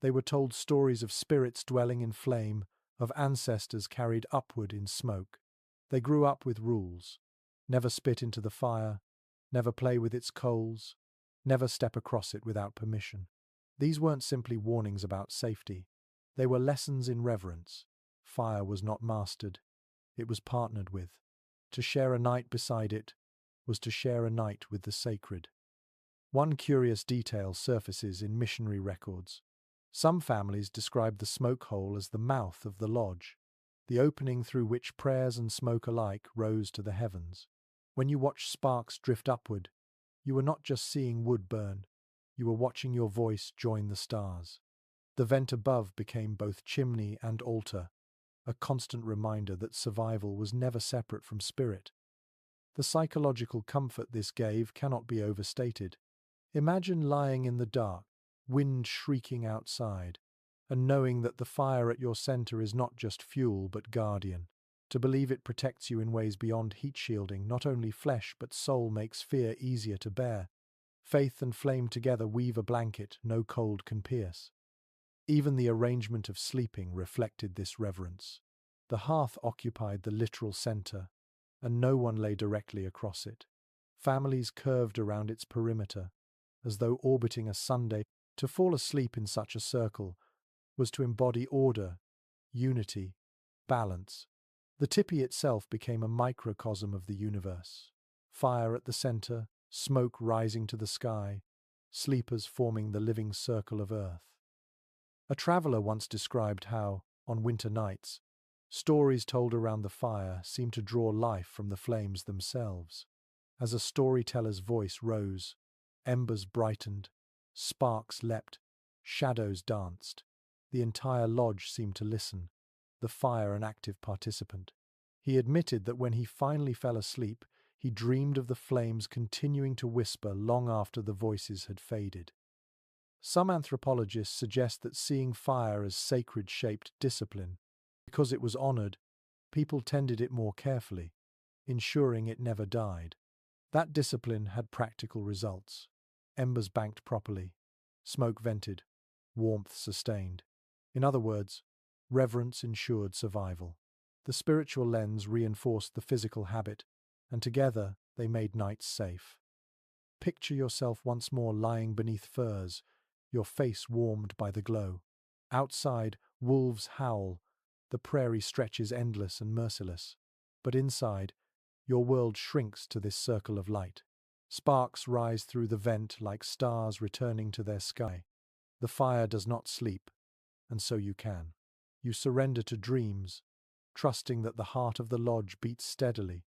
They were told stories of spirits dwelling in flame, of ancestors carried upward in smoke. They grew up with rules: never spit into the fire, never play with its coals, never step across it without permission. These weren't simply warnings about safety. They were lessons in reverence. Fire was not mastered, it was partnered with. To share a night beside it was to share a night with the sacred. One curious detail surfaces in missionary records. Some families describe the smoke hole as the mouth of the lodge, the opening through which prayers and smoke alike rose to the heavens. When you watched sparks drift upward, you were not just seeing wood burn, you were watching your voice join the stars. The vent above became both chimney and altar, a constant reminder that survival was never separate from spirit. The psychological comfort this gave cannot be overstated. Imagine lying in the dark, wind shrieking outside, and knowing that the fire at your center is not just fuel but guardian. To believe it protects you in ways beyond heat shielding not only flesh but soul makes fear easier to bear. Faith and flame together weave a blanket no cold can pierce. Even the arrangement of sleeping reflected this reverence. The hearth occupied the literal center, and no one lay directly across it. Families curved around its perimeter, as though orbiting a Sunday. To fall asleep in such a circle was to embody order, unity, balance. The tipi itself became a microcosm of the universe. Fire at the center, smoke rising to the sky, sleepers forming the living circle of earth. A traveler once described how, on winter nights, stories told around the fire seemed to draw life from the flames themselves. As a storyteller's voice rose, embers brightened, sparks leapt, shadows danced. The entire lodge seemed to listen, the fire an active participant. He admitted that when he finally fell asleep, he dreamed of the flames continuing to whisper long after the voices had faded. Some anthropologists suggest that seeing fire as sacred shaped discipline. Because it was honored, people tended it more carefully, ensuring it never died. That discipline had practical results. Embers banked properly, smoke vented, warmth sustained. In other words, reverence ensured survival. The spiritual lens reinforced the physical habit, and together they made nights safe. Picture yourself once more lying beneath firs, your face warmed by the glow. Outside, wolves howl, the prairie stretches endless and merciless. But inside, your world shrinks to this circle of light. Sparks rise through the vent like stars returning to their sky. The fire does not sleep, and so you can. You surrender to dreams, trusting that the heart of the lodge beats steadily,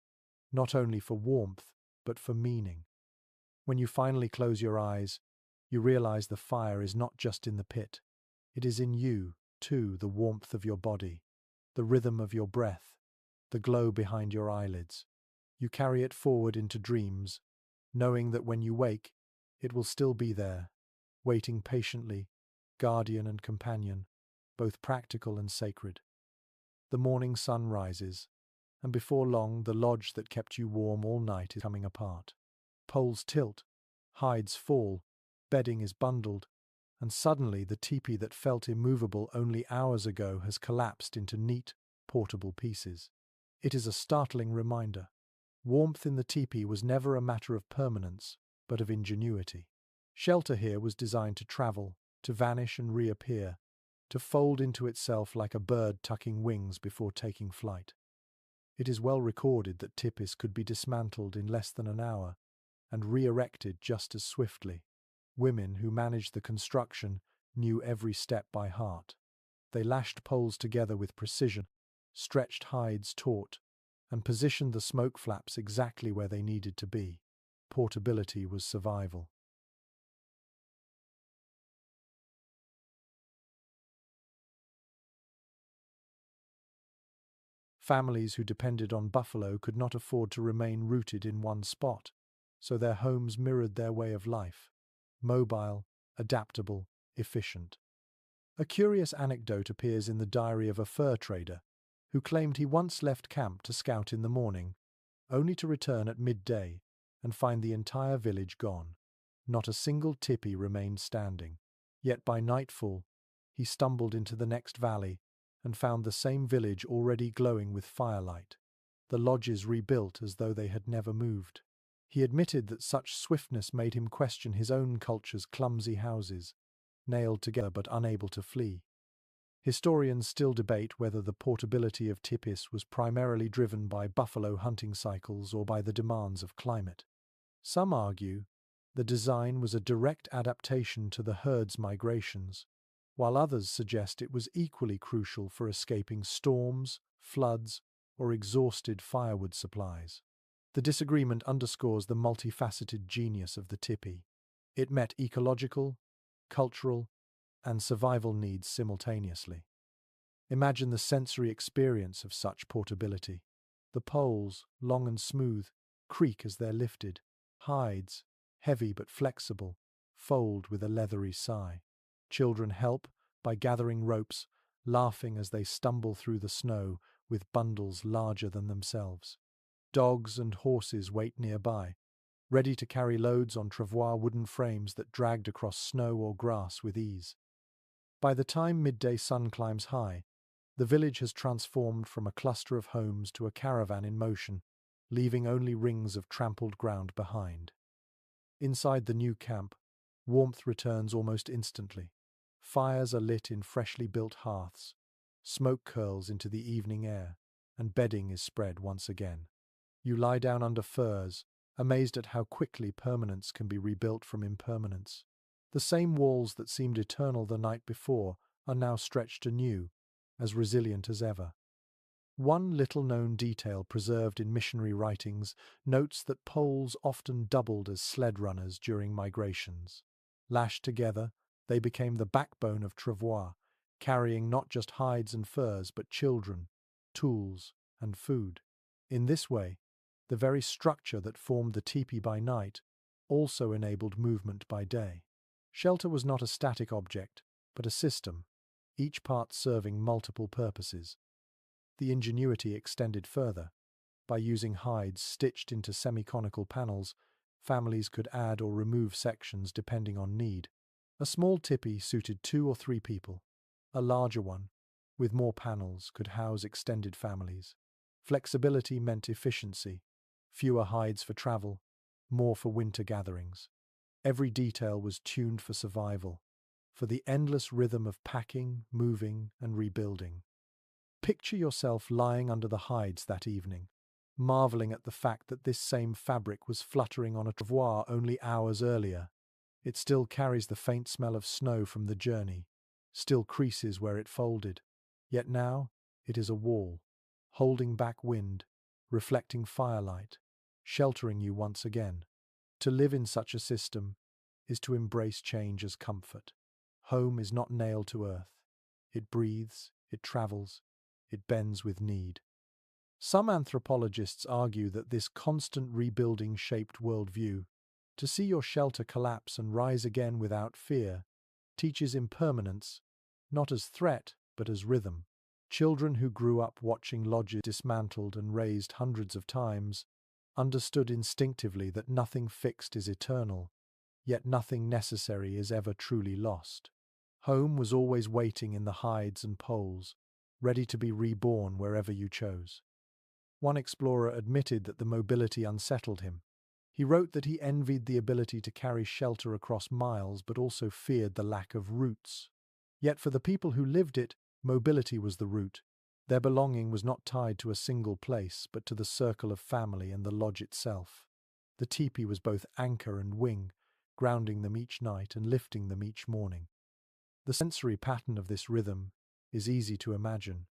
not only for warmth, but for meaning. When you finally close your eyes, you realize the fire is not just in the pit. It is in you, too, the warmth of your body, the rhythm of your breath, the glow behind your eyelids. You carry it forward into dreams, knowing that when you wake, it will still be there, waiting patiently, guardian and companion, both practical and sacred. The morning sun rises, and before long the lodge that kept you warm all night is coming apart. Poles tilt, hides fall, bedding is bundled, and suddenly the teepee that felt immovable only hours ago has collapsed into neat, portable pieces. It is a startling reminder. Warmth in the teepee was never a matter of permanence, but of ingenuity. Shelter here was designed to travel, to vanish and reappear, to fold into itself like a bird tucking wings before taking flight. It is well recorded that tipis could be dismantled in less than an hour and re-erected just as swiftly. Women who managed the construction knew every step by heart. They lashed poles together with precision, stretched hides taut, and positioned the smoke flaps exactly where they needed to be. Portability was survival. Families who depended on buffalo could not afford to remain rooted in one spot, so their homes mirrored their way of life: mobile, adaptable, efficient. A curious anecdote appears in the diary of a fur trader who claimed he once left camp to scout in the morning, only to return at midday and find the entire village gone. Not a single tipi remained standing. Yet by nightfall, he stumbled into the next valley and found the same village already glowing with firelight, the lodges rebuilt as though they had never moved. He admitted that such swiftness made him question his own culture's clumsy houses, nailed together but unable to flee. Historians still debate whether the portability of tipis was primarily driven by buffalo hunting cycles or by the demands of climate. Some argue the design was a direct adaptation to the herd's migrations, while others suggest it was equally crucial for escaping storms, floods, or exhausted firewood supplies. The disagreement underscores the multifaceted genius of the tipi. It met ecological, cultural, and survival needs simultaneously. Imagine the sensory experience of such portability. The poles, long and smooth, creak as they're lifted. Hides, heavy but flexible, fold with a leathery sigh. Children help by gathering ropes, laughing as they stumble through the snow with bundles larger than themselves. Dogs and horses wait nearby, ready to carry loads on travois wooden frames that dragged across snow or grass with ease. By the time midday sun climbs high, the village has transformed from a cluster of homes to a caravan in motion, leaving only rings of trampled ground behind. Inside the new camp, warmth returns almost instantly. Fires are lit in freshly built hearths, smoke curls into the evening air, and bedding is spread once again. You lie down under furs, amazed at how quickly permanence can be rebuilt from impermanence. The same walls that seemed eternal the night before are now stretched anew, as resilient as ever. One little-known detail preserved in missionary writings notes that poles often doubled as sled runners during migrations. Lashed together, they became the backbone of travois, carrying not just hides and furs but children, tools, and food. In this way, the very structure that formed the tipi by night also enabled movement by day. Shelter was not a static object, but a system, each part serving multiple purposes. The ingenuity extended further. By using hides stitched into semi-conical panels, families could add or remove sections depending on need. A small tipi suited 2 or 3 people. A larger one, with more panels, could house extended families. Flexibility meant efficiency. Fewer hides for travel, more for winter gatherings. Every detail was tuned for survival, for the endless rhythm of packing, moving, and rebuilding. Picture yourself lying under the hides that evening, marveling at the fact that this same fabric was fluttering on a travois only hours earlier. It still carries the faint smell of snow from the journey, still creases where it folded. Yet now it is a wall, holding back wind, reflecting firelight, sheltering you once again. To live in such a system is to embrace change as comfort. Home is not nailed to earth. It breathes, it travels, it bends with need. Some anthropologists argue that this constant rebuilding shaped worldview. To see your shelter collapse and rise again without fear teaches impermanence, not as threat, but as rhythm. Children who grew up watching lodges dismantled and raised hundreds of times understood instinctively that nothing fixed is eternal, yet nothing necessary is ever truly lost. Home was always waiting in the hides and poles, ready to be reborn wherever you chose. One explorer admitted that the mobility unsettled him. He wrote that he envied the ability to carry shelter across miles but also feared the lack of roots. Yet for the people who lived it, mobility was the root. Their belonging was not tied to a single place but to the circle of family and the lodge itself. The tipi was both anchor and wing, grounding them each night and lifting them each morning. The sensory pattern of this rhythm is easy to imagine.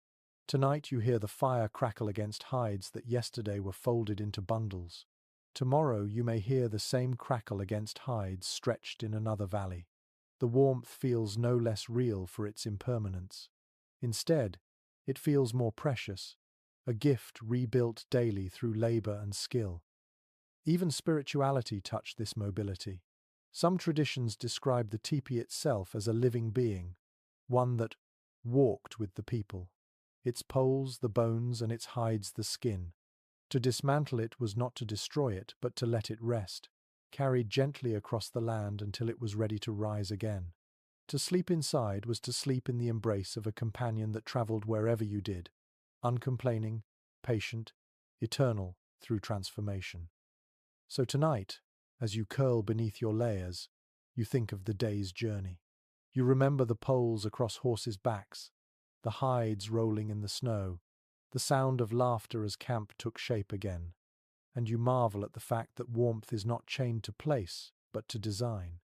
Tonight you hear the fire crackle against hides that yesterday were folded into bundles. Tomorrow you may hear the same crackle against hides stretched in another valley. The warmth feels no less real for its impermanence. Instead, it feels more precious, a gift rebuilt daily through labor and skill. Even spirituality touched this mobility. Some traditions describe the tipi itself as a living being, one that walked with the people. its poles the bones and its hides the skin. To dismantle it was not to destroy it, but to let it rest, carried gently across the land until it was ready to rise again. To sleep inside was to sleep in the embrace of a companion that travelled wherever you did, uncomplaining, patient, eternal through transformation. So tonight, as you curl beneath your layers, you think of the day's journey. You remember the poles across horses' backs, the hides rolling in the snow, the sound of laughter as camp took shape again, and you marvel at the fact that warmth is not chained to place, but to design.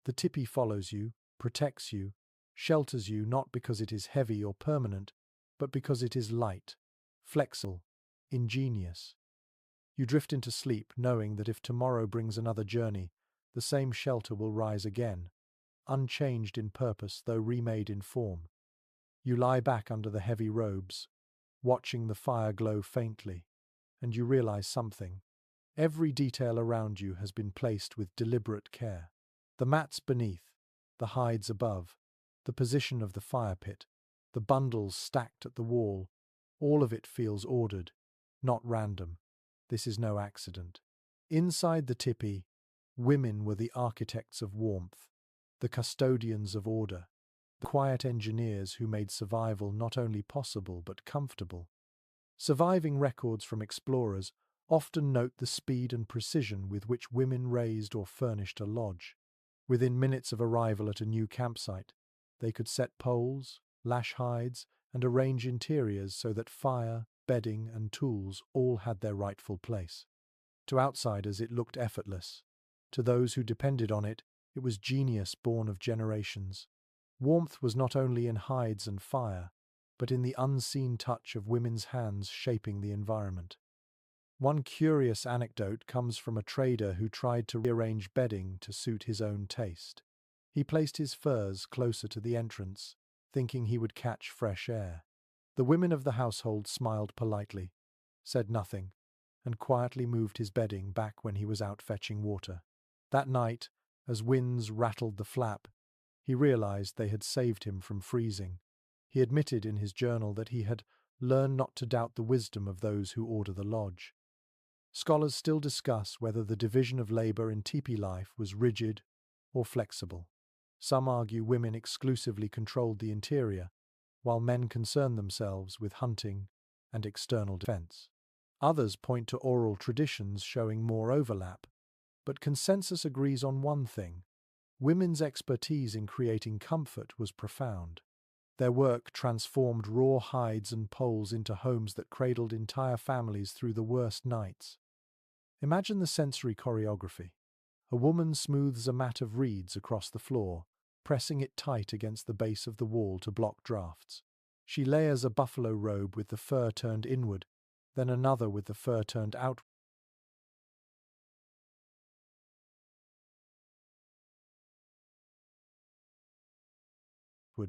The tipi follows you, protects you, shelters you not because it is heavy or permanent, but because it is light, flexible, ingenious. You drift into sleep knowing that if tomorrow brings another journey, the same shelter will rise again, unchanged in purpose though remade in form. You lie back under the heavy robes, watching the fire glow faintly, and you realize something. Every detail around you has been placed with deliberate care. The mats beneath, the hides above, the position of the fire pit, the bundles stacked at the wall, all of it feels ordered, not random. This is no accident. Inside the tipi, women were the architects of warmth, the custodians of order, the quiet engineers who made survival not only possible but comfortable. Surviving records from explorers often note the speed and precision with which women raised or furnished a lodge. Within minutes of arrival at a new campsite, they could set poles, lash hides, and arrange interiors so that fire, bedding, and tools all had their rightful place. To outsiders, it looked effortless. To those who depended on it, it was genius born of generations. Warmth was not only in hides and fire, but in the unseen touch of women's hands shaping the environment. One curious anecdote comes from a trader who tried to rearrange bedding to suit his own taste. He placed his furs closer to the entrance, thinking he would catch fresh air. The women of the household smiled politely, said nothing, and quietly moved his bedding back when he was out fetching water. That night, as winds rattled the flap, he realized they had saved him from freezing. He admitted in his journal that he had learned not to doubt the wisdom of those who order the lodge. Scholars still discuss whether the division of labor in tipi life was rigid or flexible. Some argue women exclusively controlled the interior, while men concerned themselves with hunting and external defense. Others point to oral traditions showing more overlap, but consensus agrees on one thing: women's expertise in creating comfort was profound. Their work transformed raw hides and poles into homes that cradled entire families through the worst nights. Imagine the sensory choreography. A woman smooths a mat of reeds across the floor, pressing it tight against the base of the wall to block drafts. She layers a buffalo robe with the fur turned inward, then another with the fur turned outward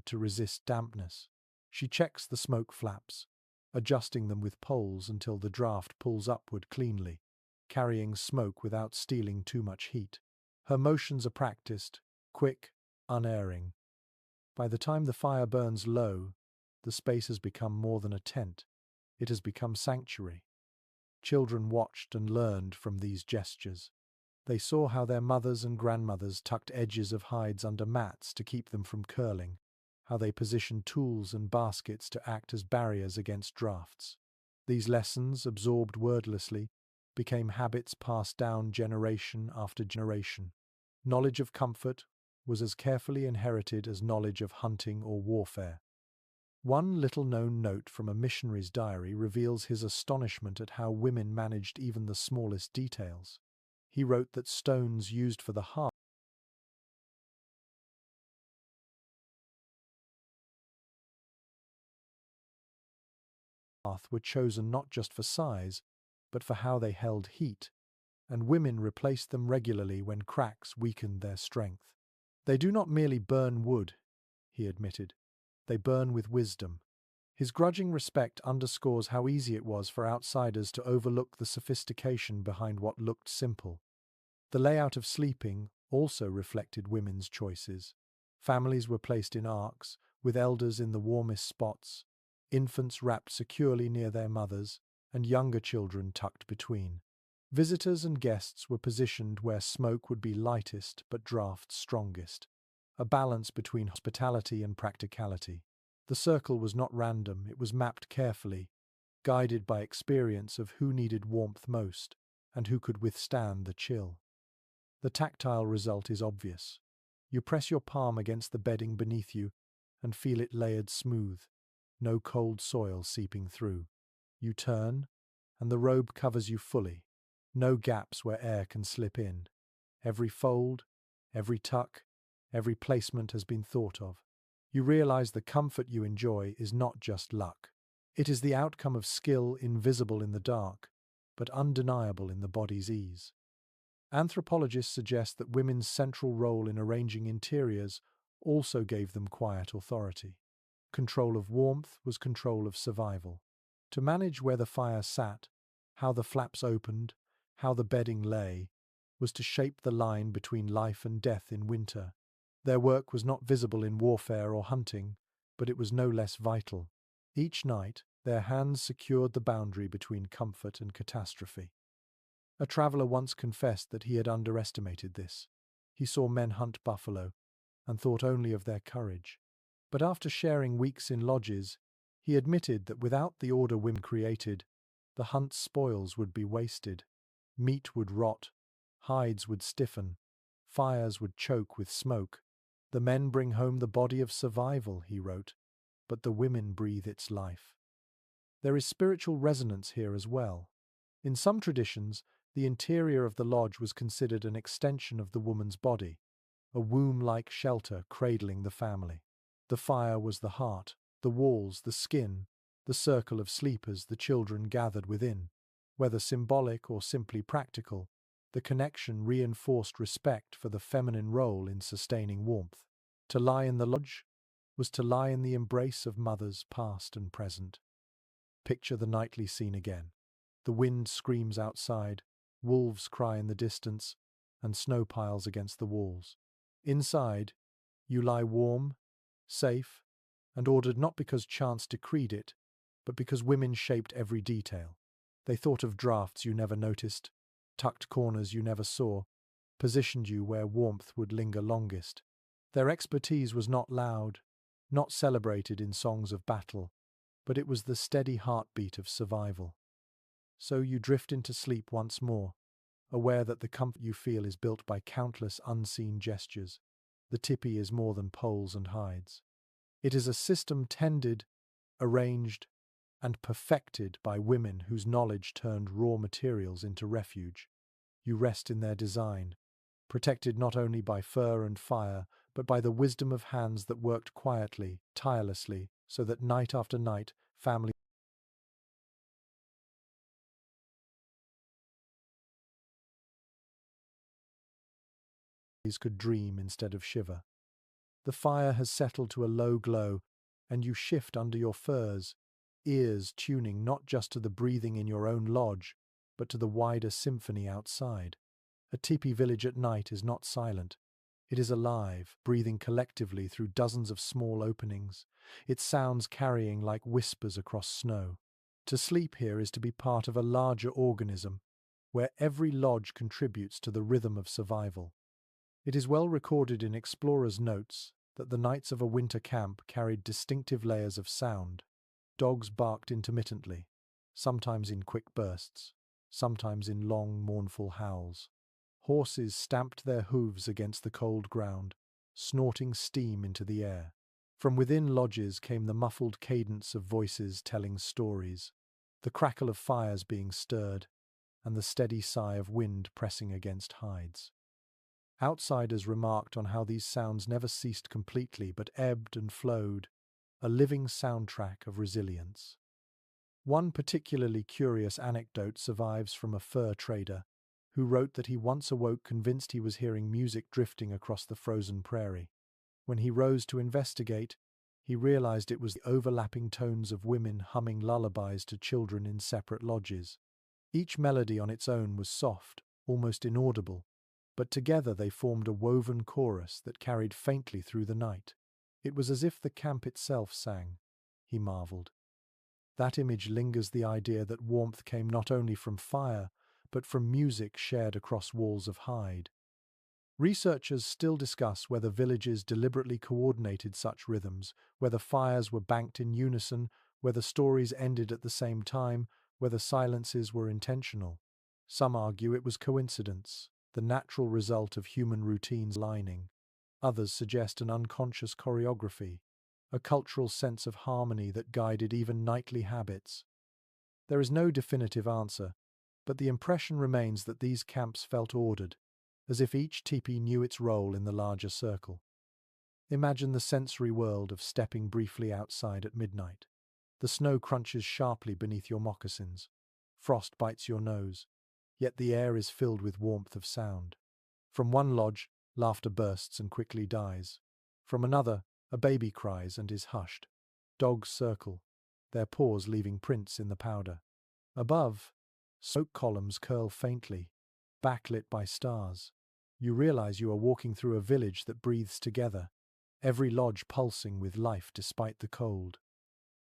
to resist dampness. She checks the smoke flaps, adjusting them with poles until the draft pulls upward cleanly, carrying smoke without stealing too much heat. Her motions are practiced, quick, unerring. By the time the fire burns low, the space has become more than a tent. It has become sanctuary. Children watched and learned from these gestures. They saw how their mothers and grandmothers tucked edges of hides under mats to keep them from curling, how they positioned tools and baskets to act as barriers against drafts. These lessons, absorbed wordlessly, became habits passed down generation after generation. Knowledge of comfort was as carefully inherited as knowledge of hunting or warfare. One little-known note from a missionary's diary reveals his astonishment at how women managed even the smallest details. He wrote that stones used for the hearth were chosen not just for size, but for how they held heat, and women replaced them regularly when cracks weakened their strength. They do not merely burn wood, he admitted. They burn with wisdom. His grudging respect underscores how easy it was for outsiders to overlook the sophistication behind what looked simple. The layout of sleeping also reflected women's choices. Families were placed in arcs, with elders in the warmest spots, infants wrapped securely near their mothers, and younger children tucked between. Visitors and guests were positioned where smoke would be lightest but draught strongest, a balance between hospitality and practicality. The circle was not random, it was mapped carefully, guided by experience of who needed warmth most and who could withstand the chill. The tactile result is obvious. You press your palm against the bedding beneath you and feel it layered smooth, no cold soil seeping through. You turn, and the robe covers you fully, no gaps where air can slip in. Every fold, every tuck, every placement has been thought of. You realize the comfort you enjoy is not just luck. It is the outcome of skill invisible in the dark, but undeniable in the body's ease. Anthropologists suggest that women's central role in arranging interiors also gave them quiet authority. Control of warmth was control of survival. To manage where the fire sat, how the flaps opened, how the bedding lay, was to shape the line between life and death in winter. Their work was not visible in warfare or hunting, but it was no less vital. Each night, their hands secured the boundary between comfort and catastrophe. A traveler once confessed that he had underestimated this. He saw men hunt buffalo and thought only of their courage. But after sharing weeks in lodges, he admitted that without the order women created, the hunt's spoils would be wasted. Meat would rot, hides would stiffen, fires would choke with smoke. The men bring home the body of survival, he wrote, but the women breathe its life. There is spiritual resonance here as well. In some traditions, the interior of the lodge was considered an extension of the woman's body, a womb-like shelter cradling the family. The fire was the heart, the walls, the skin, the circle of sleepers the children gathered within. Whether symbolic or simply practical, the connection reinforced respect for the feminine role in sustaining warmth. To lie in the lodge was to lie in the embrace of mothers past and present. Picture the nightly scene again. The wind screams outside, wolves cry in the distance, and snow piles against the walls. Inside, you lie warm, safe, and ordered not because chance decreed it, but because women shaped every detail. They thought of drafts you never noticed, tucked corners you never saw, positioned you where warmth would linger longest. Their expertise was not loud, not celebrated in songs of battle, but it was the steady heartbeat of survival. So you drift into sleep once more, aware that the comfort you feel is built by countless unseen gestures. The tipi is more than poles and hides. It is a system tended, arranged, and perfected by women whose knowledge turned raw materials into refuge. You rest in their design, protected not only by fur and fire, but by the wisdom of hands that worked quietly, tirelessly, so that night after night, families could dream instead of shiver. The fire has settled to a low glow, and you shift under your furs, ears tuning not just to the breathing in your own lodge, but to the wider symphony outside. A tipi village at night is not silent. It is alive, breathing collectively through dozens of small openings, its sounds carrying like whispers across snow. To sleep here is to be part of a larger organism, where every lodge contributes to the rhythm of survival. It is well recorded in explorers' notes that the nights of a winter camp carried distinctive layers of sound. Dogs barked intermittently, sometimes in quick bursts, sometimes in long, mournful howls. Horses stamped their hooves against the cold ground, snorting steam into the air. From within lodges came the muffled cadence of voices telling stories, the crackle of fires being stirred, and the steady sigh of wind pressing against hides. Outsiders remarked on how these sounds never ceased completely but ebbed and flowed, a living soundtrack of resilience. One particularly curious anecdote survives from a fur trader who wrote that he once awoke convinced he was hearing music drifting across the frozen prairie. When he rose to investigate, he realized it was the overlapping tones of women humming lullabies to children in separate lodges. Each melody on its own was soft, almost inaudible, but together they formed a woven chorus that carried faintly through the night. It was as if the camp itself sang, he marveled. That image lingers, the idea that warmth came not only from fire, but from music shared across walls of hide. Researchers still discuss whether villages deliberately coordinated such rhythms, whether fires were banked in unison, whether stories ended at the same time, whether silences were intentional. Some argue it was coincidence, the natural result of human routines aligning. Others suggest an unconscious choreography, a cultural sense of harmony that guided even nightly habits. There is no definitive answer, but the impression remains that these camps felt ordered, as if each tipi knew its role in the larger circle. Imagine the sensory world of stepping briefly outside at midnight. The snow crunches sharply beneath your moccasins. Frost bites your nose, yet the air is filled with warmth of sound. From one lodge, laughter bursts and quickly dies. From another, a baby cries and is hushed. Dogs circle, their paws leaving prints in the powder. Above, smoke columns curl faintly, backlit by stars. You realize you are walking through a village that breathes together, every lodge pulsing with life despite the cold.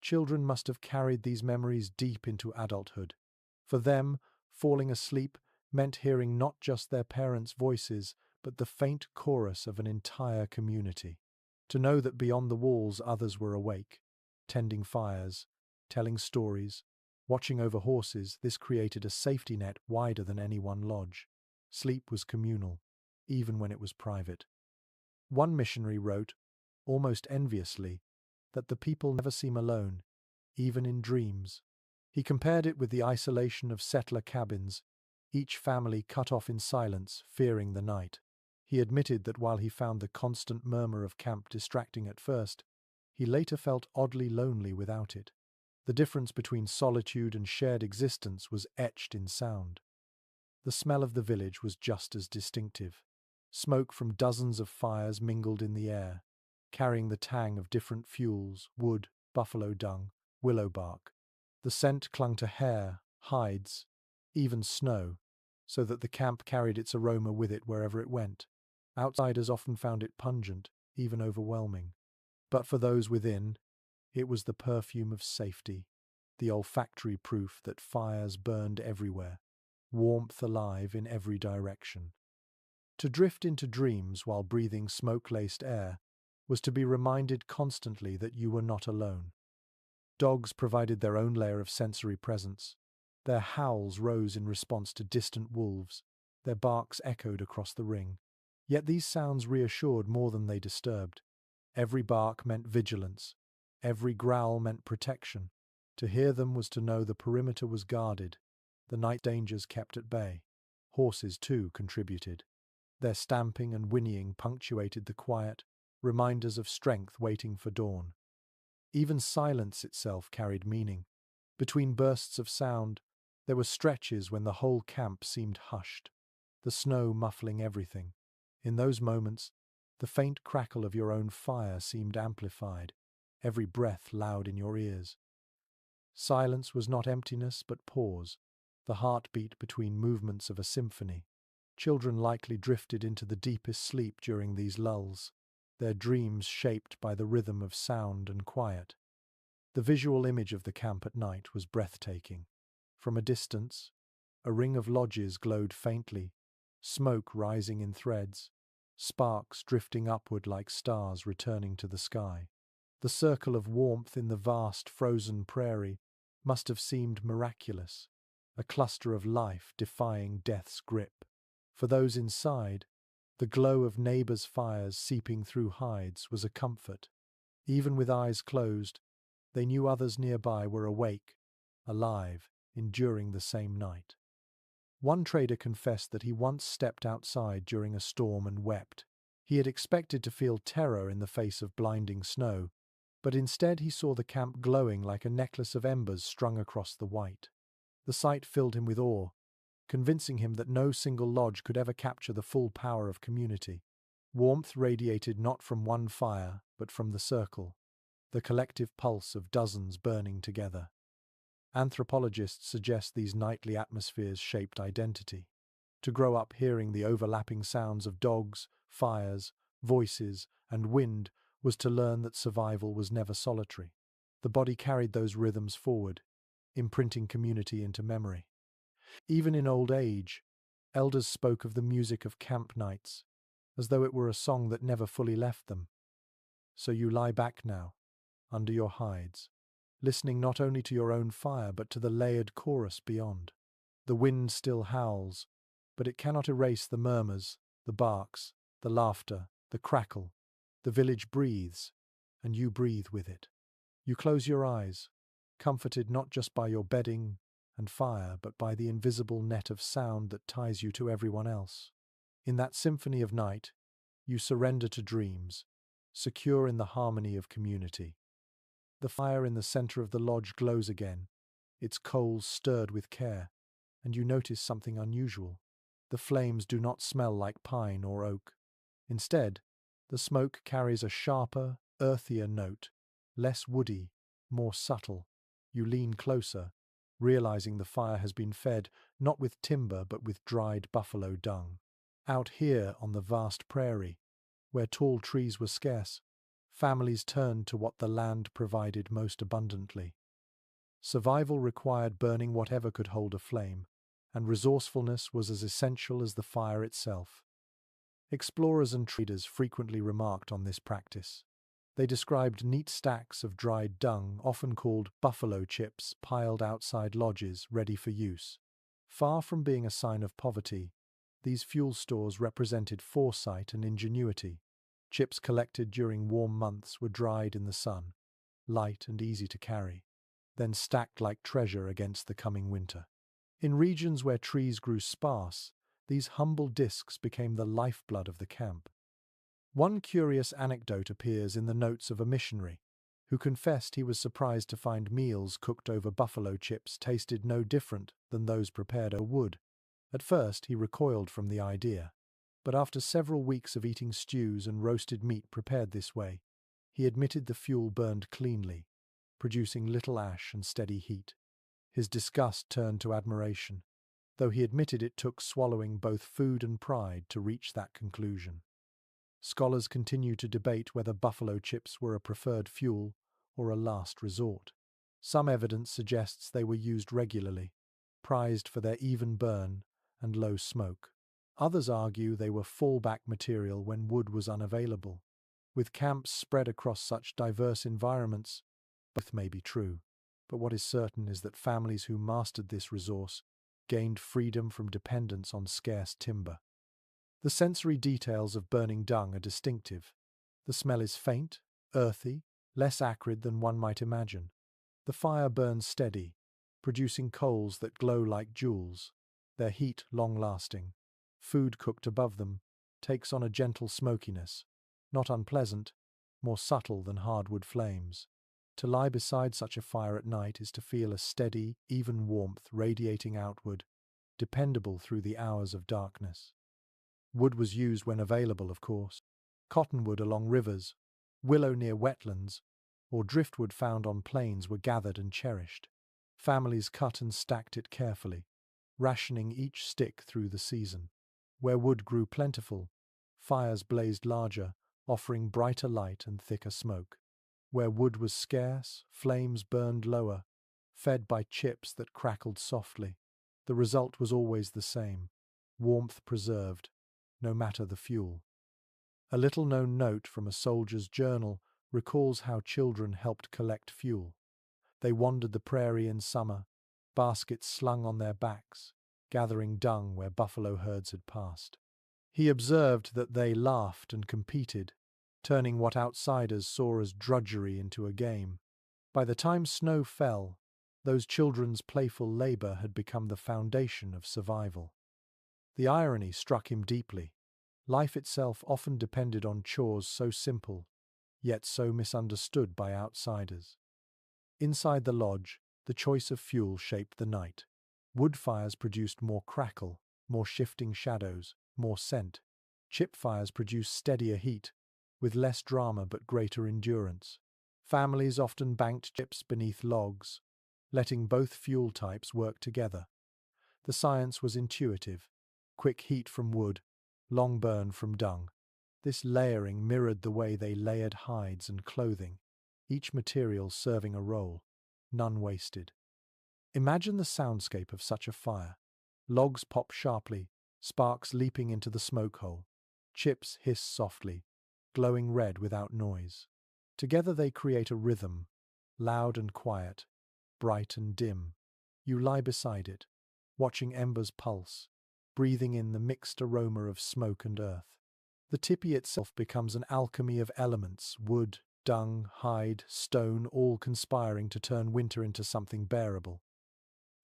Children must have carried these memories deep into adulthood. For them, falling asleep meant hearing not just their parents' voices, but the faint chorus of an entire community. To know that beyond the walls others were awake, tending fires, telling stories, watching over horses, this created a safety net wider than any one lodge. Sleep was communal, even when it was private. One missionary wrote, almost enviously, that the people never seem alone, even in dreams. He compared it with the isolation of settler cabins, each family cut off in silence, fearing the night. He admitted that while he found the constant murmur of camp distracting at first, he later felt oddly lonely without it. The difference between solitude and shared existence was etched in sound. The smell of the village was just as distinctive. Smoke from dozens of fires mingled in the air, carrying the tang of different fuels, wood, buffalo dung, willow bark. The scent clung to hair, hides, even snow, so that the camp carried its aroma with it wherever it went. Outsiders often found it pungent, even overwhelming. But for those within, it was the perfume of safety, the olfactory proof that fires burned everywhere, warmth alive in every direction. To drift into dreams while breathing smoke-laced air was to be reminded constantly that you were not alone. Dogs provided their own layer of sensory presence. Their howls rose in response to distant wolves. Their barks echoed across the ring. Yet these sounds reassured more than they disturbed. Every bark meant vigilance. Every growl meant protection. To hear them was to know the perimeter was guarded, the night dangers kept at bay. Horses, too, contributed. Their stamping and whinnying punctuated the quiet, reminders of strength waiting for dawn. Even silence itself carried meaning. Between bursts of sound, there were stretches when the whole camp seemed hushed, the snow muffling everything. In those moments, the faint crackle of your own fire seemed amplified, every breath loud in your ears. Silence was not emptiness but pause, the heartbeat between movements of a symphony. Children likely drifted into the deepest sleep during these lulls, their dreams shaped by the rhythm of sound and quiet. The visual image of the camp at night was breathtaking. From a distance, a ring of lodges glowed faintly, smoke rising in threads, sparks drifting upward like stars returning to the sky. The circle of warmth in the vast frozen prairie must have seemed miraculous, a cluster of life defying death's grip. For those inside, the glow of neighbors' fires seeping through hides was a comfort. Even with eyes closed, they knew others nearby were awake, alive, enduring the same night. One trader confessed that he once stepped outside during a storm and wept. He had expected to feel terror in the face of blinding snow, but instead he saw the camp glowing like a necklace of embers strung across the white. The sight filled him with awe, convincing him that no single lodge could ever capture the full power of community. Warmth radiated not from one fire, but from the circle, the collective pulse of dozens burning together. Anthropologists suggest these nightly atmospheres shaped identity. To grow up hearing the overlapping sounds of dogs, fires, voices, and wind was to learn that survival was never solitary. The body carried those rhythms forward, imprinting community into memory. Even in old age, elders spoke of the music of camp nights, as though it were a song that never fully left them. So you lie back now, under your hides, listening not only to your own fire but to the layered chorus beyond. The wind still howls, but it cannot erase the murmurs, the barks, the laughter, the crackle. The village breathes, and you breathe with it. You close your eyes, comforted not just by your bedding and fire, but by the invisible net of sound that ties you to everyone else. In that symphony of night, you surrender to dreams, secure in the harmony of community. The fire in the center of the lodge glows again, its coals stirred with care, and you notice something unusual. The flames do not smell like pine or oak. Instead, the smoke carries a sharper, earthier note, less woody, more subtle. You lean closer, realizing the fire has been fed not with timber but with dried buffalo dung. Out here on the vast prairie, where tall trees were scarce, families turned to what the land provided most abundantly. Survival required burning whatever could hold a flame, and resourcefulness was as essential as the fire itself. Explorers and traders frequently remarked on this practice. They described neat stacks of dried dung, often called buffalo chips, piled outside lodges, ready for use. Far from being a sign of poverty, these fuel stores represented foresight and ingenuity. Chips collected during warm months were dried in the sun, light and easy to carry, then stacked like treasure against the coming winter. In regions where trees grew sparse, these humble discs became the lifeblood of the camp. One curious anecdote appears in the notes of a missionary, who confessed he was surprised to find meals cooked over buffalo chips tasted no different than those prepared over wood. At first he recoiled from the idea, but after several weeks of eating stews and roasted meat prepared this way, he admitted the fuel burned cleanly, producing little ash and steady heat. His disgust turned to admiration, though he admitted it took swallowing both food and pride to reach that conclusion. Scholars continue to debate whether buffalo chips were a preferred fuel or a last resort. Some evidence suggests they were used regularly, prized for their even burn and low smoke. Others argue they were fallback material when wood was unavailable. With camps spread across such diverse environments, both may be true. But what is certain is that families who mastered this resource gained freedom from dependence on scarce timber. The sensory details of burning dung are distinctive. The smell is faint, earthy, less acrid than one might imagine. The fire burns steady, producing coals that glow like jewels, their heat long-lasting. Food cooked above them takes on a gentle smokiness, not unpleasant, more subtle than hardwood flames. To lie beside such a fire at night is to feel a steady, even warmth radiating outward, dependable through the hours of darkness. Wood was used when available, of course. Cottonwood along rivers, willow near wetlands, or driftwood found on plains were gathered and cherished. Families cut and stacked it carefully, rationing each stick through the season. Where wood grew plentiful, fires blazed larger, offering brighter light and thicker smoke. Where wood was scarce, flames burned lower, fed by chips that crackled softly. The result was always the same: warmth preserved, no matter the fuel. A little-known note from a soldier's journal recalls how children helped collect fuel. They wandered the prairie in summer, baskets slung on their backs, gathering dung where buffalo herds had passed. He observed that they laughed and competed, turning what outsiders saw as drudgery into a game. By the time snow fell, those children's playful labor had become the foundation of survival. The irony struck him deeply. Life itself often depended on chores so simple, yet so misunderstood by outsiders. Inside the lodge, the choice of fuel shaped the night. Wood fires produced more crackle, more shifting shadows, more scent. Chip fires produced steadier heat, with less drama but greater endurance. Families often banked chips beneath logs, letting both fuel types work together. The science was intuitive: quick heat from wood, long burn from dung. This layering mirrored the way they layered hides and clothing. each material serving a role, none wasted. Imagine the soundscape of such a fire. Logs pop sharply, sparks leaping into the smoke hole. Chips hiss softly, glowing red without noise. Together they create a rhythm, loud and quiet, bright and dim. You lie beside it, watching embers pulse, breathing in the mixed aroma of smoke and earth. The tipi itself becomes an alchemy of elements, wood, dung, hide, stone, all conspiring to turn winter into something bearable.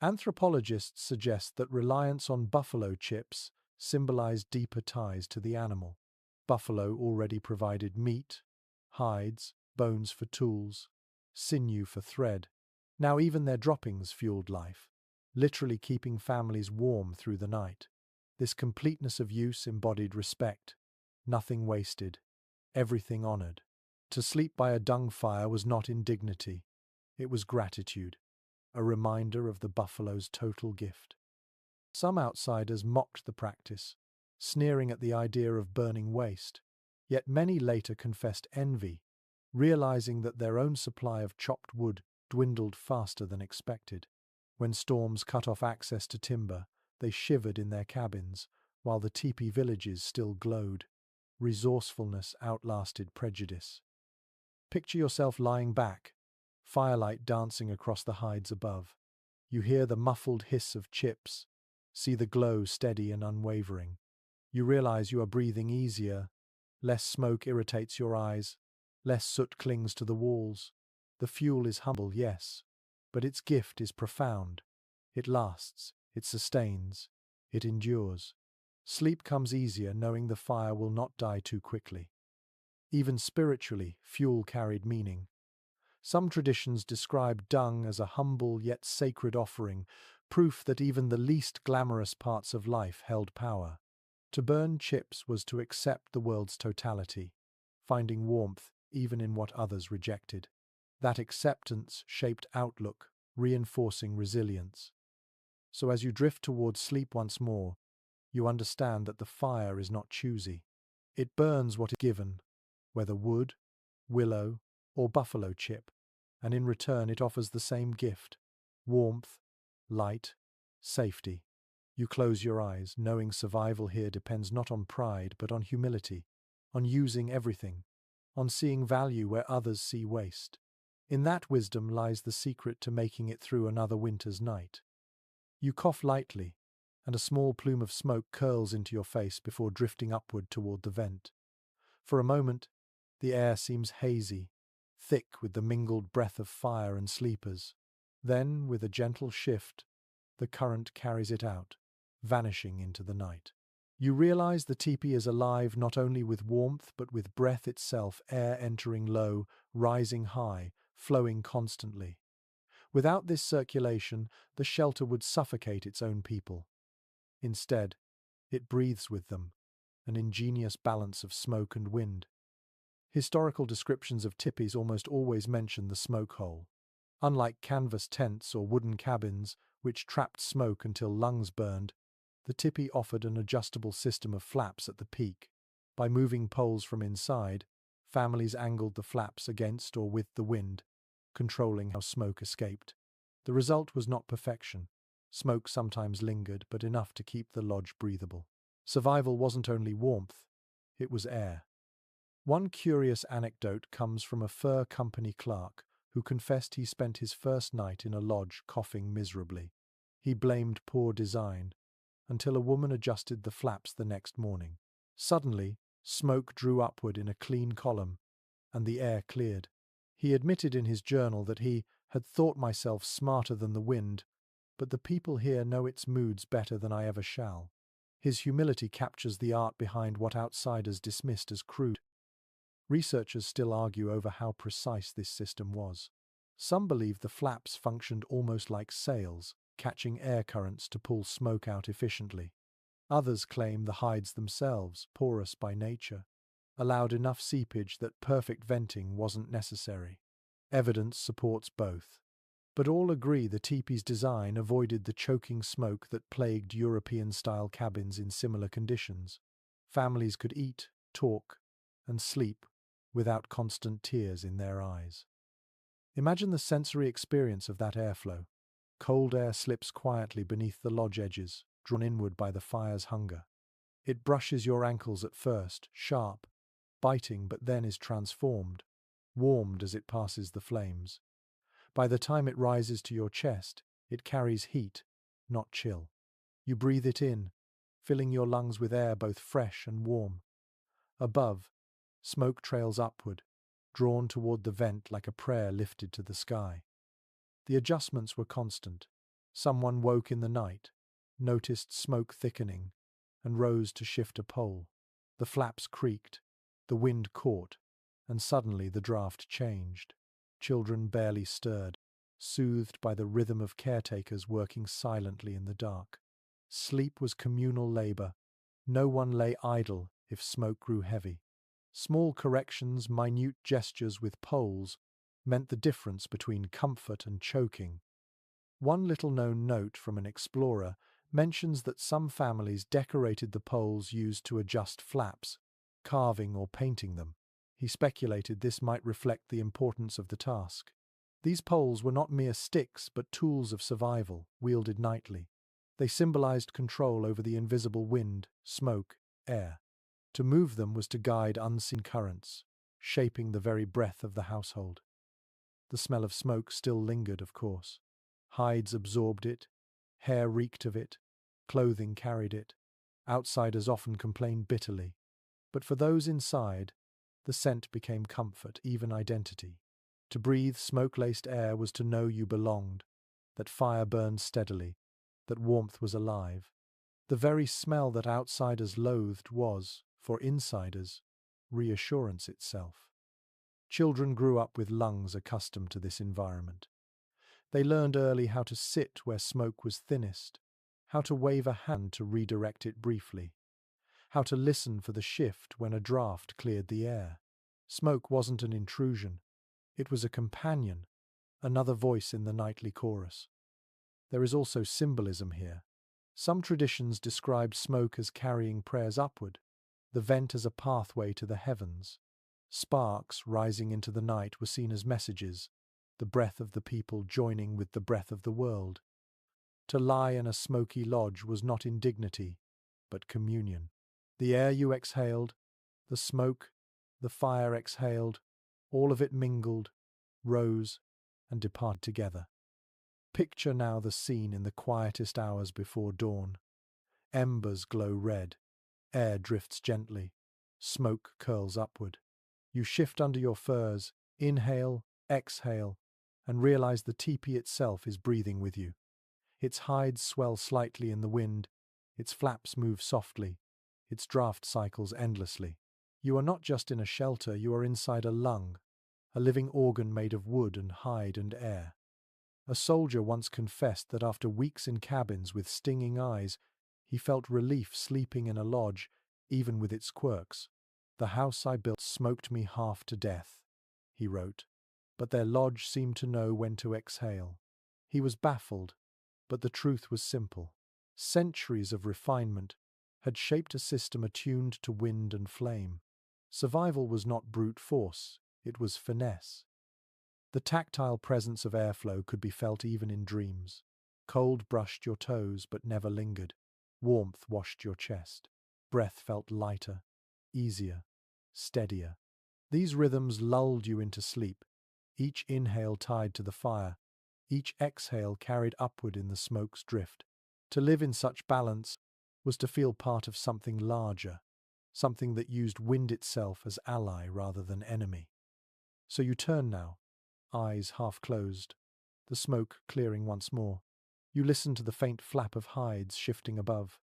Anthropologists suggest that reliance on buffalo chips symbolized deeper ties to the animal. Buffalo already provided meat, hides, bones for tools, sinew for thread. Now even their droppings fueled life, literally keeping families warm through the night. This completeness of use embodied respect, nothing wasted, everything honored. To sleep by a dung fire was not indignity, it was gratitude, a reminder of the buffalo's total gift. Some outsiders mocked the practice, sneering at the idea of burning waste, yet many later confessed envy, realizing that their own supply of chopped wood dwindled faster than expected. When storms cut off access to timber, they shivered in their cabins, while the teepee villages still glowed. Resourcefulness outlasted prejudice. Picture yourself lying back, firelight dancing across the hides above. You hear the muffled hiss of chips, see the glow steady and unwavering. You realize you are breathing easier, less smoke irritates your eyes, less soot clings to the walls. The fuel is humble, yes, but its gift is profound. It lasts, it sustains, it endures. Sleep comes easier knowing the fire will not die too quickly. Even spiritually, fuel carried meaning. Some traditions describe dung as a humble yet sacred offering, proof that even the least glamorous parts of life held power. To burn chips was to accept the world's totality, finding warmth even in what others rejected. That acceptance shaped outlook, reinforcing resilience. So as you drift towards sleep once more, you understand that the fire is not choosy. It burns what is given, whether wood, willow, or buffalo chip, and in return it offers the same gift: warmth, light, safety. You close your eyes, knowing survival here depends not on pride but on humility, on using everything, on seeing value where others see waste. In that wisdom lies the secret to making it through another winter's night. You cough lightly, and a small plume of smoke curls into your face before drifting upward toward the vent. For a moment, the air seems hazy, thick with the mingled breath of fire and sleepers. Then, with a gentle shift, the current carries it out, vanishing into the night. You realize the teepee is alive not only with warmth but with breath itself, air entering low, rising high, flowing constantly. Without this circulation, the shelter would suffocate its own people. Instead, it breathes with them, an ingenious balance of smoke and wind. Historical descriptions of teepees almost always mention the smoke hole. Unlike canvas tents or wooden cabins, which trapped smoke until lungs burned, the teepee offered an adjustable system of flaps at the peak. By moving poles from inside, families angled the flaps against or with the wind, controlling how smoke escaped. The result was not perfection. Smoke sometimes lingered, but enough to keep the lodge breathable. Survival wasn't only warmth, it was air. One curious anecdote comes from a fur company clerk who confessed he spent his first night in a lodge coughing miserably. He blamed poor design, until a woman adjusted the flaps the next morning. Suddenly, smoke drew upward in a clean column, and the air cleared. He admitted in his journal that he had thought myself smarter than the wind, but the people here know its moods better than I ever shall. His humility captures the art behind what outsiders dismissed as crude. Researchers still argue over how precise this system was. Some believe the flaps functioned almost like sails, catching air currents to pull smoke out efficiently. Others claim the hides themselves, porous by nature, allowed enough seepage that perfect venting wasn't necessary. Evidence supports both. But all agree the teepee's design avoided the choking smoke that plagued European-style cabins in similar conditions. Families could eat, talk, and sleep without constant tears in their eyes. Imagine the sensory experience of that airflow. Cold air slips quietly beneath the lodge edges, drawn inward by the fire's hunger. It brushes your ankles at first, sharp, biting, but then is transformed, warmed as it passes the flames. By the time it rises to your chest, it carries heat, not chill. You breathe it in, filling your lungs with air both fresh and warm. Above, smoke trails upward, drawn toward the vent like a prayer lifted to the sky. The adjustments were constant. Someone woke in the night, noticed smoke thickening, and rose to shift a pole. The flaps creaked, the wind caught, and suddenly the draft changed. Children barely stirred, soothed by the rhythm of caretakers working silently in the dark. Sleep was communal labor. No one lay idle if smoke grew heavy. Small corrections, minute gestures with poles, meant the difference between comfort and choking. One little-known note from an explorer mentions that some families decorated the poles used to adjust flaps, carving or painting them. He speculated this might reflect the importance of the task. These poles were not mere sticks but tools of survival, wielded nightly. They symbolized control over the invisible wind, smoke, air. To move them was to guide unseen currents, shaping the very breath of the household. The smell of smoke still lingered, of course. Hides absorbed it, hair reeked of it, clothing carried it. Outsiders often complained bitterly. But for those inside, the scent became comfort, even identity. To breathe smoke-laced air was to know you belonged, that fire burned steadily, that warmth was alive. The very smell that outsiders loathed was, for insiders, reassurance itself. Children grew up with lungs accustomed to this environment. They learned early how to sit where smoke was thinnest, how to wave a hand to redirect it briefly, how to listen for the shift when a draft cleared the air. Smoke wasn't an intrusion, it was a companion, another voice in the nightly chorus. There is also symbolism here. Some traditions described smoke as carrying prayers upward, the vent as a pathway to the heavens. Sparks rising into the night were seen as messages, the breath of the people joining with the breath of the world. To lie in a smoky lodge was not indignity, but communion. The air you exhaled, the smoke, the fire exhaled, all of it mingled, rose, and departed together. Picture now the scene in the quietest hours before dawn. Embers glow red, air drifts gently, smoke curls upward. You shift under your furs, inhale, exhale, and realize the teepee itself is breathing with you. Its hides swell slightly in the wind, its flaps move softly, its draft cycles endlessly. You are not just in a shelter, you are inside a lung, a living organ made of wood and hide and air. A soldier once confessed that after weeks in cabins with stinging eyes, he felt relief sleeping in a lodge, even with its quirks. "The house I built smoked me half to death," he wrote, but their lodge seemed to know when to exhale. He was baffled, but the truth was simple. Centuries of refinement had shaped a system attuned to wind and flame. Survival was not brute force, it was finesse. The tactile presence of airflow could be felt even in dreams. Cold brushed your toes but never lingered. Warmth washed your chest. Breath felt lighter, easier, steadier. These rhythms lulled you into sleep, each inhale tied to the fire, each exhale carried upward in the smoke's drift. To live in such balance was to feel part of something larger, something that used wind itself as ally rather than enemy. So you turn now, eyes half closed, the smoke clearing once more. You listen to the faint flap of hides shifting above,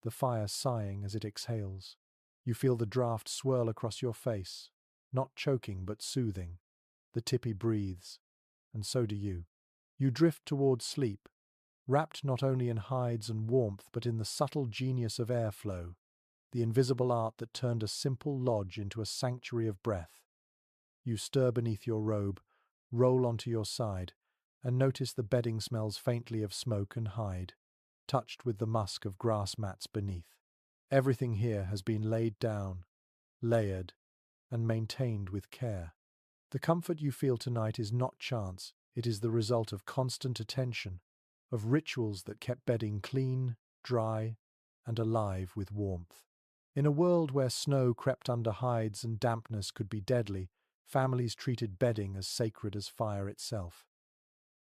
the fire sighing as it exhales. You feel the draft swirl across your face, not choking but soothing. The Tipi breathes, and so do you. You drift towards sleep, wrapped not only in hides and warmth but in the subtle genius of airflow, the invisible art that turned a simple lodge into a sanctuary of breath. You stir beneath your robe, roll onto your side, and notice the bedding smells faintly of smoke and hide, touched with the musk of grass mats beneath. Everything here has been laid down, layered, and maintained with care. The comfort you feel tonight is not chance, it is the result of constant attention, of rituals that kept bedding clean, dry, and alive with warmth. In a world where snow crept under hides and dampness could be deadly, families treated bedding as sacred as fire itself.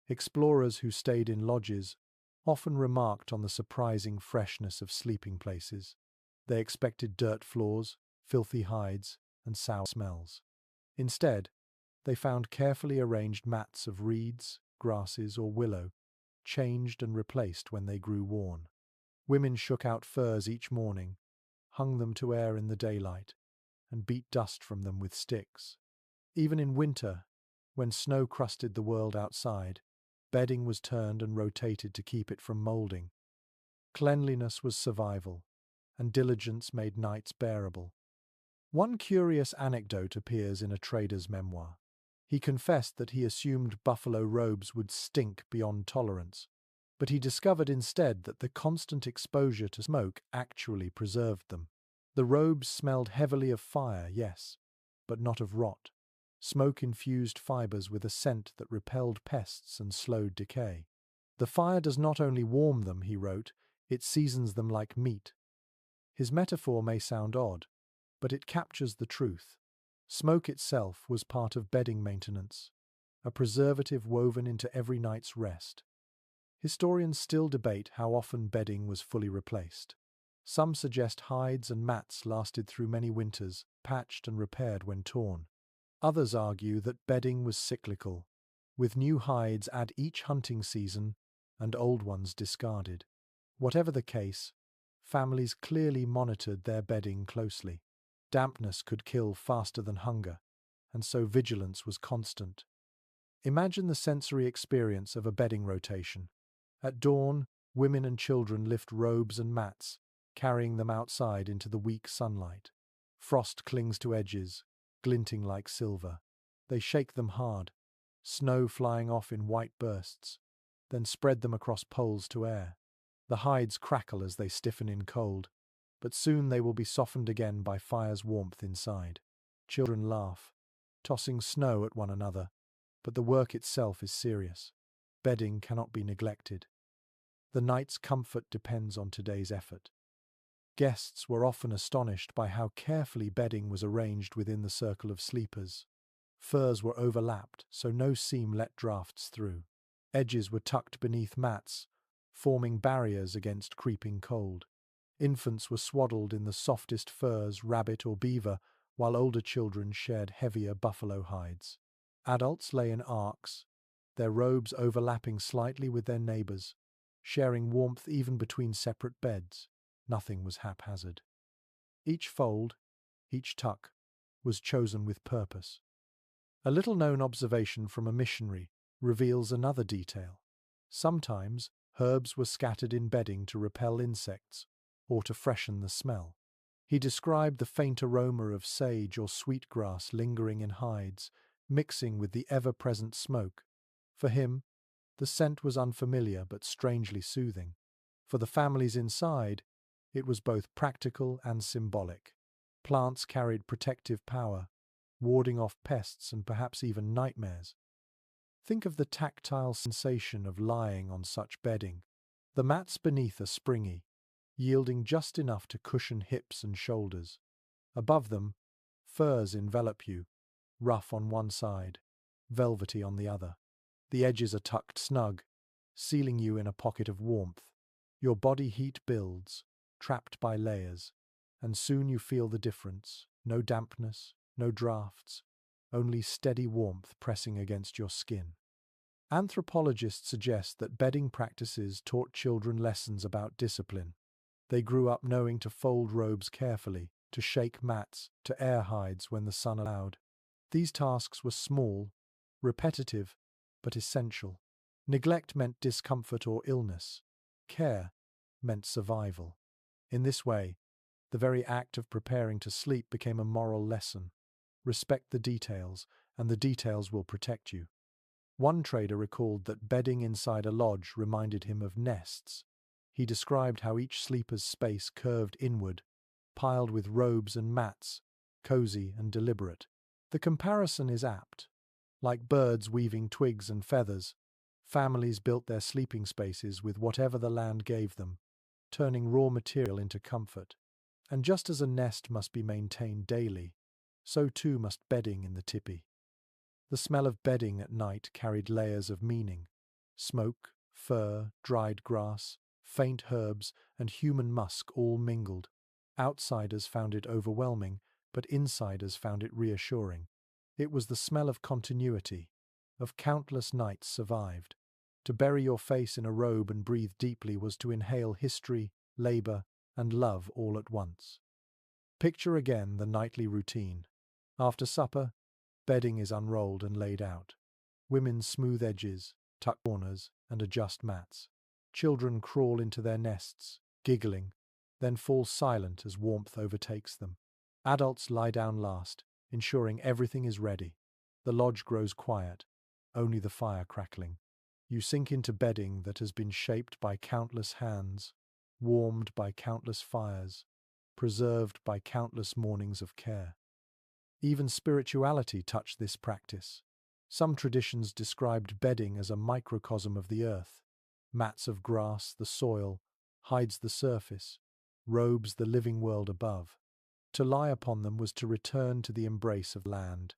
Explorers who stayed in lodges often remarked on the surprising freshness of sleeping places. They expected dirt floors, filthy hides, and sour smells. Instead, they found carefully arranged mats of reeds, grasses, or willow, changed and replaced when they grew worn. Women shook out furs each morning, hung them to air in the daylight, and beat dust from them with sticks. Even in winter, when snow crusted the world outside, bedding was turned and rotated to keep it from molding. Cleanliness was survival, and diligence made nights bearable. One curious anecdote appears in a trader's memoir. He confessed that he assumed buffalo robes would stink beyond tolerance, but he discovered instead that the constant exposure to smoke actually preserved them. The robes smelled heavily of fire, yes, but not of rot. Smoke infused fibers with a scent that repelled pests and slowed decay. The fire does not only warm them, he wrote, it seasons them like meat. His metaphor may sound odd, but it captures the truth. Smoke itself was part of bedding maintenance, a preservative woven into every night's rest. Historians still debate how often bedding was fully replaced. Some suggest hides and mats lasted through many winters, patched and repaired when torn. Others argue that bedding was cyclical, with new hides added each hunting season and old ones discarded. Whatever the case, families clearly monitored their bedding closely. Dampness could kill faster than hunger, and so vigilance was constant. Imagine the sensory experience of a bedding rotation. At dawn, women and children lift robes and mats, carrying them outside into the weak sunlight. Frost clings to edges, glinting like silver. They shake them hard, snow flying off in white bursts, then spread them across poles to air. The hides crackle as they stiffen in cold, but soon they will be softened again by fire's warmth inside. Children laugh, tossing snow at one another, but the work itself is serious. Bedding cannot be neglected. The night's comfort depends on today's effort. Guests were often astonished by how carefully bedding was arranged within the circle of sleepers. Furs were overlapped, so no seam let drafts through. Edges were tucked beneath mats, forming barriers against creeping cold. Infants were swaddled in the softest furs, rabbit or beaver, while older children shared heavier buffalo hides. Adults lay in arcs, their robes overlapping slightly with their neighbors, sharing warmth even between separate beds. Nothing was haphazard. Each fold, each tuck, was chosen with purpose. A little-known observation from a missionary reveals another detail. Sometimes, herbs were scattered in bedding to repel insects or to freshen the smell. He described the faint aroma of sage or sweetgrass lingering in hides, mixing with the ever-present smoke. For him, the scent was unfamiliar but strangely soothing. For the families inside, it was both practical and symbolic. Plants carried protective power, warding off pests and perhaps even nightmares. Think of the tactile sensation of lying on such bedding. The mats beneath are springy, yielding just enough to cushion hips and shoulders. Above them, furs envelop you, rough on one side, velvety on the other. The edges are tucked snug, sealing you in a pocket of warmth. Your body heat builds, trapped by layers, and soon you feel the difference. No dampness, no drafts, only steady warmth pressing against your skin. Anthropologists suggest that bedding practices taught children lessons about discipline. They grew up knowing to fold robes carefully, to shake mats, to air hides when the sun allowed. These tasks were small, repetitive, but essential. Neglect meant discomfort or illness. Care meant survival. In this way, the very act of preparing to sleep became a moral lesson. Respect the details, and the details will protect you. One trader recalled that bedding inside a lodge reminded him of nests. He described how each sleeper's space curved inward, piled with robes and mats, cozy and deliberate. The comparison is apt. Like birds weaving twigs and feathers, families built their sleeping spaces with whatever the land gave them, turning raw material into comfort. And just as a nest must be maintained daily, so too must bedding in the tipi. The smell of bedding at night carried layers of meaning. Smoke, fur, dried grass, faint herbs, and human musk all mingled. Outsiders found it overwhelming, but insiders found it reassuring. It was the smell of continuity, of countless nights survived. To bury your face in a robe and breathe deeply was to inhale history, labor, and love all at once. Picture again the nightly routine. After supper, bedding is unrolled and laid out. Women smooth edges, tuck corners, and adjust mats. Children crawl into their nests, giggling, then fall silent as warmth overtakes them. Adults lie down last, ensuring everything is ready. The lodge grows quiet, only the fire crackling. You sink into bedding that has been shaped by countless hands, warmed by countless fires, preserved by countless mornings of care. Even spirituality touched this practice. Some traditions described bedding as a microcosm of the earth. Mats of grass, the soil, hides the surface, robes the living world above. To lie upon them was to return to the embrace of land,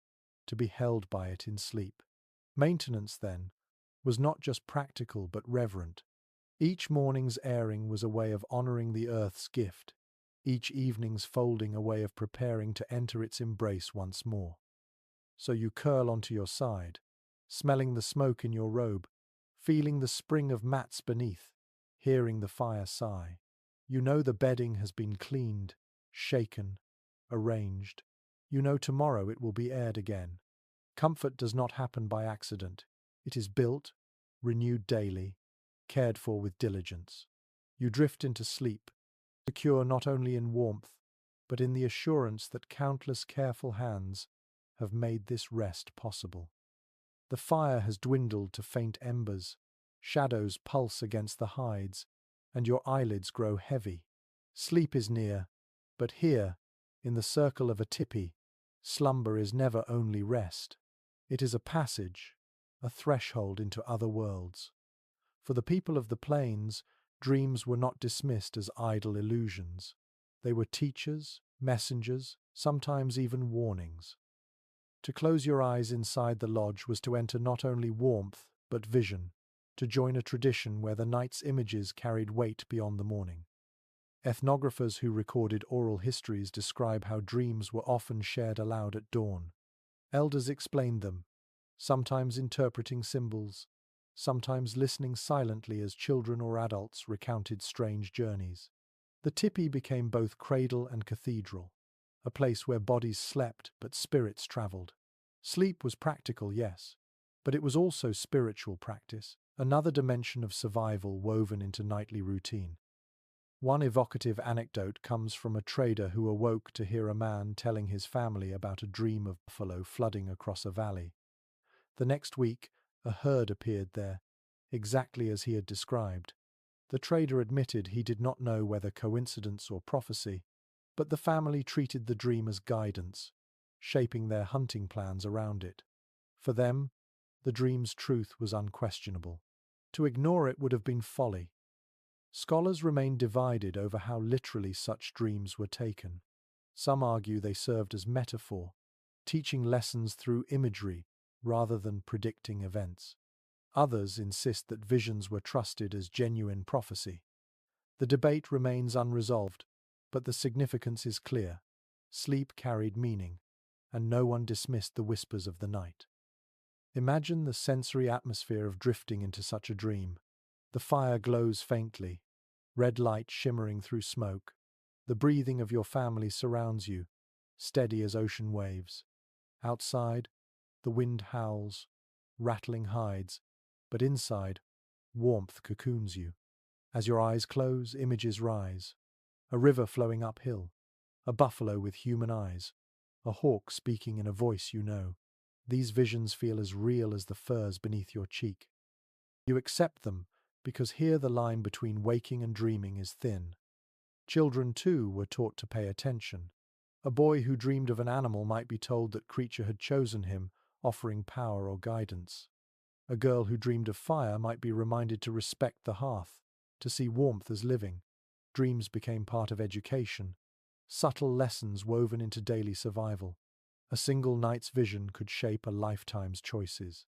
to be held by it in sleep. Maintenance, then, was not just practical but reverent. Each morning's airing was a way of honoring the earth's gift, each evening's folding a way of preparing to enter its embrace once more. So you curl onto your side, smelling the smoke in your robe, feeling the spring of mats beneath, hearing the fire sigh. You know the bedding has been cleaned, shaken, arranged. You know tomorrow it will be aired again. Comfort does not happen by accident. It is built, renewed daily, cared for with diligence. You drift into sleep, secure not only in warmth, but in the assurance that countless careful hands have made this rest possible. The fire has dwindled to faint embers, shadows pulse against the hides, and your eyelids grow heavy. Sleep is near, but here, in the circle of a tipi, slumber is never only rest. It is a passage, a threshold into other worlds. For the people of the plains, dreams were not dismissed as idle illusions. They were teachers, messengers, sometimes even warnings. To close your eyes inside the lodge was to enter not only warmth, but vision, to join a tradition where the night's images carried weight beyond the morning. Ethnographers who recorded oral histories describe how dreams were often shared aloud at dawn. Elders explained them, sometimes interpreting symbols, sometimes listening silently as children or adults recounted strange journeys. The tipi became both cradle and cathedral, a place where bodies slept but spirits traveled. Sleep was practical, yes, but it was also spiritual practice, another dimension of survival woven into nightly routine. One evocative anecdote comes from a trader who awoke to hear a man telling his family about a dream of buffalo flooding across a valley. The next week, a herd appeared there, exactly as he had described. The trader admitted he did not know whether coincidence or prophecy, but the family treated the dream as guidance, shaping their hunting plans around it. For them, the dream's truth was unquestionable. To ignore it would have been folly. Scholars remain divided over how literally such dreams were taken. Some argue they served as metaphor, teaching lessons through imagery rather than predicting events. Others insist that visions were trusted as genuine prophecy. The debate remains unresolved, but the significance is clear. Sleep carried meaning, and no one dismissed the whispers of the night. Imagine the sensory atmosphere of drifting into such a dream. The fire glows faintly, red light shimmering through smoke. The breathing of your family surrounds you, steady as ocean waves. Outside, the wind howls, rattling hides, but inside, warmth cocoons you. As your eyes close, images rise. A river flowing uphill, a buffalo with human eyes, a hawk speaking in a voice you know. These visions feel as real as the furs beneath your cheek. You accept them because here the line between waking and dreaming is thin. Children, too, were taught to pay attention. A boy who dreamed of an animal might be told that creature had chosen him, offering power or guidance. A girl who dreamed of fire might be reminded to respect the hearth, to see warmth as living. Dreams became part of education, subtle lessons woven into daily survival. A single night's vision could shape a lifetime's choices.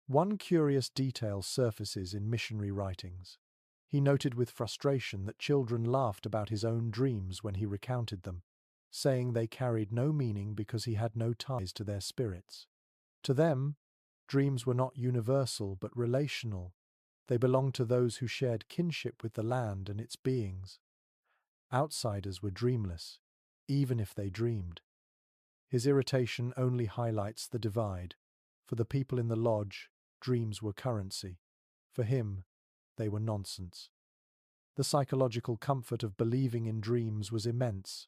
One curious detail surfaces in missionary writings. He noted with frustration that children laughed about his own dreams when he recounted them, saying they carried no meaning because he had no ties to their spirits. To them, dreams were not universal but relational. They belonged to those who shared kinship with the land and its beings. Outsiders were dreamless, even if they dreamed. His irritation only highlights the divide. For the people in the lodge, dreams were currency. For him, they were nonsense. The psychological comfort of believing in dreams was immense.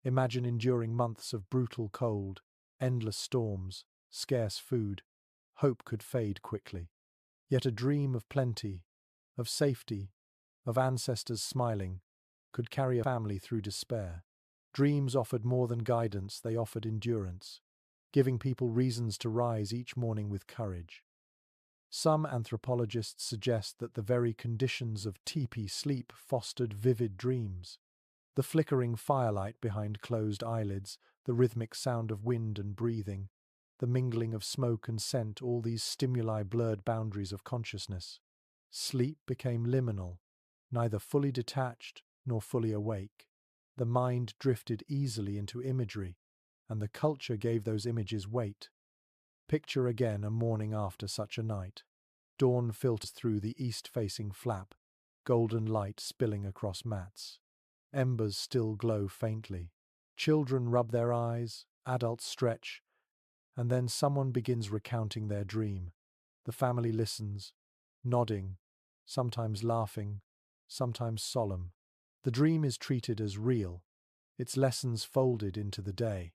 Imagine enduring months of brutal cold, endless storms, scarce food. Hope could fade quickly. Yet a dream of plenty, of safety, of ancestors smiling, could carry a family through despair. Dreams offered more than guidance, they offered endurance, giving people reasons to rise each morning with courage. Some anthropologists suggest that the very conditions of Tipi sleep fostered vivid dreams. The flickering firelight behind closed eyelids, the rhythmic sound of wind and breathing, the mingling of smoke and scent, all these stimuli blurred boundaries of consciousness. Sleep became liminal, neither fully detached nor fully awake. The mind drifted easily into imagery, and the culture gave those images weight. Picture again a morning after such a night. Dawn filters through the east-facing flap, golden light spilling across mats. Embers still glow faintly. Children rub their eyes, adults stretch, and then someone begins recounting their dream. The family listens, nodding, sometimes laughing, sometimes solemn. The dream is treated as real, its lessons folded into the day.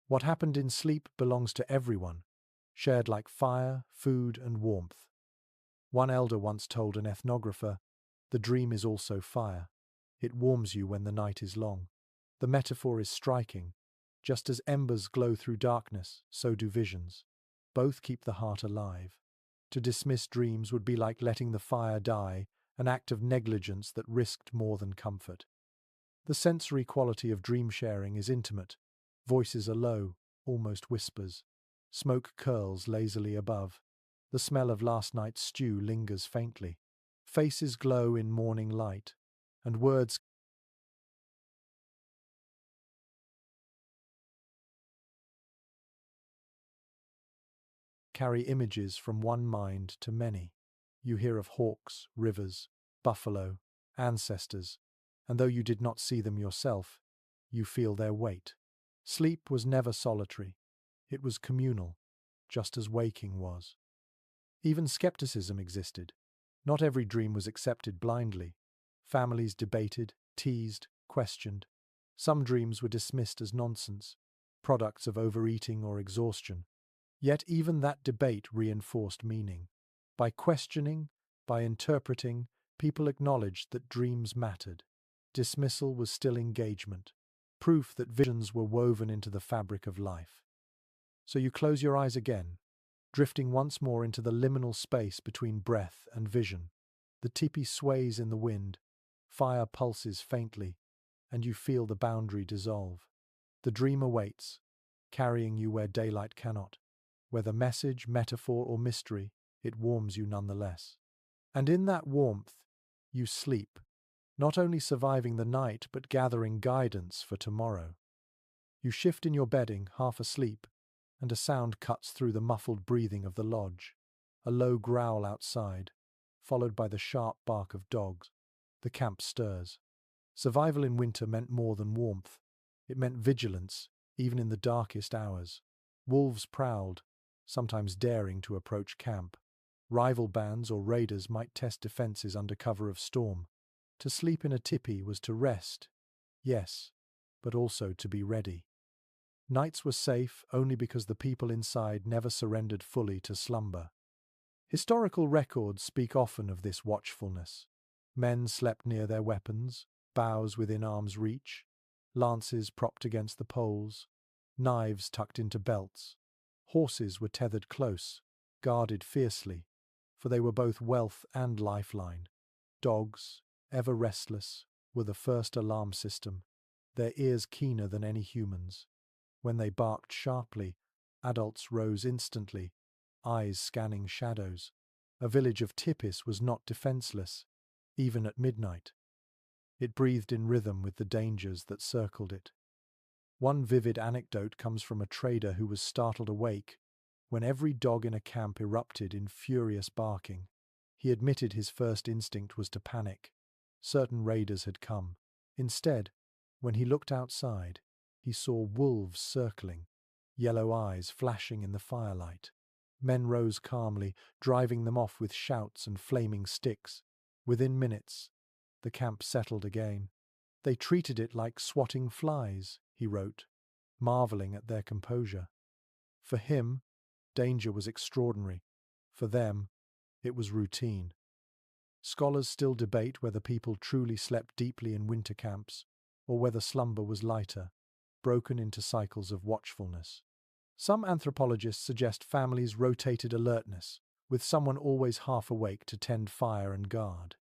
What happened in sleep belongs to everyone, shared like fire, food, and warmth. One elder once told an ethnographer, "The dream is also fire. It warms you when the night is long." The metaphor is striking. Just as embers glow through darkness, so do visions. Both keep the heart alive. To dismiss dreams would be like letting the fire die, an act of negligence that risked more than comfort. The sensory quality of dream sharing is intimate. Voices are low, almost whispers. Smoke curls lazily above. The smell of last night's stew lingers faintly. Faces glow in morning light, and words carry images from one mind to many. You hear of hawks, rivers, buffalo, ancestors, and though you did not see them yourself, you feel their weight. Sleep was never solitary. It was communal, just as waking was. Even skepticism existed. Not every dream was accepted blindly. Families debated, teased, questioned. Some dreams were dismissed as nonsense, products of overeating or exhaustion. Yet even that debate reinforced meaning. By questioning, by interpreting, people acknowledged that dreams mattered. Dismissal was still engagement, proof that visions were woven into the fabric of life. So you close your eyes again, drifting once more into the liminal space between breath and vision. The tipi sways in the wind, fire pulses faintly, and you feel the boundary dissolve. The dream awaits, carrying you where daylight cannot. Whether message, metaphor, or mystery, it warms you nonetheless. And in that warmth, you sleep, not only surviving the night but gathering guidance for tomorrow. You shift in your bedding, half asleep, and a sound cuts through the muffled breathing of the lodge. A low growl outside, followed by the sharp bark of dogs. The camp stirs. Survival in winter meant more than warmth. It meant vigilance, even in the darkest hours. Wolves prowled, sometimes daring to approach camp. Rival bands or raiders might test defenses under cover of storm. To sleep in a tipi was to rest, yes, but also to be ready. Nights were safe only because the people inside never surrendered fully to slumber. Historical records speak often of this watchfulness. Men slept near their weapons, bows within arm's reach, lances propped against the poles, knives tucked into belts. Horses were tethered close, guarded fiercely, for they were both wealth and lifeline. Dogs, ever restless, were the first alarm system, their ears keener than any human's. When they barked sharply, adults rose instantly, eyes scanning shadows. A village of Tipis was not defenseless, even at midnight. It breathed in rhythm with the dangers that circled it. One vivid anecdote comes from a trader who was startled awake when every dog in a camp erupted in furious barking. He admitted his first instinct was to panic. Certain raiders had come. Instead, when he looked outside, he saw wolves circling, yellow eyes flashing in the firelight. Men rose calmly, driving them off with shouts and flaming sticks. Within minutes, the camp settled again. They treated it like swatting flies, he wrote, marveling at their composure. For him, danger was extraordinary. For them, it was routine. Scholars still debate whether people truly slept deeply in winter camps, or whether slumber was lighter, broken into cycles of watchfulness. Some anthropologists suggest families rotated alertness, with someone always half awake to tend fire and guard.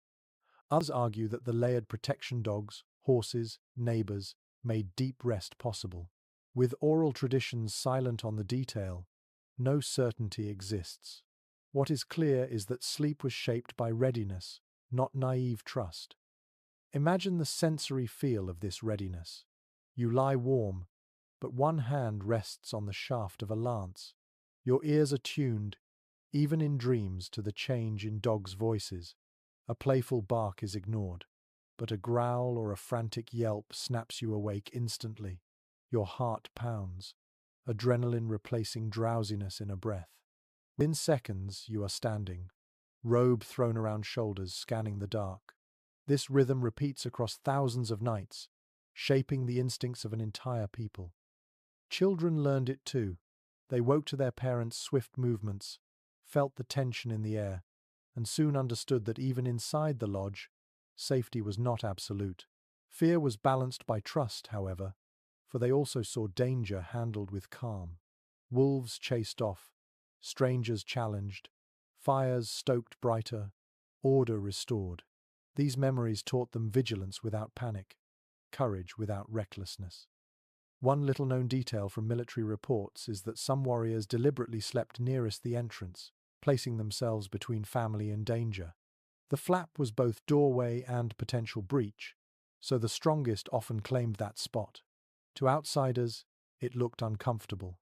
Others argue that the layered protection dogs, horses, neighbors, made deep rest possible. With oral traditions silent on the detail, no certainty exists. What is clear is that sleep was shaped by readiness, not naive trust. Imagine the sensory feel of this readiness. You lie warm, but one hand rests on the shaft of a lance. Your ears are tuned, even in dreams, to the change in dogs' voices. A playful bark is ignored, but a growl or a frantic yelp snaps you awake instantly. Your heart pounds, adrenaline replacing drowsiness in a breath. Within seconds, you are standing, robe thrown around shoulders, scanning the dark. This rhythm repeats across thousands of nights, shaping the instincts of an entire people. Children learned it too. They woke to their parents' swift movements, felt the tension in the air, and soon understood that even inside the lodge, safety was not absolute. Fear was balanced by trust, however, for they also saw danger handled with calm. Wolves chased off, strangers challenged, fires stoked brighter, order restored. These memories taught them vigilance without panic, courage without recklessness. One little-known detail from military reports is that some warriors deliberately slept nearest the entrance, placing themselves between family and danger. The flap was both doorway and potential breach, so the strongest often claimed that spot. To outsiders, it looked uncomfortable,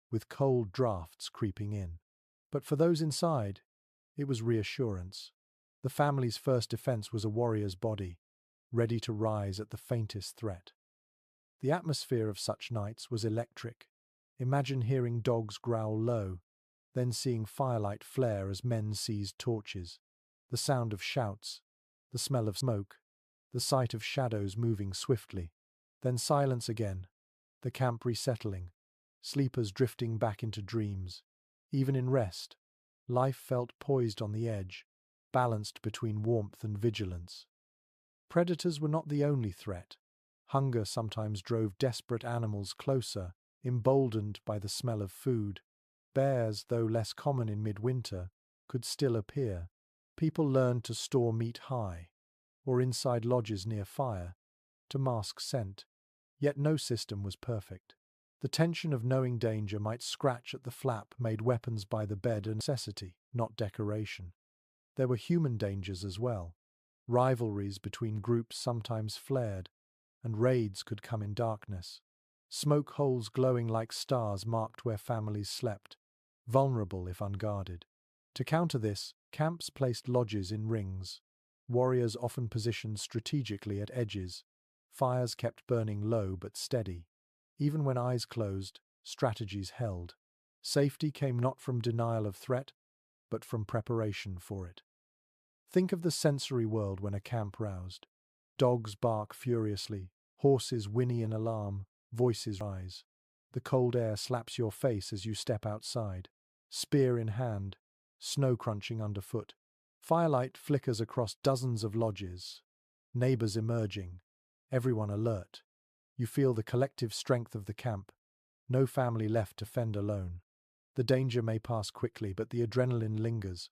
with cold drafts creeping in. But for those inside, it was reassurance. The family's first defense was a warrior's body, ready to rise at the faintest threat. The atmosphere of such nights was electric. Imagine hearing dogs growl low, then seeing firelight flare as men seized torches. The sound of shouts, the smell of smoke, the sight of shadows moving swiftly. Then silence again, the camp resettling, sleepers drifting back into dreams. Even in rest, life felt poised on the edge, balanced between warmth and vigilance. Predators were not the only threat. Hunger sometimes drove desperate animals closer, emboldened by the smell of food. Bears, though less common in midwinter, could still appear. People learned to store meat high, or inside lodges near fire, to mask scent. Yet no system was perfect. The tension of knowing danger might scratch at the flap made weapons by the bed a necessity, not decoration. There were human dangers as well. Rivalries between groups sometimes flared, and raids could come in darkness. Smoke holes glowing like stars marked where families slept, vulnerable if unguarded. To counter this, camps placed lodges in rings. Warriors often positioned strategically at edges. Fires kept burning low but steady. Even when eyes closed, strategies held. Safety came not from denial of threat, but from preparation for it. Think of the sensory world when a camp roused. Dogs bark furiously, horses whinny in alarm, voices rise. The cold air slaps your face as you step outside, spear in hand, snow crunching underfoot. Firelight flickers across dozens of lodges, neighbors emerging, everyone alert. You feel the collective strength of the camp, no family left to fend alone. The danger may pass quickly, but the adrenaline lingers,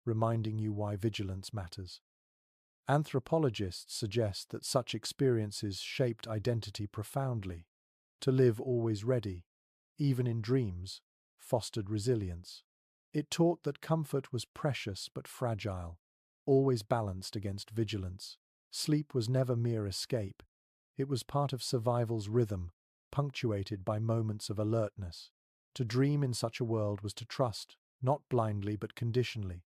reminding you why vigilance matters. Anthropologists suggest that such experiences shaped identity profoundly. To live always ready, even in dreams, fostered resilience. It taught that comfort was precious but fragile, always balanced against vigilance. Sleep was never mere escape. It was part of survival's rhythm, punctuated by moments of alertness. To dream in such a world was to trust, not blindly but conditionally,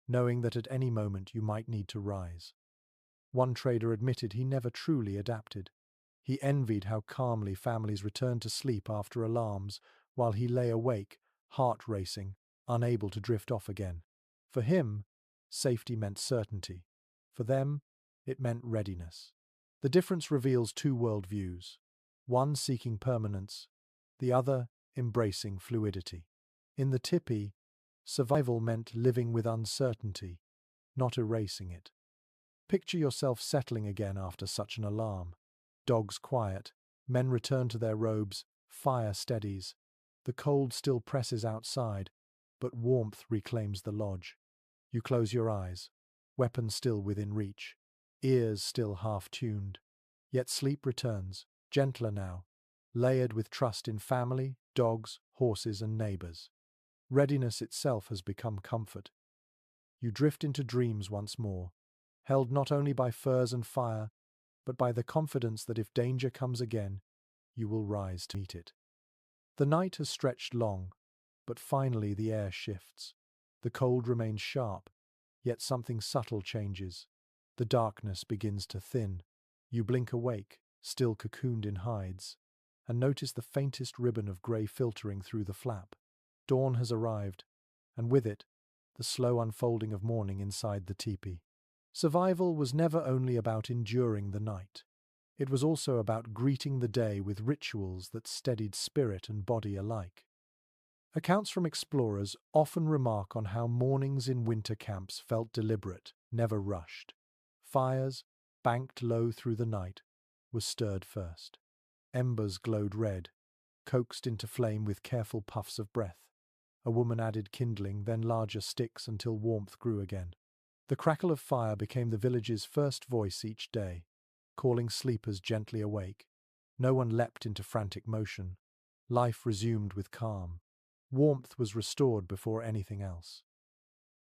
knowing that at any moment you might need to rise. One trader admitted he never truly adapted. He envied how calmly families returned to sleep after alarms, while he lay awake, heart racing, unable to drift off again. For him, safety meant certainty. For them, it meant readiness. The difference reveals two worldviews, one seeking permanence, the other embracing fluidity. In the Tipi, survival meant living with uncertainty, not erasing it. Picture yourself settling again after such an alarm. Dogs quiet, men return to their robes, fire steadies. The cold still presses outside, but warmth reclaims the lodge. You close your eyes, weapon still within reach, ears still half-tuned. Yet sleep returns, gentler now, layered with trust in family, dogs, horses, and neighbors. Readiness itself has become comfort. You drift into dreams once more, held not only by furs and fire, but by the confidence that if danger comes again, you will rise to meet it. The night has stretched long, but finally the air shifts. The cold remains sharp, yet something subtle changes. The darkness begins to thin. You blink awake, still cocooned in hides, and notice the faintest ribbon of grey filtering through the flap. Dawn has arrived, and with it, the slow unfolding of morning inside the teepee. Survival was never only about enduring the night. It was also about greeting the day with rituals that steadied spirit and body alike. Accounts from explorers often remark on how mornings in winter camps felt deliberate, never rushed. Fires, banked low through the night, were stirred first. Embers glowed red, coaxed into flame with careful puffs of breath. A woman added kindling, then larger sticks until warmth grew again. The crackle of fire became the village's first voice each day, calling sleepers gently awake. No one leapt into frantic motion. Life resumed with calm. Warmth was restored before anything else.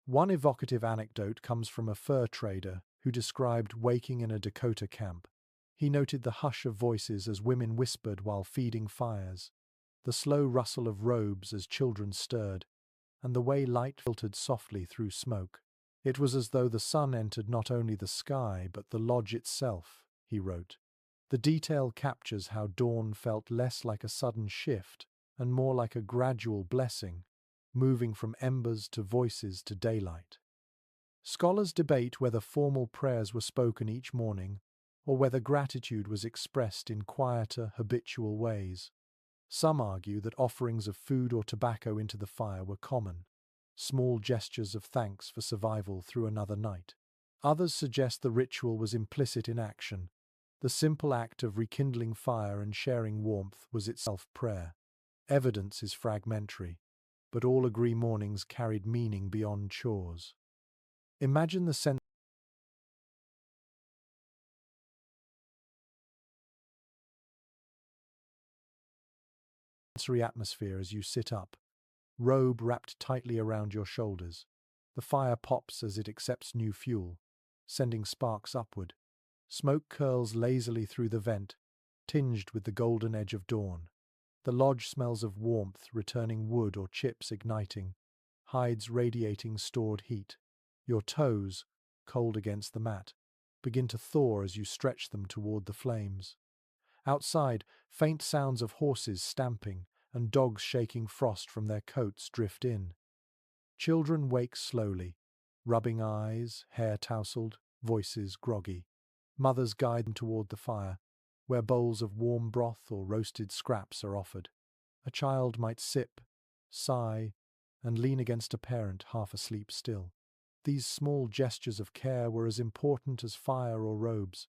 One evocative anecdote comes from a fur trader who described waking in a Dakota camp. He noted the hush of voices as women whispered while feeding fires, the slow rustle of robes as children stirred, and the way light filtered softly through smoke. It was as though the sun entered not only the sky but the lodge itself, he wrote. The detail captures how dawn felt less like a sudden shift and more like a gradual blessing, moving from embers to voices to daylight. Scholars debate whether formal prayers were spoken each morning or whether gratitude was expressed in quieter, habitual ways. Some argue that offerings of food or tobacco into the fire were common, small gestures of thanks for survival through another night. Others suggest the ritual was implicit in action. The simple act of rekindling fire and sharing warmth was itself prayer. Evidence is fragmentary, but all agree mornings carried meaning beyond chores. Imagine the sensory atmosphere as you sit up, robe wrapped tightly around your shoulders. The fire pops as it accepts new fuel, sending sparks upward. Smoke curls lazily through the vent, tinged with the golden edge of dawn. The lodge smells of warmth, returning wood or chips igniting, hides radiating stored heat. Your toes, cold against the mat, begin to thaw as you stretch them toward the flames. Outside, faint sounds of horses stamping and dogs shaking frost from their coats drift in. Children wake slowly, rubbing eyes, hair tousled, voices groggy. Mothers guide them toward the fire, where bowls of warm broth or roasted scraps are offered. A child might sip, sigh, and lean against a parent half asleep still. These small gestures of care were as important as fire or robes.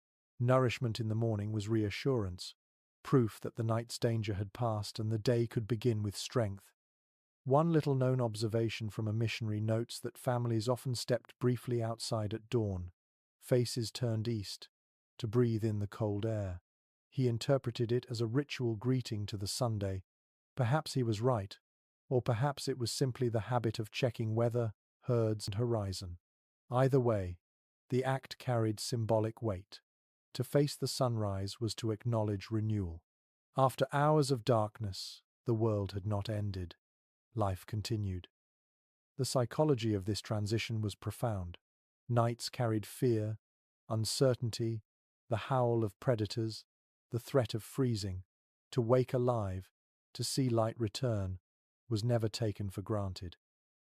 Nourishment in the morning was reassurance, proof that the night's danger had passed and the day could begin with strength. One little-known observation from a missionary notes that families often stepped briefly outside at dawn, faces turned east, to breathe in the cold air. He interpreted it as a ritual greeting to the Sunday. Perhaps he was right, or perhaps it was simply the habit of checking weather, herds, and horizon. Either way, the act carried symbolic weight. To face the sunrise was to acknowledge renewal. After hours of darkness, the world had not ended. Life continued. The psychology of this transition was profound. Nights carried fear, uncertainty, the howl of predators, the threat of freezing. To wake alive, to see light return, was never taken for granted.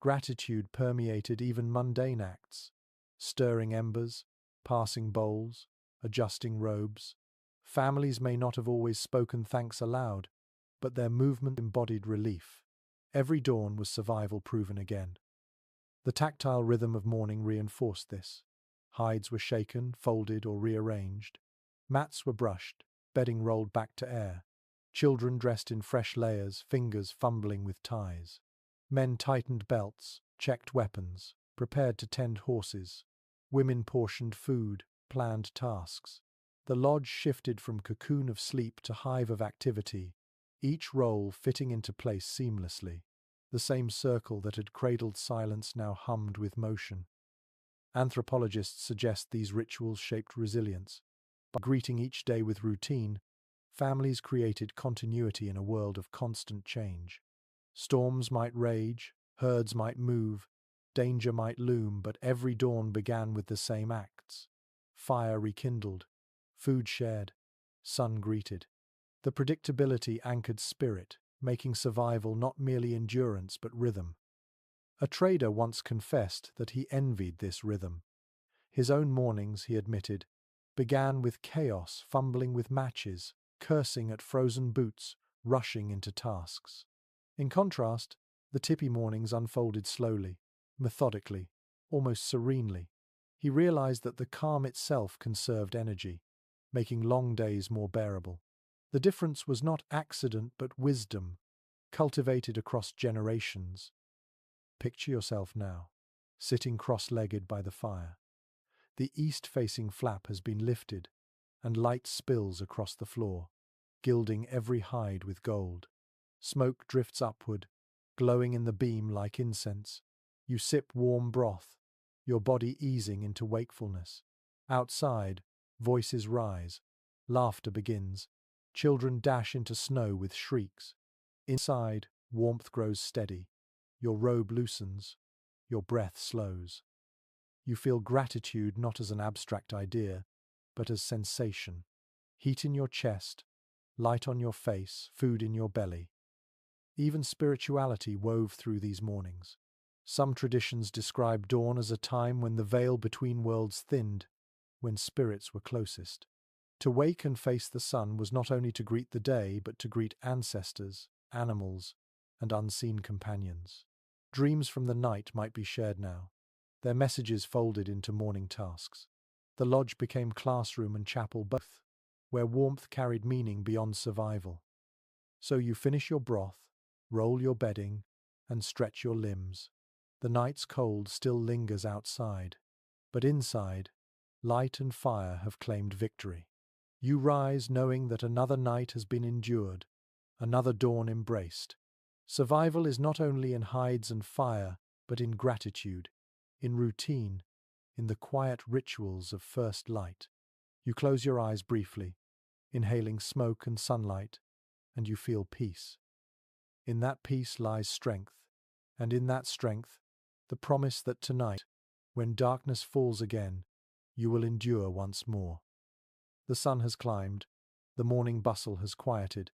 Gratitude permeated even mundane acts, stirring embers, passing bowls, adjusting robes. Families may not have always spoken thanks aloud, but their movement embodied relief. Every dawn was survival proven again. The tactile rhythm of morning reinforced this. Hides were shaken, folded, or rearranged. Mats were brushed, bedding rolled back to air. Children dressed in fresh layers, fingers fumbling with ties. Men tightened belts, checked weapons, prepared to tend horses. Women portioned food, planned tasks. The lodge shifted from cocoon of sleep to hive of activity, each role fitting into place seamlessly. The same circle that had cradled silence now hummed with motion. Anthropologists suggest these rituals shaped resilience. By greeting each day with routine, families created continuity in a world of constant change. Storms might rage, herds might move, danger might loom, but every dawn began with the same acts. Fire rekindled, food shared, sun greeted. The predictability anchored spirit, making survival not merely endurance but rhythm. A trader once confessed that he envied this rhythm. His own mornings, he admitted, began with chaos, fumbling with matches, cursing at frozen boots, rushing into tasks. In contrast, the Tipi mornings unfolded slowly, methodically, almost serenely. He realized that the calm itself conserved energy, making long days more bearable. The difference was not accident but wisdom, cultivated across generations. Picture yourself now, sitting cross-legged by the fire. The east-facing flap has been lifted, and light spills across the floor, gilding every hide with gold. Smoke drifts upward, glowing in the beam like incense. You sip warm broth, your body easing into wakefulness. Outside, voices rise, laughter begins. Children dash into snow with shrieks. Inside, warmth grows steady. Your robe loosens, your breath slows. You feel gratitude not as an abstract idea, but as sensation. Heat in your chest, light on your face, food in your belly. Even spirituality wove through these mornings. Some traditions describe dawn as a time when the veil between worlds thinned, when spirits were closest. To wake and face the sun was not only to greet the day, but to greet ancestors, animals, and unseen companions. Dreams from the night might be shared now, their messages folded into morning tasks. The lodge became classroom and chapel both, where warmth carried meaning beyond survival. So you finish your broth, roll your bedding, and stretch your limbs. The night's cold still lingers outside, but inside, light and fire have claimed victory. You rise knowing that another night has been endured, another dawn embraced. Survival is not only in hides and fire, but in gratitude, in routine, in the quiet rituals of first light. You close your eyes briefly, inhaling smoke and sunlight, and you feel peace. In that peace lies strength, and in that strength, the promise that tonight, when darkness falls again, you will endure once more. The sun has climbed, the morning bustle has quieted,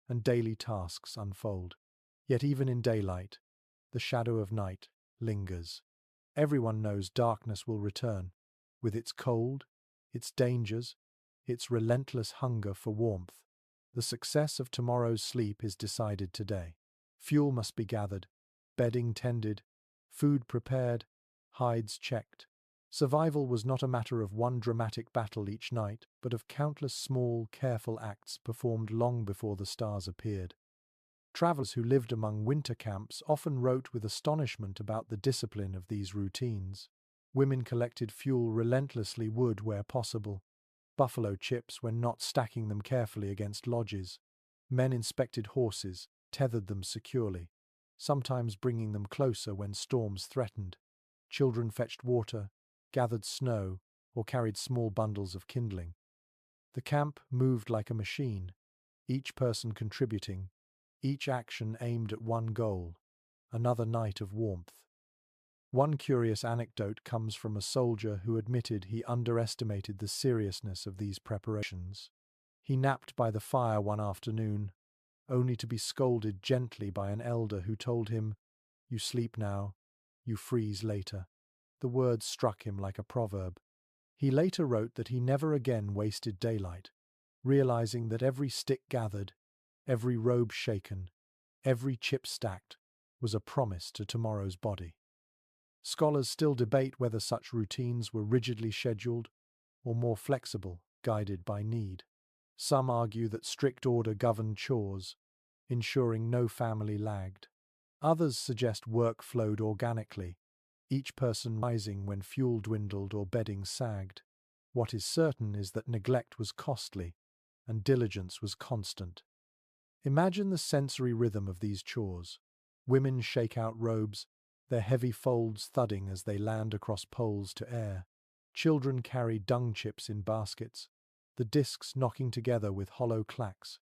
and daily tasks unfold. Yet even in daylight, the shadow of night lingers. Everyone knows darkness will return, with its cold, its dangers, its relentless hunger for warmth. The success of tomorrow's sleep is decided today. Fuel must be gathered, bedding tended, food prepared, hides checked. Survival was not a matter of one dramatic battle each night, but of countless small, careful acts performed long before the stars appeared. Travelers who lived among winter camps often wrote with astonishment about the discipline of these routines. Women collected fuel relentlessly, wood where possible, buffalo chips when not stacking them carefully against lodges. Men inspected horses, tethered them securely, sometimes bringing them closer when storms threatened. Children fetched water, gathered snow, or carried small bundles of kindling. The camp moved like a machine, each person contributing, each action aimed at one goal: another night of warmth. One curious anecdote comes from a soldier who admitted he underestimated the seriousness of these preparations. He napped by the fire one afternoon, only to be scolded gently by an elder who told him, "You sleep now, you freeze later." The words struck him like a proverb. He later wrote that he never again wasted daylight, realizing that every stick gathered, every robe shaken, every chip stacked was a promise to tomorrow's body. Scholars still debate whether such routines were rigidly scheduled or more flexible, guided by need. Some argue that strict order governed chores, ensuring no family lagged. Others suggest work flowed organically, each person rising when fuel dwindled or bedding sagged. What is certain is that neglect was costly and diligence was constant. Imagine the sensory rhythm of these chores. Women shake out robes, their heavy folds thudding as they land across poles to air. Children carry dung chips in baskets, the discs knocking together with hollow clacks.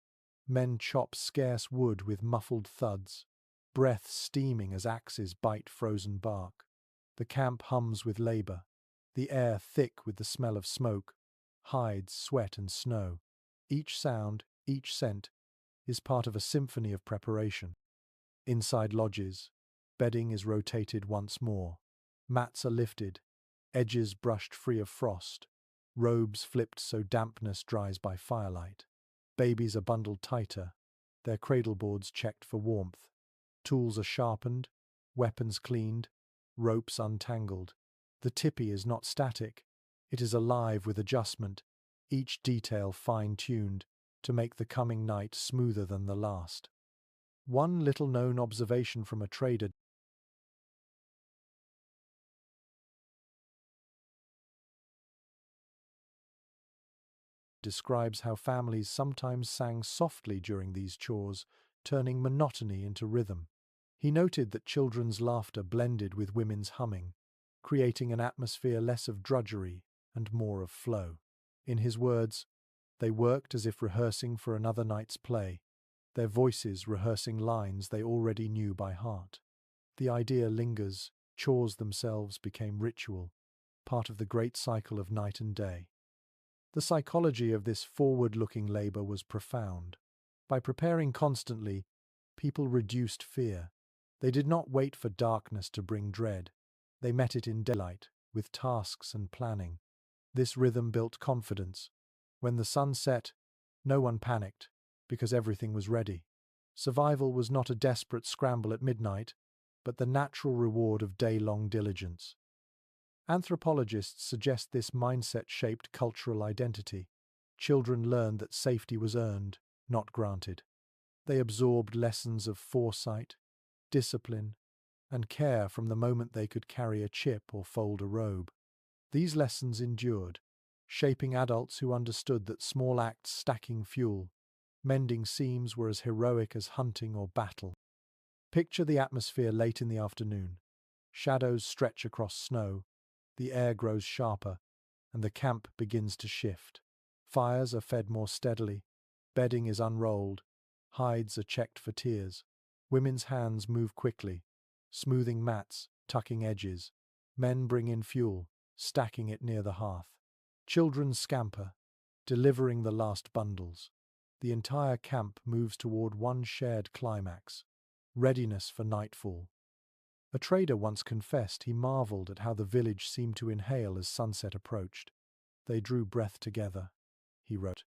Men chop scarce wood with muffled thuds, breath steaming as axes bite frozen bark. The camp hums with labor, the air thick with the smell of smoke, hides, sweat, and snow. Each sound, each scent, is part of a symphony of preparation. Inside lodges, bedding is rotated once more. Mats are lifted, edges brushed free of frost, robes flipped so dampness dries by firelight. Babies are bundled tighter, their cradle boards checked for warmth. Tools are sharpened, weapons cleaned, ropes untangled. The tipi is not static, it is alive with adjustment, each detail fine-tuned to make the coming night smoother than the last. One little-known observation from a trader describes how families sometimes sang softly during these chores, turning monotony into rhythm. He noted that children's laughter blended with women's humming, creating an atmosphere less of drudgery and more of flow. In his words, they worked as if rehearsing for another night's play, their voices rehearsing lines they already knew by heart. The idea lingers, chores themselves became ritual, part of the great cycle of night and day. The psychology of this forward-looking labor was profound. By preparing constantly, people reduced fear. They did not wait for darkness to bring dread. They met it in daylight, with tasks and planning. This rhythm built confidence. When the sun set, no one panicked, because everything was ready. Survival was not a desperate scramble at midnight, but the natural reward of day-long diligence. Anthropologists suggest this mindset shaped cultural identity. Children learned that safety was earned, not granted. They absorbed lessons of foresight, discipline, and care from the moment they could carry a chip or fold a robe. These lessons endured, shaping adults who understood that small acts stacking fuel, mending seams were as heroic as hunting or battle. Picture the atmosphere late in the afternoon. Shadows stretch across snow, the air grows sharper, and the camp begins to shift. Fires are fed more steadily, bedding is unrolled, hides are checked for tears. Women's hands move quickly, smoothing mats, tucking edges. Men bring in fuel, stacking it near the hearth. Children scamper, delivering the last bundles. The entire camp moves toward one shared climax: readiness for nightfall. A trader once confessed he marveled at how the village seemed to inhale as sunset approached. They drew breath together, he wrote,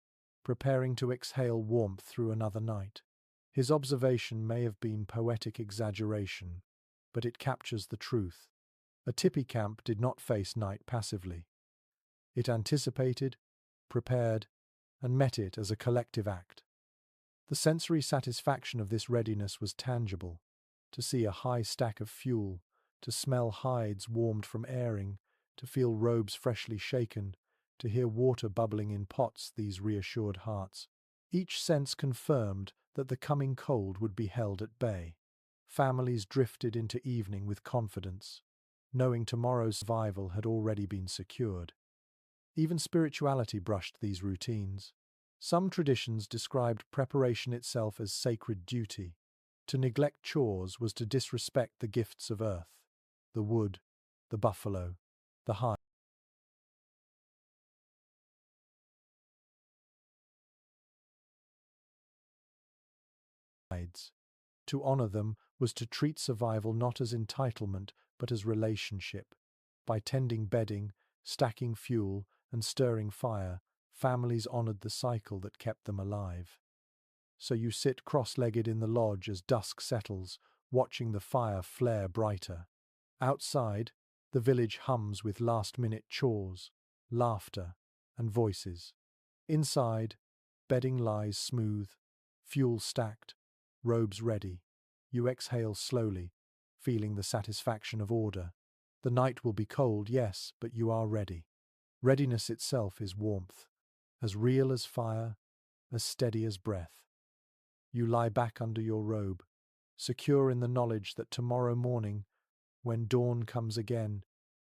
preparing to exhale warmth through another night. His observation may have been poetic exaggeration, but it captures the truth. A tipi camp did not face night passively. It anticipated, prepared, and met it as a collective act. The sensory satisfaction of this readiness was tangible. To see a high stack of fuel, to smell hides warmed from airing, to feel robes freshly shaken, to hear water bubbling in pots, these reassured hearts. Each sense confirmed that the coming cold would be held at bay. Families drifted into evening with confidence, knowing tomorrow's survival had already been secured. Even spirituality brushed these routines. Some traditions described preparation itself as sacred duty. To neglect chores was to disrespect the gifts of earth, the wood, the buffalo, the hides. To honor them was to treat survival not as entitlement but as relationship. By tending bedding, stacking fuel, and stirring fire, families honored the cycle that kept them alive. So you sit cross-legged in the lodge as dusk settles, watching the fire flare brighter. Outside, the village hums with last-minute chores, laughter, and voices. Inside, bedding lies smooth, fuel stacked, robes ready. You exhale slowly, feeling the satisfaction of order. The night will be cold, yes, but you are ready. Readiness itself is warmth, as real as fire, as steady as breath. You lie back under your robe, secure in the knowledge that tomorrow morning, when dawn comes again,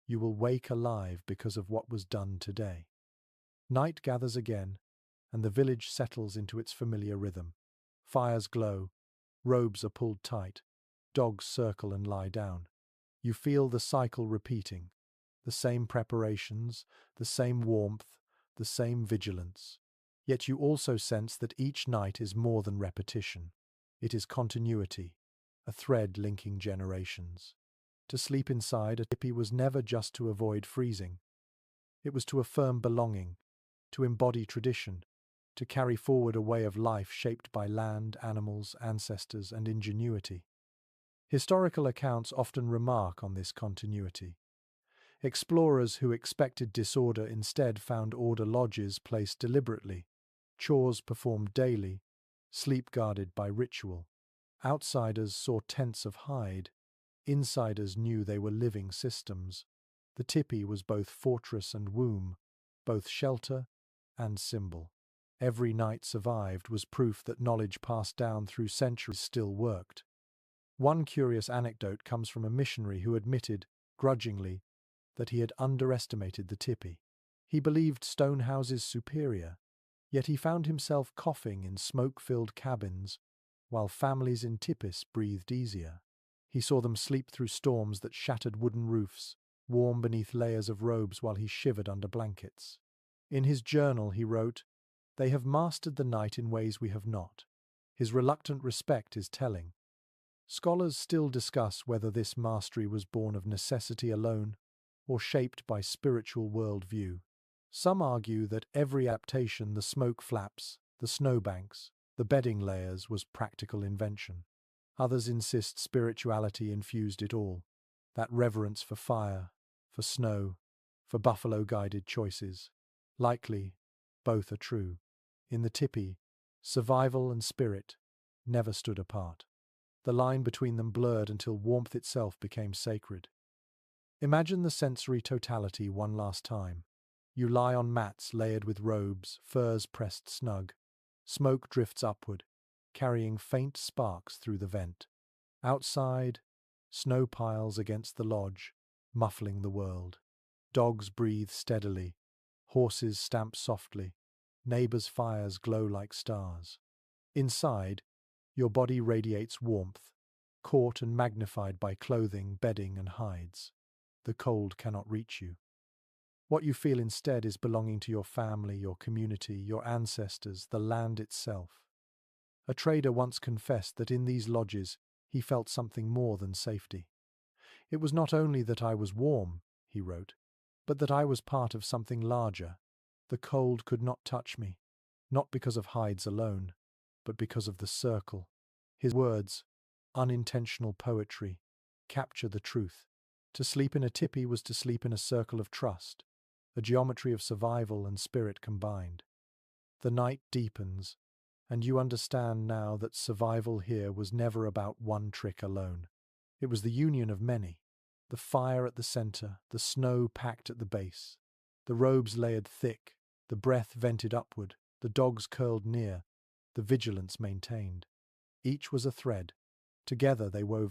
you will wake alive because of what was done today. Night gathers again, and the village settles into its familiar rhythm. Fires glow, robes are pulled tight, dogs circle and lie down. You feel the cycle repeating, the same preparations, the same warmth, the same vigilance. Yet you also sense that each night is more than repetition. It is continuity, a thread linking generations. To sleep inside a tipi was never just to avoid freezing. It was to affirm belonging, to embody tradition, to carry forward a way of life shaped by land, animals, ancestors, and ingenuity. Historical accounts often remark on this continuity. Explorers who expected disorder instead found order lodges placed deliberately, chores performed daily, sleep guarded by ritual. Outsiders saw tents of hide, insiders knew they were living systems. The tipi was both fortress and womb, both shelter and symbol. Every night survived was proof that knowledge passed down through centuries still worked. One curious anecdote comes from a missionary who admitted, grudgingly, that he had underestimated the tipi. He believed stone houses superior, yet he found himself coughing in smoke-filled cabins, while families in tipis breathed easier. He saw them sleep through storms that shattered wooden roofs, warm beneath layers of robes while he shivered under blankets. In his journal he wrote, "They have mastered the night in ways we have not." His reluctant respect is telling. Scholars still discuss whether this mastery was born of necessity alone or shaped by spiritual worldview. Some argue that every adaptation, the smoke flaps, the snowbanks, the bedding layers, was practical invention. Others insist spirituality infused it all, that reverence for fire, for snow, for buffalo-guided choices. Likely, both are true. In the tipi, survival and spirit never stood apart. The line between them blurred until warmth itself became sacred. Imagine the sensory totality one last time. You lie on mats layered with robes, furs pressed snug. Smoke drifts upward, carrying faint sparks through the vent. Outside, snow piles against the lodge, muffling the world. Dogs breathe steadily, horses stamp softly, neighbors' fires glow like stars. Inside, your body radiates warmth, caught and magnified by clothing, bedding, and hides. The cold cannot reach you. What you feel instead is belonging to your family, your community, your ancestors, the land itself. A trader once confessed that in these lodges he felt something more than safety. It was not only that I was warm, he wrote, but that I was part of something larger. The cold could not touch me, not because of hides alone, but because of the circle. His words, unintentional poetry, capture the truth. To sleep in a tipi was to sleep in a circle of trust, a geometry of survival and spirit combined. The night deepens, and you understand now that survival here was never about one trick alone. It was the union of many. The fire at the center, the snow packed at the base, the robes layered thick, the breath vented upward, the dogs curled near, the vigilance maintained. Each was a thread. Together they wove